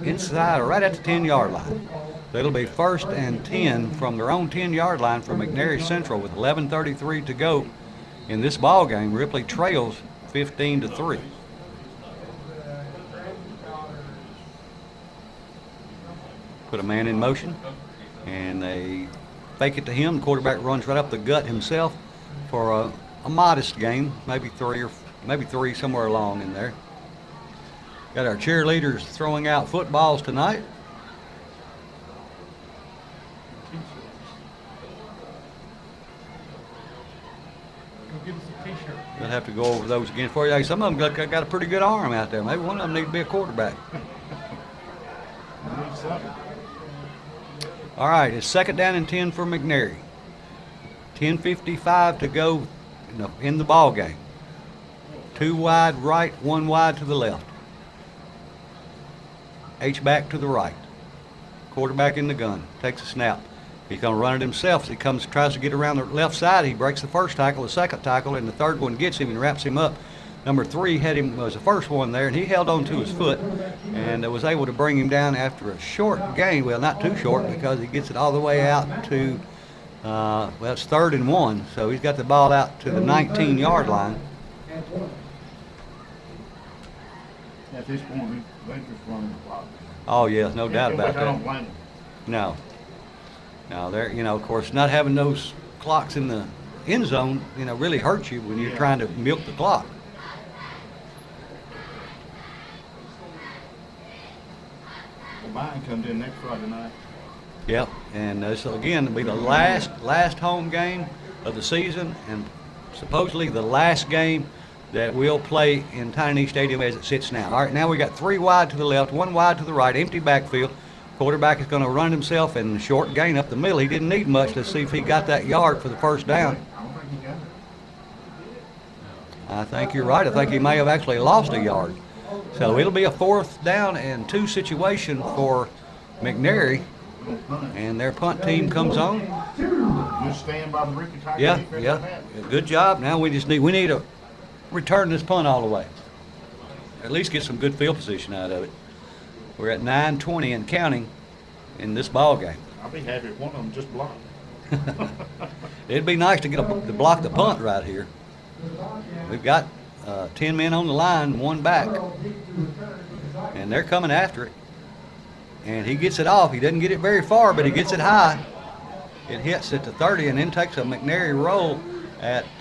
inside or right at the 10-yard line. So it'll be 1st and 10 from their own 10-yard line for McNairy Central with 11:33 to go in this ball game. Ripley trails 15-3. Put a man in motion, and they fake it to him. The quarterback runs right up the gut himself for a modest gain, maybe three somewhere along in there. Got our cheerleaders throwing out footballs tonight. Give us a T-shirt. We'll have to go over those again for you. Hey, some of them got a pretty good arm out there. Maybe one of them need to be a quarterback. All right, it's 2nd down and 10 for McNairy. 10:55 to go in the ball game. 2 wide right, 1 wide to the left. H-back to the right. Quarterback in the gun. Takes a snap. He's going to run it himself. As he tries to get around the left side. He breaks the first tackle, the second tackle, and the third one gets him and wraps him up. Number 3 was the first one there, and he held on to his foot and was able to bring him down after a short gain. Well, not too short, because he gets it all the way out to, it's 3rd and 1. So he's got the ball out to the 19-yard line. At this point, Baker's running the clock. Oh, yes, no doubt about I don't that. blame him. No. Now, there, of course, not having those clocks in the end zone, really hurts you when you're trying to milk the clock. Well, mine comes in next Friday night. Yep, and so again, it'll be the last home game of the season, and supposedly the last game that we'll play in Tiny Stadium as it sits now. All right, now we got 3 wide to the left, 1 wide to the right, empty backfield. Quarterback is going to run himself in the short gain up the middle. He didn't need much. Let's see if he got that yard for the first down. I think you're right. I think he may have actually lost a yard. So it'll be a 4th down and 2 situation for McNairy. And their punt team comes on. You stand by the Ripley Tiger defense. Yeah. Good job. Now we need to return this punt all the way. At least get some good field position out of it. We're at 9:20 and counting in this ball game. I'll be happy if one of them just blocked. It'd be nice to to block the punt right here. We've got 10 men on the line, 1 back, and they're coming after it. And he gets it off. He doesn't get it very far, but he gets it high. It hits at the 30 and then takes a McNairy roll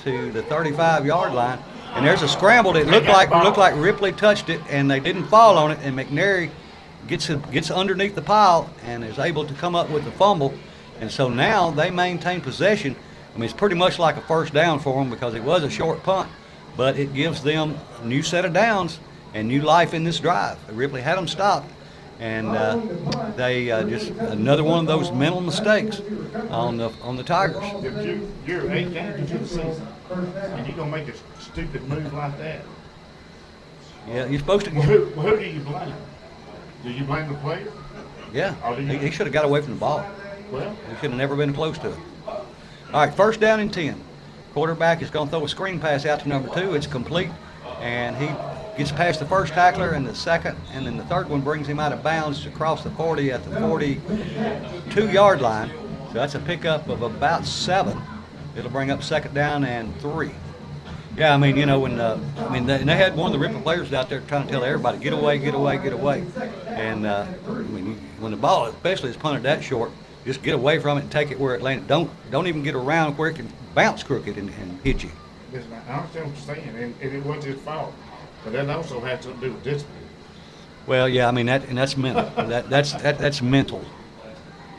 to the 35-yard line. And there's a scramble. It looked like Ripley touched it, and they didn't fall on it. And McNairy gets underneath the pile and is able to come up with the fumble. And so now they maintain possession. I mean, it's pretty much like a first down for them because it was a short punt, but it gives them a new set of downs and new life in this drive. Ripley had them stopped, and they just another one of those mental mistakes on the Tigers. You're 8 games into the season, and you're gonna make a stupid move like that. Yeah, you're supposed to. Well, who do you blame? Do you blame the player? Yeah, Or do you- he should have got away from the ball. Well, He should have never been close to it. All right, 1st down and 10. Quarterback is going to throw a screen pass out to number 2. It's complete, and he gets past the first tackler and the second, and then the third one brings him out of bounds across the 40 at the 42-yard line. So that's a pickup of about 7. It'll bring up 2nd down and 3. Yeah, I mean, when they had one of the Ripper players out there trying to tell everybody, get away, get away, get away. And when the ball, especially is punted that short, just get away from it and take it where it landed. Don't even get around where it can bounce crooked and hit you. listen, I understand what you're saying, and it wasn't his fault, but that also had something to do with discipline. Well, yeah, I mean that's mental. That's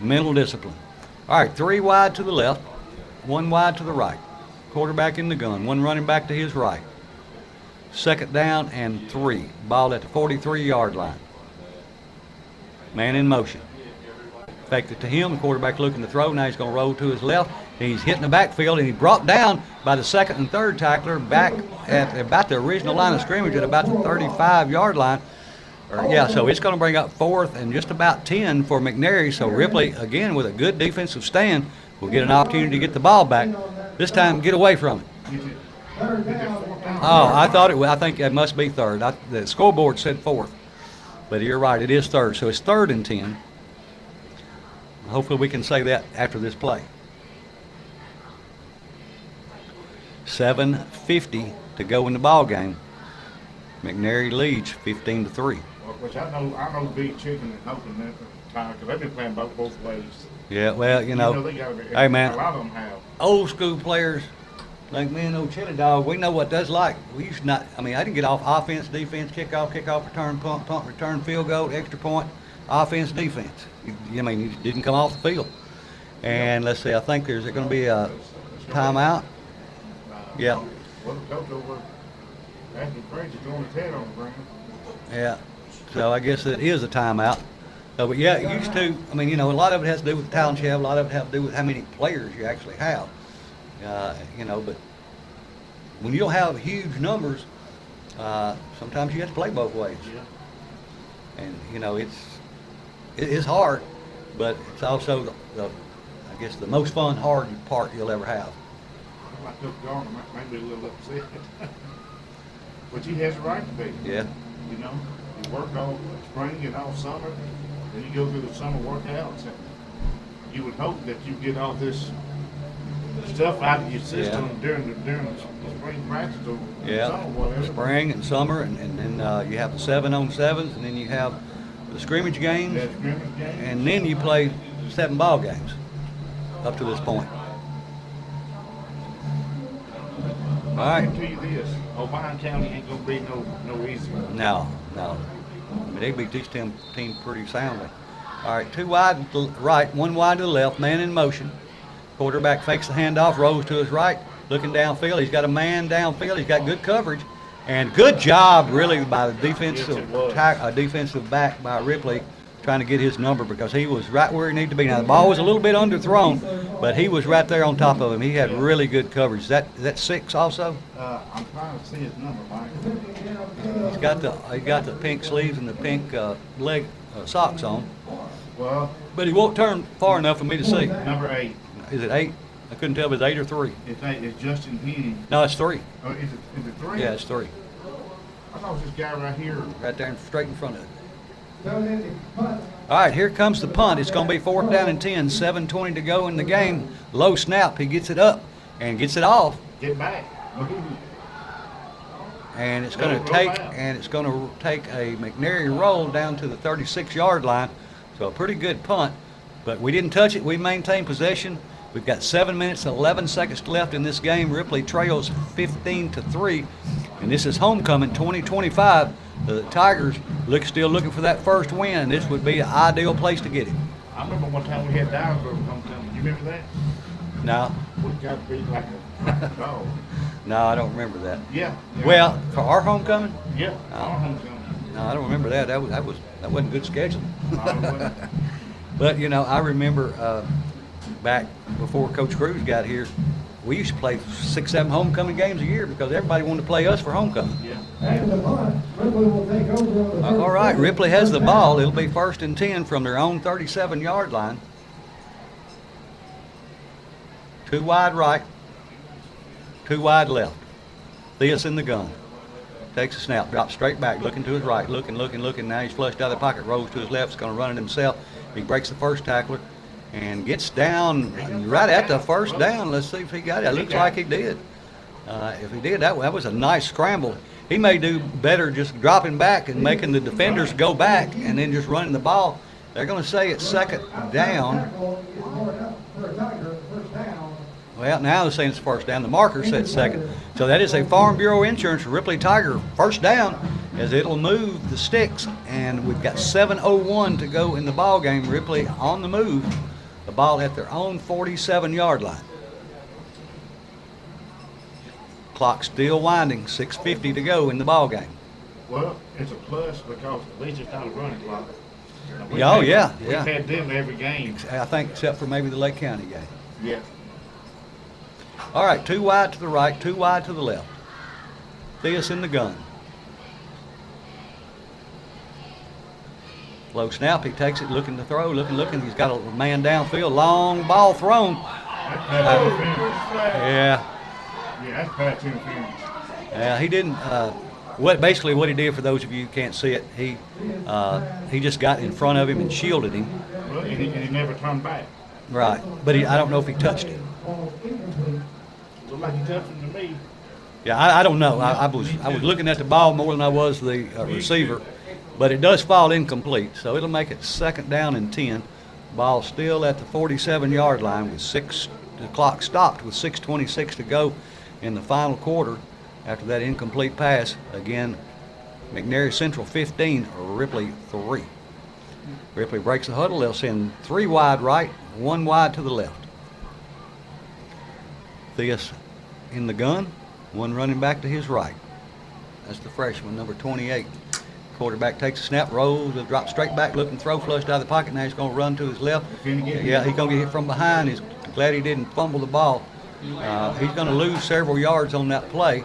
mental discipline. All right, 3 wide to the left, 1 wide to the right. Quarterback in the gun, 1 running back to his right. 2nd down and 3. Ball at the 43-yard line. Man in motion. Faked it to him. The quarterback looking to throw. Now he's going to roll to his left. He's hitting the backfield, and he brought down by the 2nd and 3rd tackler back at about the original line of scrimmage at about the 35-yard line. So it's going to bring up 4th and just about 10 for McNairy. So Ripley, again, with a good defensive stand, will get an opportunity to get the ball back. This time, get away from it. Oh, I think it must be 3rd. The scoreboard said 4th. But you're right, it is 3rd. So it's 3rd and 10. Hopefully we can say that after this play. 7:50 to go in the ball game. McNairy leads 15-3. Which I know Big Chicken and hoping that time, because they've been playing both ways. Yeah, well, They gotta be, hey man, a lot of them have. old school players like me and old Chili Dog, we know what that's like. We used to not, I didn't get off offense, defense, kickoff, return, punt, return, field goal, extra point, offense, defense. You didn't come off the field. And let's see, I think there's going to be a timeout. Yeah. Well, the coach over acting crazy, throwing his head on the ground. Yeah. So I guess it is a timeout. But yeah, it used to, I mean, you know, a lot of it has to do with the talent you have, a lot of it has to do with how many players you actually have. You know, but when you don't have huge numbers, sometimes you have to play both ways. Yeah. And, you know, it's hard, but it's also I guess the most fun, hard part you'll ever have. I took Garner, might be a little upset. But he has a right to be. Yeah. You know, you work all spring and all summer, then you go through the summer workouts, and you would hope that you get all this stuff out of your system during the spring practice or summer, whatever. Spring and summer, and then you have the 7-on-7s, and then you have the scrimmage games, and then you play 7 ball games up to this point. All right. I can tell you this, O'Brien County ain't gonna be no easy. No. But they beat this team pretty soundly. All right, 2 wide to the right, 1 wide to the left, man in motion. Quarterback fakes the handoff, rolls to his right, looking downfield. He's got a man downfield. He's got good coverage. And good job, really, by the defensive back by Ripley, trying to get his number, because he was right where he needed to be. Now, the ball was a little bit underthrown, but he was right there on top of him. He had really good coverage. Is that 6 also? I'm trying to see his number, Mike. He got the pink sleeves and the pink leg socks on. Well, but he won't turn far enough for me to see. Number 8. Is it 8? I couldn't tell if it was 8 or 3. It's 8. It's Justin Henny. No, it's 3. Oh, is it 3? Yeah, it's 3. I thought it was this guy right here. Right there, straight in front of it. All right, here comes the punt. It's going to be 4th down and 10. 7:20 to go in the game. Low snap. He gets it up and gets it off. Get back. And it's going to take a McNairy roll down to the 36-yard line. So a pretty good punt. But we didn't touch it. We maintained possession. We've got 7 minutes and 11 seconds left in this game. Ripley trails 15-3. And this is homecoming 2025. The Tigers still looking for that first win. This would be an ideal place to get it. I remember one time we had Dyersburg homecoming. You remember that? No. We got beat like a dog. No, I don't remember that. Yeah. Well, for our homecoming? Yeah, our homecoming. No, I don't remember that. That wasn't good scheduling. But you know, I remember back before Coach Cruz got here, we used to play 6, 7 homecoming games a year because everybody wanted to play us for homecoming. Yeah. All right, Ripley has the ball. It'll be 1st and 10 from their own 37-yard line. 2 wide right, 2 wide left. Theus in the gun. Takes a snap, drops straight back, looking to his right, looking. Now he's flushed out of the pocket, rolls to his left, he's going to run it himself. He breaks the first tackler and gets down right at the first down. Let's see if he got it. It looks like he did. If he did, that was a nice scramble. He may do better just dropping back and making the defenders go back and then just running the ball. They're going to say it's 2nd down. Well, now they're saying it's 1st down. The marker said 2nd. So that is a Farm Bureau Insurance Ripley Tiger 1st down, as it'll move the sticks. And we've got 7:01 to go in the ball game. Ripley on the move. The ball at their own 47-yard line. Clock still winding. 6:50 to go in the ball game. Well, it's a plus because at least it's not a running clock. We've had them every game. I think except for maybe the Lake County game. Yeah. All right, 2 wide to the right, 2 wide to the left. Theus in the gun. Low snap, he takes it, looking to throw, looking. He's got a man downfield, long ball thrown. Yeah, that's pass interference. Yeah, he didn't. Basically what he did, for those of you who can't see it, he just got in front of him and shielded him. Well, and he never turned back. Right, but I don't know if he touched it. Looked like he touched him to me. Yeah, I don't know. I was looking at the ball more than I was the receiver, but it does fall incomplete, so it'll make it 2nd down and 10. Ball still at the 47-yard line with the clock stopped with 6:26 to go in the final quarter after that incomplete pass. Again, McNairy Central 15, Ripley 3. Ripley breaks the huddle. They'll send 3 wide right, 1 wide to the left. Theus in the gun. One running back to his right. That's the freshman, number 28. Quarterback takes a snap, rolls, drops straight back, looking throw, flushed out of the pocket. Now he's going to run to his left. Yeah, he's going to get hit from behind. He's glad he didn't fumble the ball. He's going to lose several yards on that play,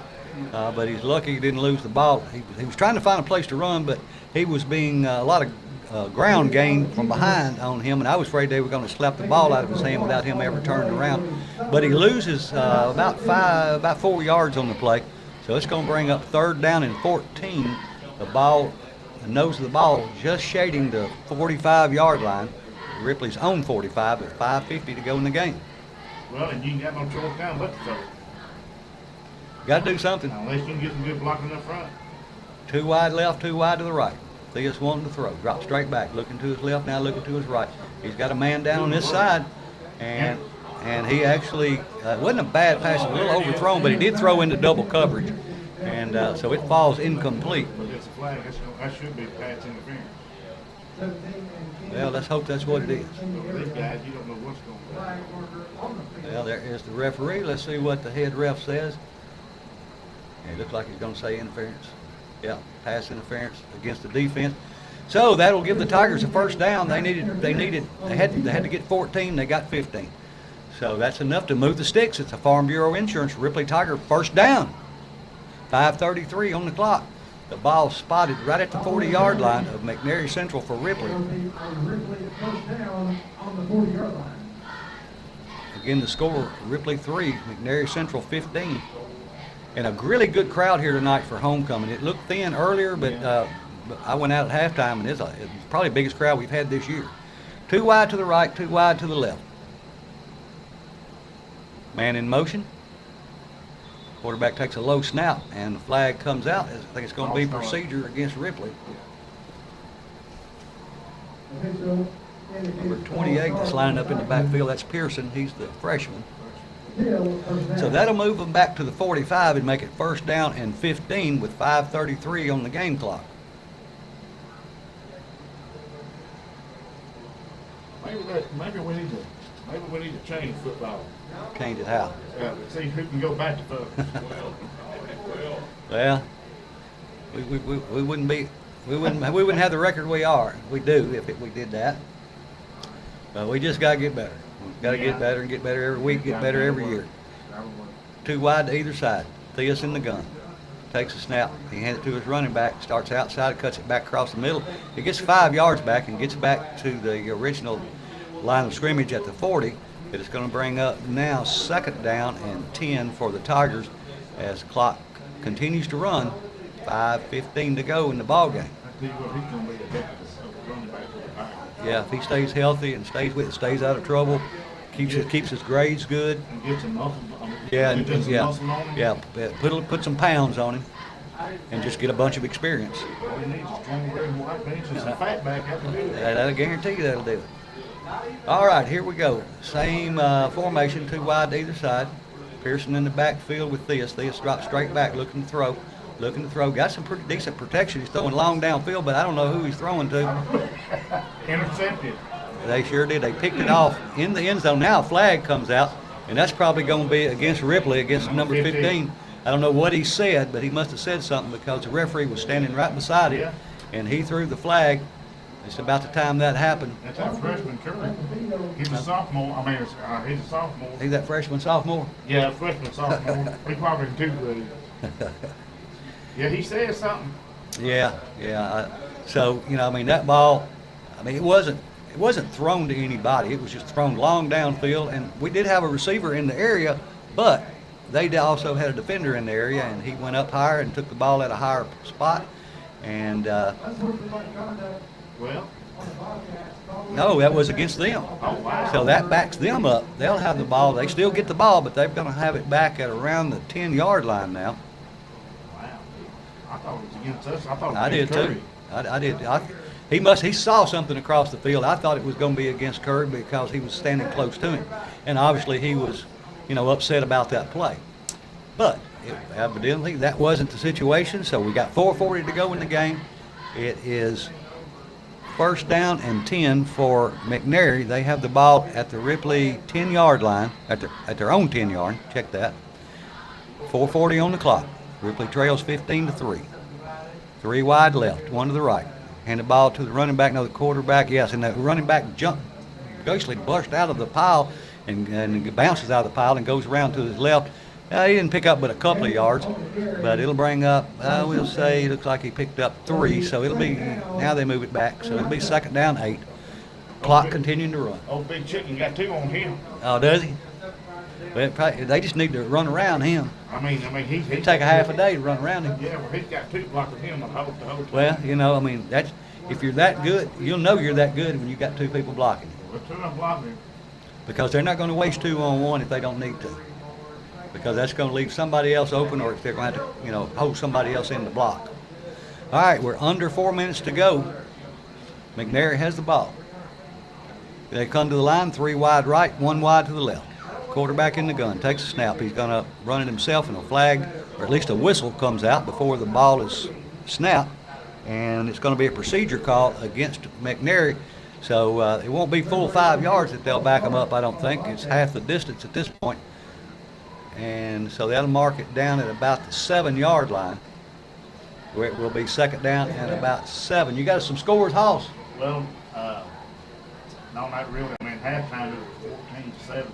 but he's lucky he didn't lose the ball. He was trying to find a place to run, but he was being a lot of ground gain from behind on him, and I was afraid they were going to slap the ball out of his hand without him ever turning around. But he loses about 4 yards on the play, so it's going to bring up 3rd down and 14. The nose of the ball just shading the 45-yard line, Ripley's own 45, with 5:50 to go in the game. Well, and you ain't got no choice down but to throw. Got to do something. Unless you can get some good blocking up front. 2 wide left, 2 wide to the right. Theus wanting to throw. Drop straight back, looking to his left, now looking to his right. He's got a man down on this side, and he actually, it wasn't a bad pass, a little overthrown, but he did throw into double coverage. And so it falls incomplete. But it's a flag. That should be pass interference. Well, let's hope that's what it is. These guys, you don't know what's going on. Well, there is the referee. Let's see what the head ref says. It looks like he's going to say interference. Yeah, pass interference against the defense. So that'll give the Tigers a 1st down. They had to get 14. They got 15. So that's enough to move the sticks. It's a Farm Bureau Insurance Ripley Tiger 1st down. 5:33 on the clock. The ball spotted right at the 40-yard line of McNairy Central for Ripley. Again, the score, Ripley 3, McNairy Central 15. And a really good crowd here tonight for homecoming. It looked thin earlier, but I went out at halftime, and it's probably the biggest crowd we've had this year. 2 wide to the right, 2 wide to the left. Man in motion. Quarterback takes a low snap, and the flag comes out. I think it's going to be procedure against Ripley. Number 28 that's lining up in the backfield, that's Pearson. He's the freshman. So that'll move them back to the 45 and make it 1st down and 15 with 5:33 on the game clock. Maybe we need to change football. Change it how? See who can go back to first. Well, we wouldn't have the record we are. We do if we did that. But we just gotta get better. We've got to get better and get better every week, get better every year. 2 wide to either side. Theus in the gun. Takes a snap. He hands it to his running back. Starts outside, cuts it back across the middle. He gets 5 yards back and gets back to the original line of scrimmage at the 40. But it's going to bring up now 2nd down and 10 for the Tigers as the clock continues to run. 5:15 to go in the ball game. Yeah, if he stays healthy and stays out of trouble, keeps his grades good. And get some muscle. Put some pounds on him, and just get a bunch of experience. All he needs is strong red and white pants and some fat back after doing it. That'll guarantee you that'll do it. All right, here we go. Same formation, 2 wide to either side. Pearson in the backfield with Theus. Theus drops straight back, looking to throw. Got some pretty decent protection. He's throwing long downfield, but I don't know who he's throwing to. Intercepted. They sure did. They picked it off in the end zone. Now a flag comes out, and that's probably going to be against Ripley, against number 15. I don't know what he said, but he must have said something because the referee was standing right beside him, and he threw the flag. It's about the time that happened. That's our freshman, Curry. He's a sophomore. He's a sophomore. He's that freshman, sophomore? Yeah, freshman, sophomore. He probably in 2nd grade. Yeah, he said something. Yeah. So, that ball, it wasn't thrown to anybody. It was just thrown long downfield, and we did have a receiver in the area, but they also had a defender in the area, and he went up higher and took the ball at a higher spot. And no, that was against them. Oh, wow. So that backs them up. They'll have the ball. They still get the ball, but they're going to have it back at around the 10-yard line now. Wow. I thought it was against us. I thought it was I did Curry. too. I did. He saw something across the field. I thought it was going to be against Curry because he was standing close to him, and obviously he was, upset about that play. But evidently that wasn't the situation. So we got 4:40 to go in the game. It is 1st down and 10 for McNairy. They have the ball at the Ripley 10-yard line, at their own 10-yard. Check that. 4:40 on the clock. Ripley trails 15-3. 3 wide left, 1 to the right. Hand the ball to the running back, no, the quarterback, yes, and the running back basically burst out of the pile and bounces out of the pile and goes around to his left. He didn't pick up but a couple of yards, but it'll bring up, we'll say, looks like he picked up 3, so it'll be, now they move it back, so it'll be 2nd down 8. Clock continuing to run. Old Big Chicken got 2 on him. Oh, does he? Well, they just need to run around him. I mean, he's It'd take a half a day to run around him. Yeah, well, he's got 2 blocking him the whole time. Well, you know, I mean, that's, if you're that good, you'll know you're that good when you got 2 people blocking you. Well, 2 of them blocking him. Because they're not going to waste 2 on 1 if they don't need to. Because that's going to leave somebody else open, or if they're going to have to, you know, hold somebody else in the block. All right, we're under 4 minutes to go. McNairy has the ball. They come to the line, 3 wide right, 1 wide to the left. Quarterback in the gun, takes a snap. He's going to run it himself, and a flag, or at least a whistle, comes out before the ball is snapped. And it's going to be a procedure call against McNairy. So it won't be full 5 yards that they'll back them up, I don't think. It's half the distance at this point. And so that'll mark it down at about the 7-yard line, where it will be 2nd down and about 7. You got some scores, Hoss? Well, no, not really. I mean, halftime it was 14-7.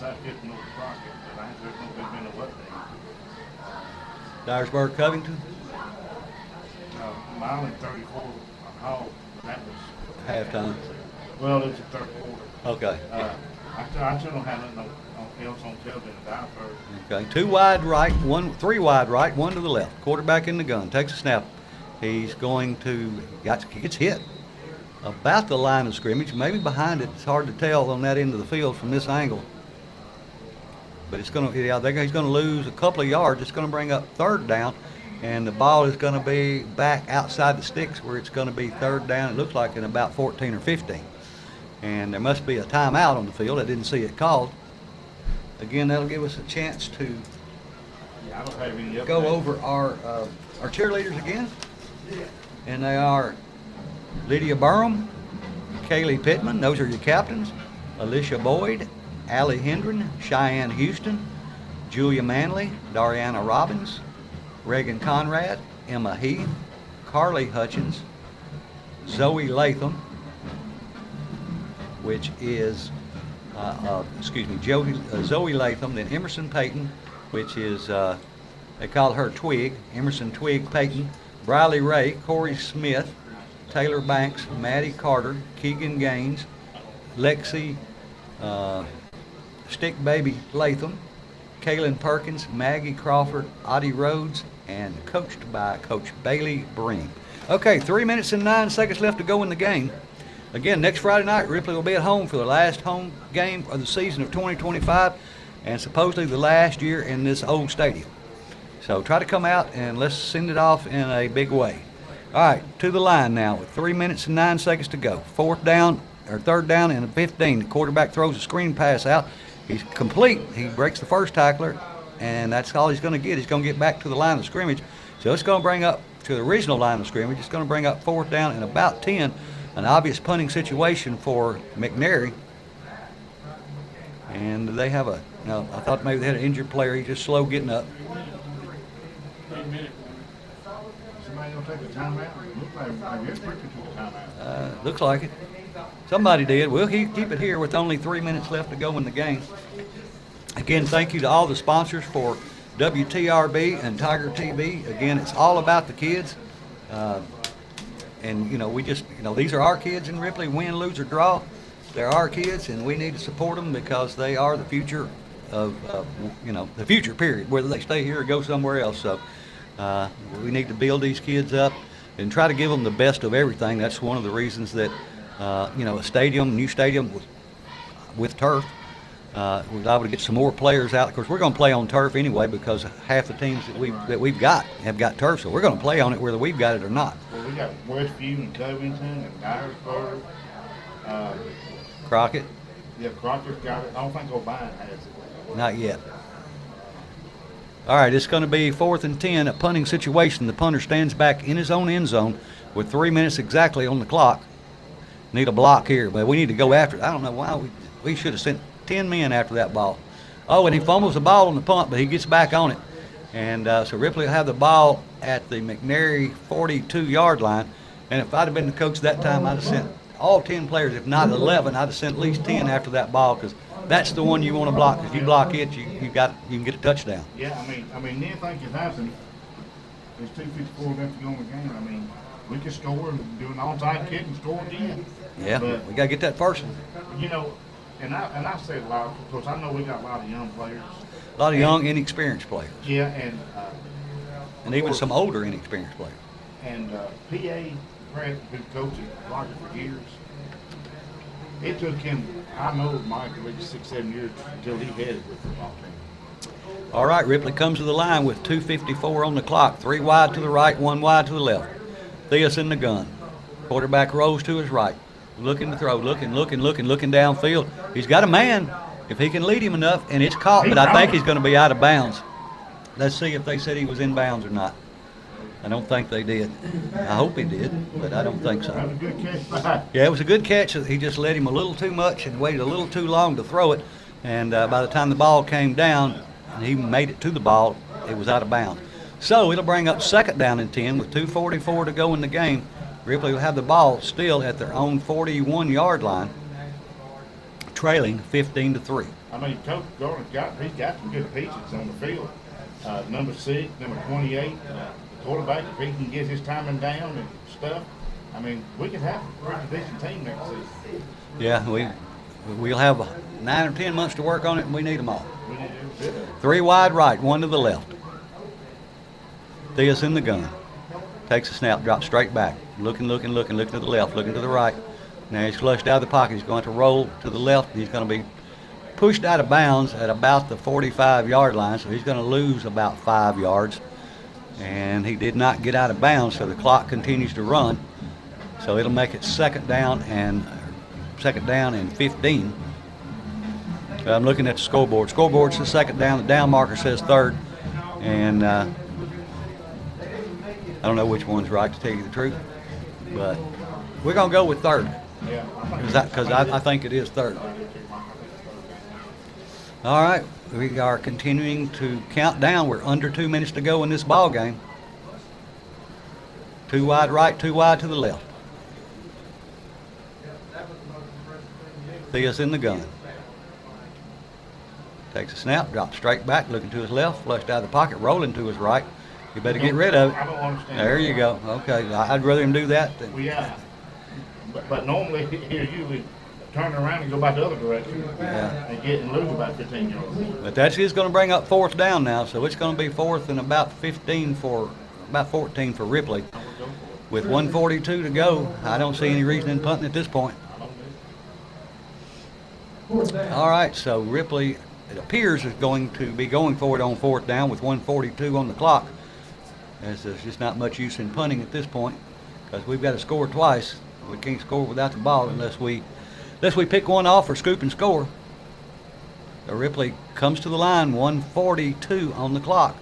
South 50 North Crockett, but I think there's no been no update. Dyersburg, Covington? Milan 34 Hall, that was Halftime. Well, it's the 3rd quarter. Okay. I still don't have nothing else on television in Dyersburg. Okay. 2 wide right, 3 wide right, 1 to the left. Quarterback in the gun, takes a snap. He's going to, gets hit about the line of scrimmage, maybe behind it. It's hard to tell on that end of the field from this angle. But it's going to, yeah, he's going to lose a couple of yards. It's going to bring up 3rd down, and the ball is going to be back outside the sticks where it's going to be 3rd down. It looks like in about 14 or 15. And there must be a timeout on the field. I didn't see it called. Again, that'll give us a chance to go over our cheerleaders again. And they are Lydia Burham, Kaylee Pittman, those are your captains. Alicia Boyd, Allie Hendren, Cheyenne Houston, Julia Manley, Dariana Robbins, Reagan Conrad, Emma Heath, Carly Hutchins, Zoe Latham, which is, Zoe Latham, then Emerson Payton, which is, they call her Twig, Emerson Twig Payton, Briley Ray, Corey Smith, Taylor Banks, Maddie Carter, Keegan Gaines, Lexi Stick Baby Latham, Kaylin Perkins, Maggie Crawford, Audie Rhodes, and coached by Coach Bailey Bream. Okay, 3 minutes and 9 seconds left to go in the game. Again, next Friday night, Ripley will be at home for the last home game of the season of 2025, and supposedly the last year in this old stadium. So try to come out and let's send it off in a big way. All right, to the line now with 3 minutes and 9 seconds to go. 3rd down and 15. The quarterback throws a screen pass out. He's complete. He breaks the first tackler, and that's all he's going to get. He's going to get back to the line of scrimmage. So it's going to bring up to the original line of scrimmage. It's going to bring up 4th down and about 10. An obvious punting situation for McNairy. And they have I thought maybe they had an injured player. He's just slow getting up. Somebody gonna take a timeout? Looks like it. Somebody did. We'll keep it here with only 3 minutes left to go in the game. Again, thank you to all the sponsors for WTRB and Tiger TV. Again, it's all about the kids. And, we just, these are our kids in Ripley, win, lose, or draw. They're our kids, and we need to support them because they are the future of, the future, period, whether they stay here or go somewhere else. So we need to build these kids up and try to give them the best of everything. That's one of the reasons that, a new stadium with turf, we're able to get some more players out. Of course, we're going to play on turf anyway because half the teams that we've got have got turf, so we're going to play on it whether we've got it or not. Well, we got Westview and Covington and Dyersburg. Crockett? Yeah, Crockett's got it. I don't think O'Brien has it. Not yet. All right, it's going to be 4th and 10, a punting situation. The punter stands back in his own end zone with 3 minutes exactly on the clock. Need a block here, but we need to go after it. I don't know why we should have sent 10 men after that ball. Oh, and he fumbles the ball on the punt, but he gets back on it. And so Ripley will have the ball at the McNairy 42-yard line. And if I'd have been the coach that time, I'd have sent all 10 players, if not 11, I'd have sent at least 10 after that ball, because that's the one you want to block. If you block it, you can get a touchdown. Yeah, I mean, anything can happen. There's 2:54 left to go in the game. I mean, we could score and do an onside kick and score again. Yeah, but, we got to get that first one. You know, and I say a lot, because I know we got a lot of young players. A lot of young, inexperienced players. Yeah, and even some older, inexperienced players. And P.A. Brett, who coached at Lockett for years, it took him, I know Mike, at least 6-7 years until he headed with the football team. All right, Ripley comes to the line with 2:54 on the clock. 3 wide to the right, 1 wide to the left. Theus in the gun. Quarterback rolls to his right. Looking to throw, looking downfield. He's got a man if he can lead him enough, and it's caught, but I think he's going to be out of bounds. Let's see if they said he was in bounds or not. I don't think they did. I hope he did, but I don't think so. That was a good catch. Yeah, it was a good catch. He just let him a little too much and waited a little too long to throw it. And by the time the ball came down and he made it to the ball, it was out of bounds. So it'll bring up 2nd down and 10 with 2:44 to go in the game. Ripley will have the ball still at their own 41-yard line, trailing 15-3. I mean, Coach Gordon's got some good pieces on the field. Number 6, number 28, quarterback, if he can get his timing down and stuff, I mean, we could have a pretty decent team next season. Yeah, we'll have 9 or 10 months to work on it, and we need them all. We need to do it. 3 wide right, 1 to the left. Theus in the gun. Takes a snap, drops straight back. Looking to the left, looking to the right. Now he's flushed out of the pocket. He's going to roll to the left. He's going to be pushed out of bounds at about the 45-yard line, so he's going to lose about 5 yards. And he did not get out of bounds, so the clock continues to run. So it'll make it 2nd down and 15. I'm looking at the scoreboard. Scoreboard says 2nd down. The down marker says 3rd. And I don't know which one's right, to tell you the truth, but we're going to go with 3rd, because I think it is 3rd. All right, we are continuing to count down. We're under 2 minutes to go in this ball game. 2 wide right, 2 wide to the left. Theus in the gun. Takes a snap, drops straight back, looking to his left, flushed out of the pocket, rolling to his right. You better get rid of it. I don't understand. There you go. Okay, I'd rather him do that than. Well, yeah. But normally he'll usually turn around and go back the other direction and lose about 15 yards. But that's just going to bring up 4th down now, so it's going to be 4th and about 14 for Ripley. With 1:42 to go, I don't see any reason in punting at this point. All right, so Ripley, it appears, is going to be going for it on 4th down with 1:42 on the clock. As there's just not much use in punting at this point, because we've got to score twice. We can't score without the ball unless we pick one off or scoop and score. So Ripley comes to the line, 1:42 on the clock.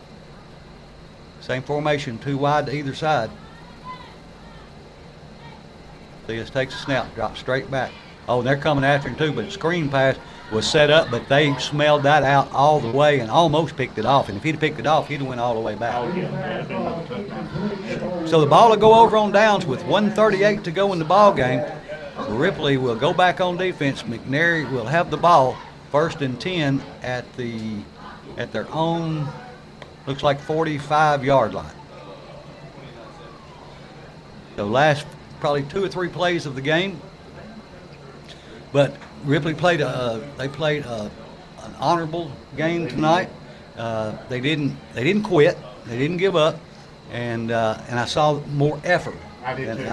Same formation, 2 wide to either side. Theus takes a snap, drops straight back. Oh, and they're coming after him too, but the screen pass was set up, but they smelled that out all the way and almost picked it off. And if he'd have picked it off, he'd have went all the way back. So the ball will go over on downs with 1:38 to go in the ball game. Ripley will go back on defense. McNairy will have the ball, 1st and 10 at their own, looks like 45-yard line. So last probably 2 or 3 plays of the game. But Ripley played an honorable game tonight. They didn't quit. They didn't give up, and I saw more effort. I did too.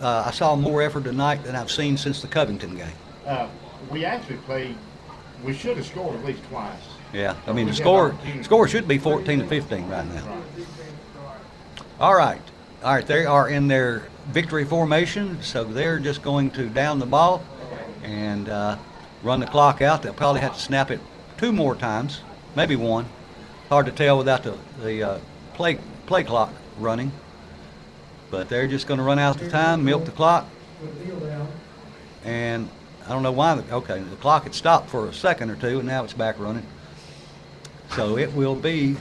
I saw more effort tonight than I've seen since the Covington game. We actually played. We should have scored at least twice. Yeah, I mean the score should be 14-15 right now. All right, they are in their victory formation, so they're just going to down the ball and run the clock out. They'll probably have to snap it 2 more times, maybe 1. Hard to tell without the play clock running. But they're just going to run out the time, milk the clock, and I don't know why. Okay, the clock had stopped for a second or two, and now it's back running. So it will be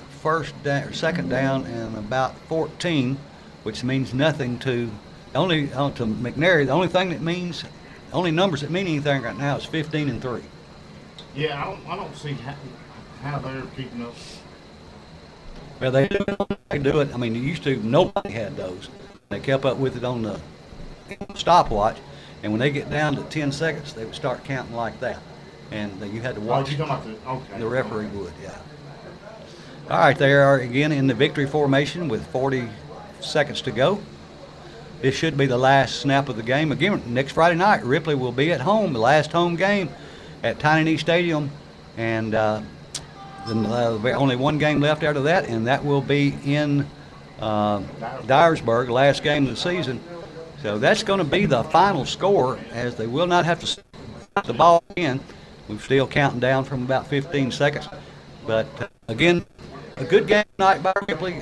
second down and about 14, which means nothing to McNairy. The only numbers that mean anything right now is 15 and 3. Yeah, I don't see how they're keeping up. Well, they do it. I mean, nobody had those. They kept up with it on the stopwatch, and when they get down to 10 seconds, they would start counting like that. And you had to watch. you're talking about The referee would, yeah. All right, they are again in the victory formation with 40 seconds to go. This should be the last snap of the game. Again, next Friday night, Ripley will be at home, the last home game at Tiny Knee Stadium, and only one game left after that, and that will be in Dyersburg, last game of the season. So that's going to be the final score, as they will not have to stop the ball in. We're still counting down from about 15 seconds. But again, a good game tonight by Ripley,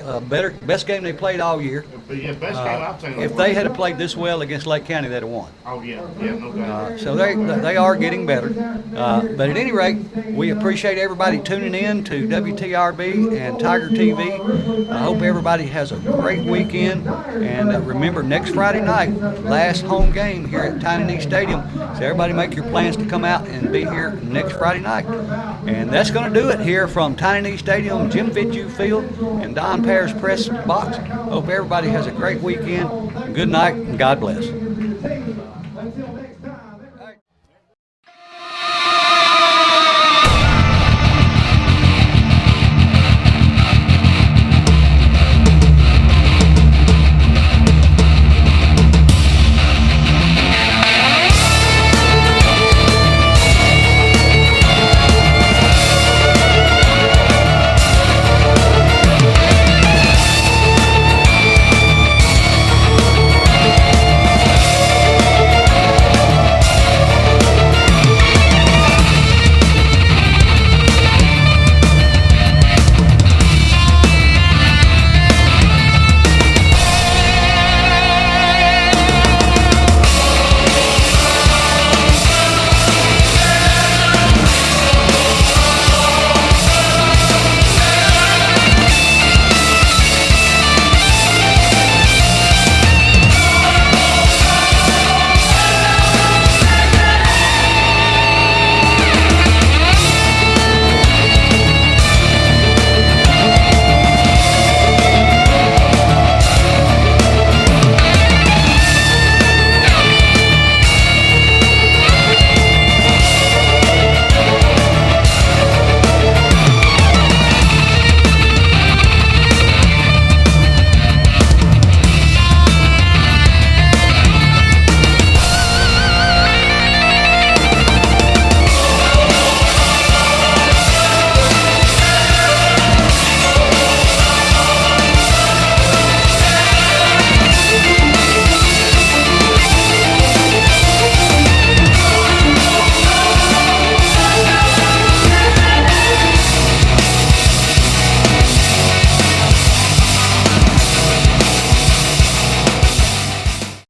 best game they played all year. But yeah, best game I've seen. If they had played this well against Lake County, they'd have won. Oh yeah, no doubt. So they are getting better. But at any rate, we appreciate everybody tuning in to WTRB and Tiger TV. I hope everybody has a great weekend. And remember, next Friday night, last home game here at Tiny Knee Stadium. So everybody make your plans to come out and be here next Friday night. And that's going to do it here from Tiny Knee Stadium, Jim Fitzhugh Field, and Don Pear's press box. Hope everybody has a great weekend. Good night, and God bless.